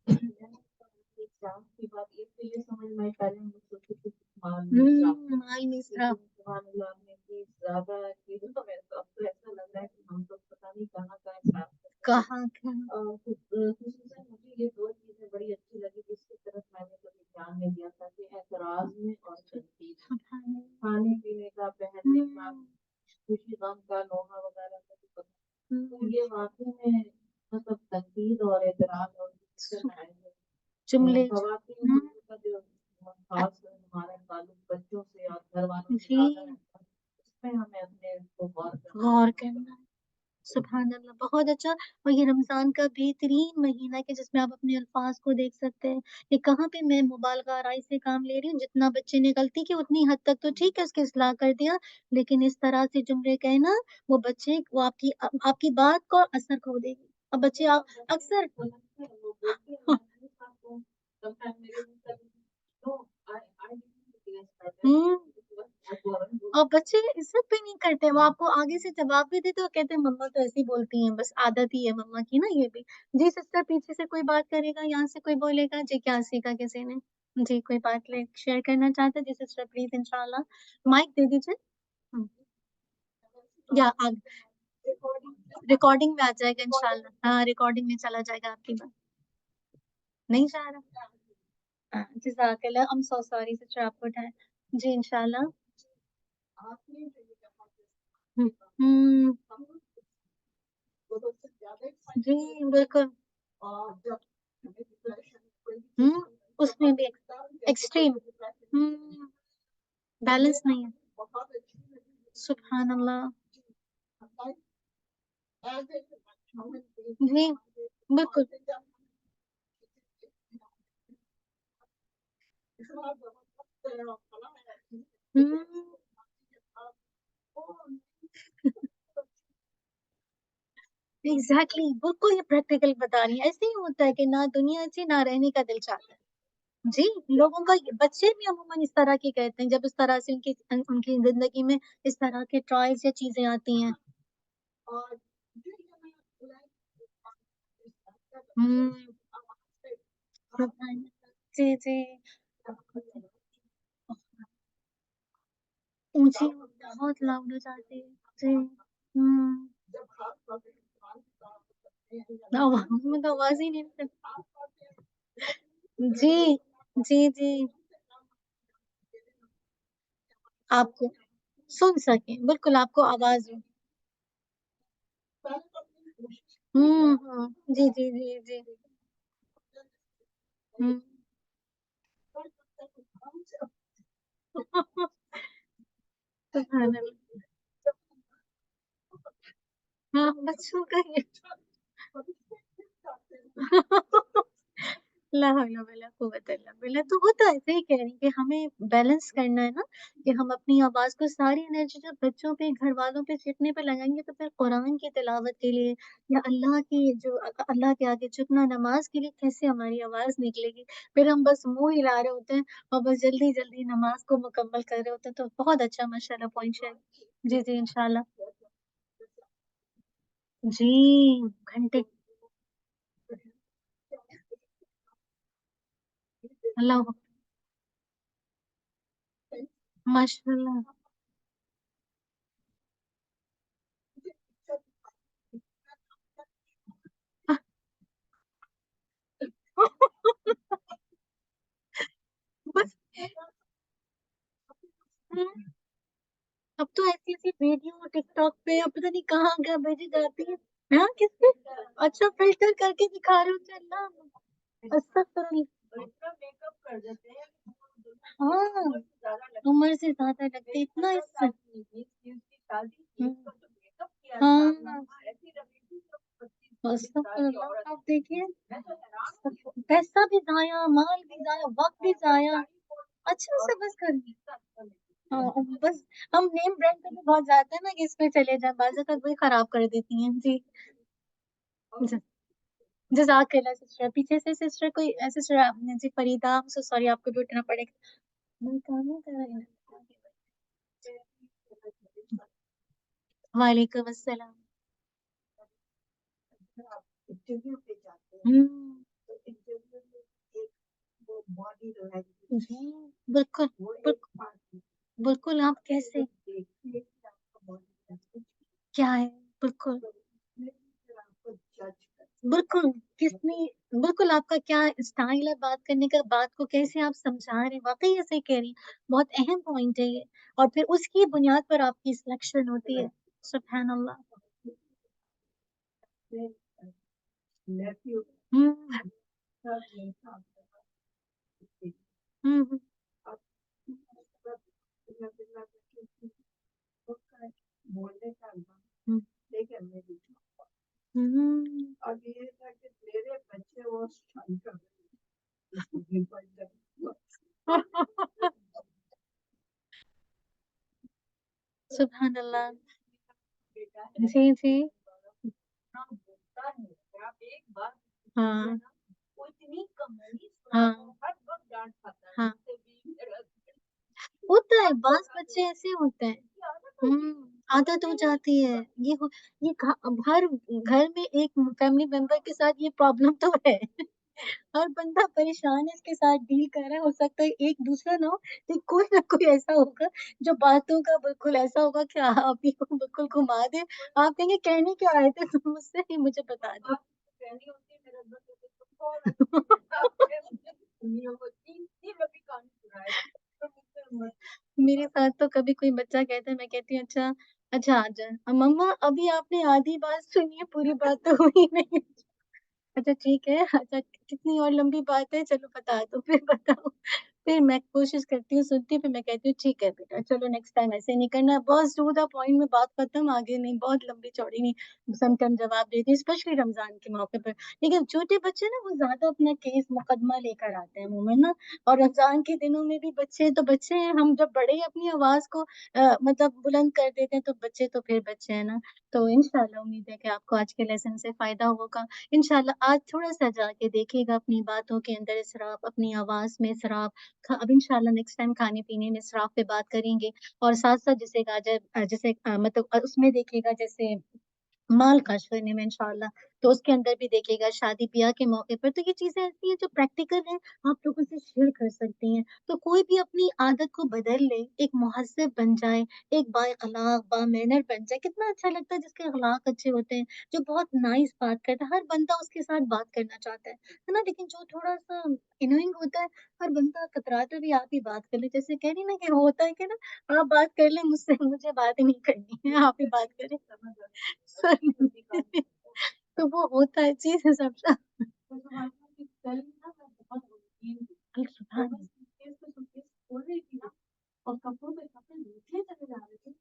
S2: एग्ज़ाम की बात एक तो ये समझ में आई, पहले हम लोग सोचते थे कि माल में इसराफ
S1: माल में
S2: लेकिन
S1: इसराफ।
S2: सुभानअल्लाह ने इतनी ज़्यादा चीज़ों तो मेरे को अब तो ऐसा लग रहा है कि हम लोग पता नहीं कहाँ-कहाँ इसराफ कर रहे हैं।
S1: कहाँ क्या?
S2: ख़ुसूसन मुझे ये 2 चीज़ें बड़ी अच्छी लगी जिसकी तरफ मैंने कभी ध्यान नहीं दिया था कि एतराज़ में और तनकीद में,
S1: सुभान अल्लाह।
S2: खाने-पीने का, पहनने का,
S1: हुँ,
S2: खुशी-गम का, लोहा वग़ैरह का भी पता। तो
S1: हुँ।
S2: ये वाक़ई में मतलब तनकीद और एतराज़ और गुस्से में आए हैं।
S1: जुमले।
S2: ख़वातीन
S1: हुँ,
S2: का जो ख़ास हमारा ताल्लुक बच्चों से और घरवालों से
S1: जी,
S2: ज़्यादा रहता है, इसमें हमें अपने को गौर करना
S1: गौर
S2: चाहिए।
S1: करना। सुभान अल्लाह, बहुत अच्छा। और ये रमज़ान का बेहतरीन महीना है कि जिसमें आप अपने अल्फ़ाज़ को देख सकते हैं। ये कहाँ पे मैं मुबालगा आराई से काम ले रही हूँ, जितना बच्चे ने गलती की उतनी हद तक तो ठीक है उसकी इस्लाह कर दिया, लेकिन इस तरह से जुमले कहना, वो बच्चे वो आपकी बात को असर खो देगी। अब बच्चे आप अक्सर
S2: वो बोलते हैं मैं नहीं खाता हूँ, समटाइम मेरे मुँह से नो आई डिडन्ट टेस्ट
S1: हुँ।
S2: दैट वो
S1: और बच्चे इज़्ज़त भी नहीं करते, वो आपको आगे से जवाब भी देते, वो कहते हैं मम्मा तो ऐसे ही बोलती हैं, बस आदत ही है मम्मा की ना ये भी। जी सिस्टर, पीछे से कोई बात करेगा, यहाँ से कोई बोलेगा? जी, क्या सीखा किसी ने? जी, कोई बात ले शेयर करना चाहते हैं? जी सिस्टर प्लीज़ इंशाल्लाह, माइक दे दीजिए। हुँ, या आग रिकॉर्डिंग में आ जाएगा इंशाल्लाह। हाँ, रिकॉर्डिंग में चला जाएगा आपकी बात। नहीं जा रहा? हाँ, जज़ाकल्लाह, I am so sorry sister आपको उठाया। जी, इंशाल्लाह। हुँ, हुँ। जी, बिल्कुल। हुँ, उसमें भी एक्सट्रीम। हुँ, बैलेंस नहीं है। सुभान अल्लाह। जी, बिल्कुल। हुँ। एग्ज़ैक्टली, बिल्कुल ये प्रैक्टिकल बता रही हैं। ऐसे ही होता है कि ना दुनिया अच्छी, ना रहने का दिल चाहता है। जी, लोगों का ये बच्चे भी अमूमन इस तरह के कहते हैं, जब इस तरह से उनकी ज़िंदगी में इस तरह के ट्रॉयज़ या चीज़ें आती हैं। हुँ, सुभान जी, जी। ऊँची बहुत लाउड हो जाती है। जी, हुँ। आवाज़ में तो आवाज़ ही नहीं निकल। जी, जी, जी। आपको सुन सकें, बिल्कुल आपको आवाज़ हो। हुँ, हुँ। जी, जी, जी, जी। हुँ। सुभान अल्लाह। हाँ, बच्चों का ये ला हौला वला कुव्वता इल्ला बिल्लाह। तो होता है, सही कह रही हैं कि हमें बैलेंस करना है ना, कि हम अपनी आवाज़ को सारी एनर्जी जब बच्चों पे, घर वालों पे सीखने पे लगाएँगे तो फिर कुरान की तिलावत के लिए या अल्लाह की जो अल्लाह के आगे झुकना, नमाज़ के लिए कैसे हमारी आवाज़ निकलेगी? फिर हम बस मुँह हिला रहे होते हैं और बस जल्दी-जल्दी नमाज़ को मुकम्मल कर रहे होते हैं। तो बहुत अच्छा माशाअल्लाह पॉइंट शेयर। जी, जी, इंशाअल्लाह। जी, घंटे अल्लाह माशाअल्लाह। बस हुँ। अब तो ऐसी-ऐसी वीडियो टिकटॉक पे अब पता नहीं कहाँ-कहाँ भेजी जाती है। हाँ, किस पे? अच्छा फ़िल्टर करके दिखा रहे होते हैं अल्लाह! अस्तगफिरुल्लाह।
S2: इतना मेकअप कर देते हैं कि वो
S1: हाँ,
S2: उम्र से ज़्यादा लगती
S1: उम्र से ज़्यादा लगते
S2: है।
S1: इतना
S2: 15
S1: इससे
S2: साल की 20 की शादी की
S1: हुँ,
S2: उसका जो मेकअप किया
S1: हाँ,
S2: सामने ऐसी लगी थी जो 25-26 साल की औरत
S1: अस्तगफिरुल्लाह। आप देखिए
S2: मैं तो हैरान हो गई
S1: पैसा भी ज़ाया, माल भी ज़ाया, वक़्त भी ज़ाया।
S2: साड़ी को
S1: अच्छा से
S2: औरत
S1: बस कर
S2: कितना अच्छा लेती
S1: हाँ, बस हम नेम ब्रांड पे भी बहुत जाते हैं ना कि इस पे चले जाएँ, बाज़ वक़्त वही खराब कर देती हैं। जी, ज जज़ाकल्लाह सिस्टर। पीछे से सिस्टर कोई सिस्टर आपने जी Farida, I am so sorry आपको भी उठना पड़ेगा। मैं काम कर रही हूँ। वालेकुम अस्सलाम।
S2: आप इंटरव्यू पे जाते हैं
S1: हुँ,
S2: तो इंटरव्यू में एक वो बॉडी
S1: जी,
S2: लैंग्वेज
S1: बिल्कुल,
S2: वो
S1: बिल्क
S2: एक पार्ट
S1: बिल्कुल आप कैसे
S2: देखती है कि आपका बॉडी लैंग्वेज
S1: क्या है? बिल्कुल।
S2: तो उसमें फिर आपको जज कर
S1: बिल्कुल, कितनी बिल्कुल आपका क्या स्टाइल है बात करने का, बात को कैसे आप समझा रहे हैं, वाक़ई ये सही कह रही हैं, बहुत अहम पॉइंट है ये और फिर उसकी बुनियाद पर आपकी सिलेक्शन होती है। सुब्हान अल्लाह।
S2: नेफ्यू
S1: हुँ,
S2: सब नहीं काम करता
S1: हुँ, हुँ,
S2: अब बोलने का अंदाज
S1: हुँ,
S2: लेकिन मेरी
S1: हुँ।
S2: अब ये था कि मेरे बच्चे वो शंकर सुबहान
S1: सुब्हान अल्लाह।
S2: बेटा
S1: जी, जी।
S2: हाँ बोलता है अगर आप एक बार
S1: हाँ,
S2: ना वो इतनी कहानी
S1: हाँ,
S2: सुनाता है हर वक्त डांट खाता है
S1: हाँ।
S2: मुझसे भी मेरा
S1: होता है, बाज़ बच्चे ऐसे होते हैं।
S2: की आदत होगी
S1: हुँ, आदत हो जाती है। ये हर घर में एक फैमिली मेंबर के साथ ये प्रॉब्लम तो है। हर बंदा परेशान है इसके साथ डील कर रहा है, हो सकता है एक दूसरा ना हो, लेकिन कोई ना कोई ऐसा होगा जो बातों का बिल्कुल ऐसा होगा कि आप ही को बिल्कुल घुमा दे। आप कहेंगे कहने क्या आए थे तुम मुझसे ये मुझे बता दो।
S2: बात कहनी होती है मेरे हस्बैंड कहते हैं, तुम कौन हो आपने मुझे दुनिया को तीन तीन लंबी कहानी सुनाई तो मुझसे मत
S1: मेरे साथ तो कभी कोई बच्चा कहता है मैं कहती हूँ अच्छा, अच्छा आजा। मम्मा अभी आपने आधी बात सुनी है पूरी बात तो हुई नहीं। अच्छा ठीक है, अच्छा कितनी और लंबी बात है चलो बता दो फिर बताओ। फिर मैं कोशिश करती हूँ सुनती हूँ फिर मैं कहती हूँ ठीक है बेटा चलो नेक्स्ट टाइम ऐसे नहीं करना है बस टू द पॉइंट में बात खत्म आगे नहीं बहुत लंबी-चौड़ी नहीं। सम टाइम जवाब देती हूँ स्पेशली रमज़ान के मौके पर। लेकिन छोटे बच्चे ना वो ज़्यादा अपना केस मुकदमा लेकर आते हैं मुँह में ना और रमज़ान के दिनों में भी बच्चे तो बच्चे हैं हम जब बड़े अपनी आवाज़ को मतलब बुलंद कर देते हैं तो बच्चे तो फिर बच्चे हैं ना। तो इंशाल्लाह उम्मीद है कि आपको आज के लेसन से फ़ायदा होगा। इंशाल्लाह आज थोड़ा-सा जाके देखिएगा अपनी बातों के अंदर इसराफ़, अपनी आवाज़ में इसराफ़ अब इंशाल्लाह नेक्स्ट टाइम खाने-पीने में इसराफ़ पे बात करेंगे और साथ-साथ जैसे जैसे मतलब उसमें देखिएगा जैसे माल खर्च करने में इंशाअल्लाह, तो उसके अंदर भी देखिएगा शादी-ब्याह के मौके पर, तो ये चीज़ें ऐसी हैं जो प्रैक्टिकल हैं, आप लोगों से शेयर कर सकती हैं। तो कोई भी अपनी आदत को बदल ले, एक मुहज़्ज़ब बन जाए, एक बा-अख़लाक़, बा-मैनर बन जाए, कितना अच्छा लगता है जिसके अख़लाक़ अच्छे होते हैं, जो बहुत नाइस बात करता है, हर बंदा उसके साथ बात करना चाहता है ना? लेकिन जो थोड़ा-सा एनोइंग होता है, हर बंदा कतराता है भी आप ही बात कर लें, जैसे कह रही ना कि होता है कि ना, आप बात कर लें मुझसे, मुझे बात ही नहीं करनी है, आप ही बात करें।
S2: समझ आ
S1: सही
S2: लंबी
S1: में।
S2: कहानी
S1: तो वो होता है चीज़ सबका
S2: तो सुबह की कल ना मैं बहुत गमगीन थी
S1: सुबह
S2: और मैं सूटकेस खोल रही थी ना और कपड़ों पे कपड़े नीचे चले जा रहे थे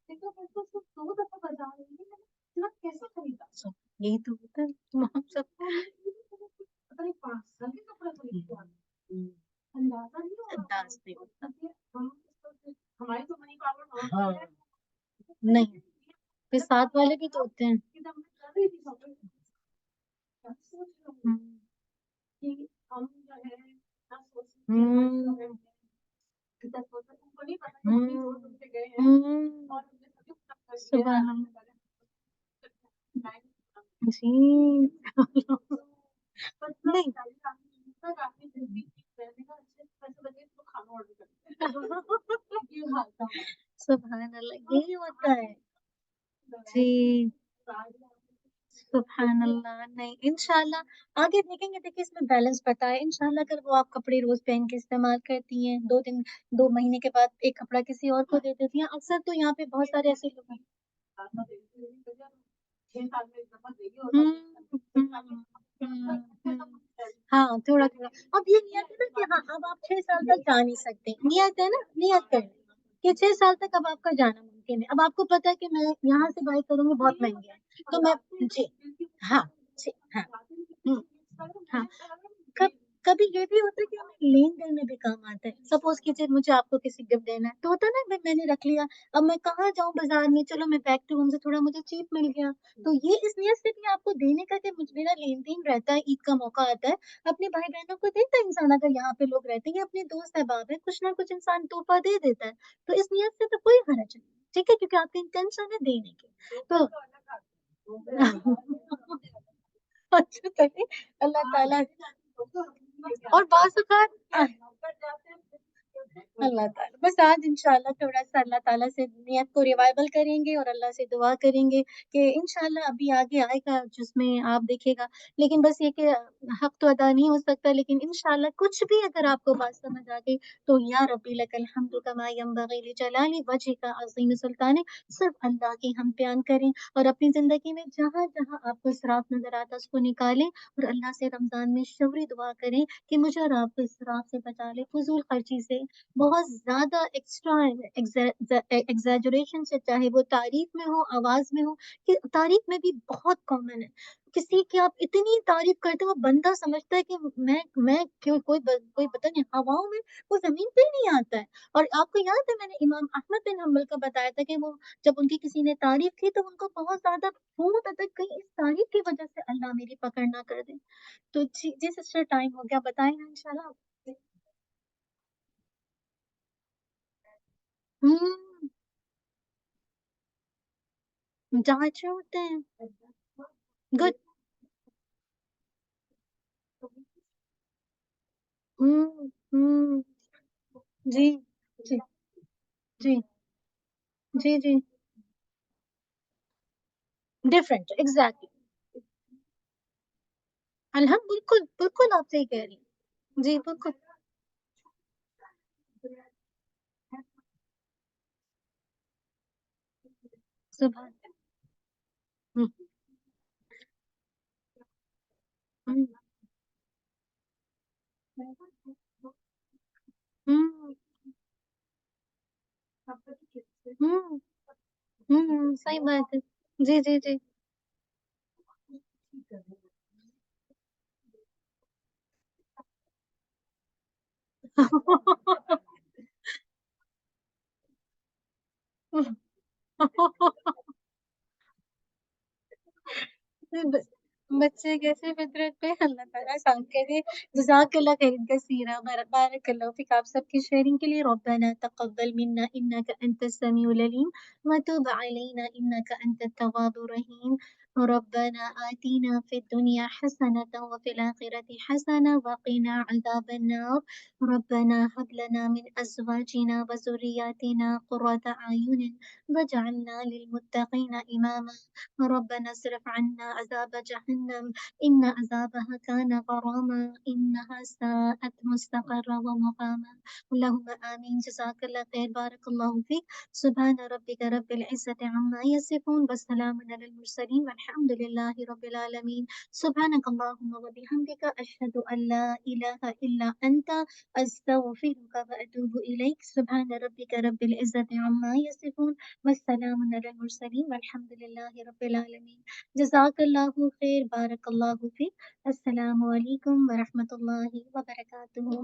S2: देखो मैं तो सिर्फ 2 दफा बाजार गई थी मैंने इतना कैसे खरीदा
S1: यही तो होता है हम सब
S2: पता नहीं 5 साल के कपड़े
S1: नहीं होता।
S2: हमारी तो मनी पावर
S1: हाँ नहीं, फिर साथ वाले भी तो होते हैं। हम्म
S2: कि हम जो है ना
S1: हम्म
S2: उनको नहीं पता कि हम भी रोज उनसे गए हैं
S1: हम्म,
S2: और हमने सभी कुछ कर दिया
S1: सुबह जी नहीं
S2: काफी जल्दी रहने का अच्छे पैसे बचे तो खाना ऑर्डर करते हैं ये हाल था
S1: सुबह अल्लाह, यही होता है जी। सुभान अल्लाह। नहीं इंशाल्लाह आगे देखेंगे, देखिए इसमें बैलेंस पता है इंशाल्लाह। अगर वो आप कपड़े रोज पहन के इस्तेमाल करती हैं, 2 दिन 2 महीने के बाद एक कपड़ा किसी और को दे देती हैं, अक्सर तो यहाँ पे बहुत सारे ऐसे लोग हैं।
S2: 6 साल में नंबर देगी और
S1: हम्म हम्म, हम्म, हम्म। हाँ थोड़ा थोड़ा। अब ये नियत है ना कि हाँ अब आप 6 साल तक जा नहीं सकते, नियत है ना, नियत कर कि 6 साल तक अब आपका जाना मुमकिन है। अब आपको पता है कि मैं यहाँ से बाई करूंगी, बहुत महंगी है, तो मैं जी हाँ जी हाँ हाँ। कब कभी ये भी होता है कि हमें लेन देन में भी काम आता है। सपोज कीजिए मुझे आपको किसी गिफ्ट देना है, तो होता है ना मैंने रख लिया, अब मैं कहाँ जाऊं बाजार में, चलो मैं बैक टू होम से थोड़ा मुझे चीप मिल गया, तो ये इस नियत से भी आपको देने का कि मेरा लेन देन रहता है, ईद का मौका आता है, अपने भाई बहनों को देता है इंसान। अगर यहाँ पे लोग रहते हैं या अपने दोस्त अहबाब है, कुछ ना कुछ इंसान तोहफा दे देता है, तो इस नियत से तो कोई हर्ज नहीं, ठीक है, क्योंकि आपकी इंटेंशन है देने की। तो अच्छा चलिए, अल्लाह ताला और बाज़ अल्लाह ताला बस आज इंशाल्लाह थोड़ा सा अल्लाह ताला से नियत को रिवाइवल करेंगे और अल्लाह से दुआ करेंगे कि इंशाल्लाह अभी आगे आएगा जिसमें आप देखिएगा। लेकिन बस ये कि हक तो अदा नहीं हो सकता, लेकिन इंशाल्लाह कुछ भी अगर आपको बात समझ आ गई तो या रब्बी लकल हम्दु कमा यंबगी लिजलाली वजहिका अज़ीम सुल्तानी, सिर्फ अल्लाह की हम बयान करें और अपनी जिंदगी में जहाँ जहाँ आपको इसराफ नजर आता है उसको निकालें और अल्लाह से रमजान में शबरी दुआ करें कि मुझे और आपको इसराफ से बचा ले, फजूल खर्ची से, बहुत ज्यादा एक्स्ट्रा एग्जैजरेशन से, चाहे वो तारीफ में हो आवाज में हो, कि तारीफ में भी बहुत कॉमन है। किसी की आप इतनी तारीफ करते हो वो बंदा समझता है कि मैं क्यों कोई पता नहीं हवाओं में, वो जमीन पे ही नहीं आता है। और आपको याद है मैंने इमाम अहमद बिन हम्बल का बताया था कि वो जब उनकी किसी ने तारीफ की तो उनको बहुत ज्यादा भूत अटक गई, इस तारीफ की वजह से अल्लाह मेरी पकड़ ना कर दे। तो जी सिस्टर टाइम हो गया, बताएंगे इंशाल्लाह। हम्म जांच होते हैं। गुड। हम्म जी जी जी जी जी डिफरेंट एग्जैक्टली। अल्हम्द बिल्कुल बिल्कुल आप सही कह रही हैं जी बिल्कुल। सुबह हम्म हम्म हम्म हम्म सही बात है। जी जी जी ब- बच्चे कैसे फितरत पे, अल्लाह ताला काम करे। जज़ाकल्लाह खैरन कसीरा, बारकल्लाहु फिक आप सबकी शेयरिंग के लिए। रब्बना तक़ब्बल मिन्ना इन्नका अंतस समीउल अलीम व तुब अलैना इन्नका अंतत तव्वाबुर रहीम। रब्बना आतिना फिद दुनिया हसनतन व फिल आखिरति हसना व क़िना अज़ाबन नार। रब्बना हब लना मिन अज़वाजिना व ज़ुर्रिय्यतिना क़ुर्रता अयुनिन वजअलना लिलमुत्तक़ीना इमामा। ربنا اصرف عنا عذاب جهنم إن عذابها كان غراما إنها ساءت مستقرا ومقاما. اللهم آمين. جزاك الله خير، بارك الله فيك. سبحان ربك رب العزة عما يصفون والسلام على المرسلين والحمد لله رب العالمين. سبحانك اللهم وبحمدك أشهد أن لا إله إلا أنت أستغفرك وأتوب إليك. سبحان ربك رب العزة عما يصفون والسلام على المرسلين والحمد لله رب العالمين. जज़ाकल्लाहु खैर, बारकल्लाहु फीक। अस्सलामु अलैकुम व रहमतुल्लाहि व बरकातुहू।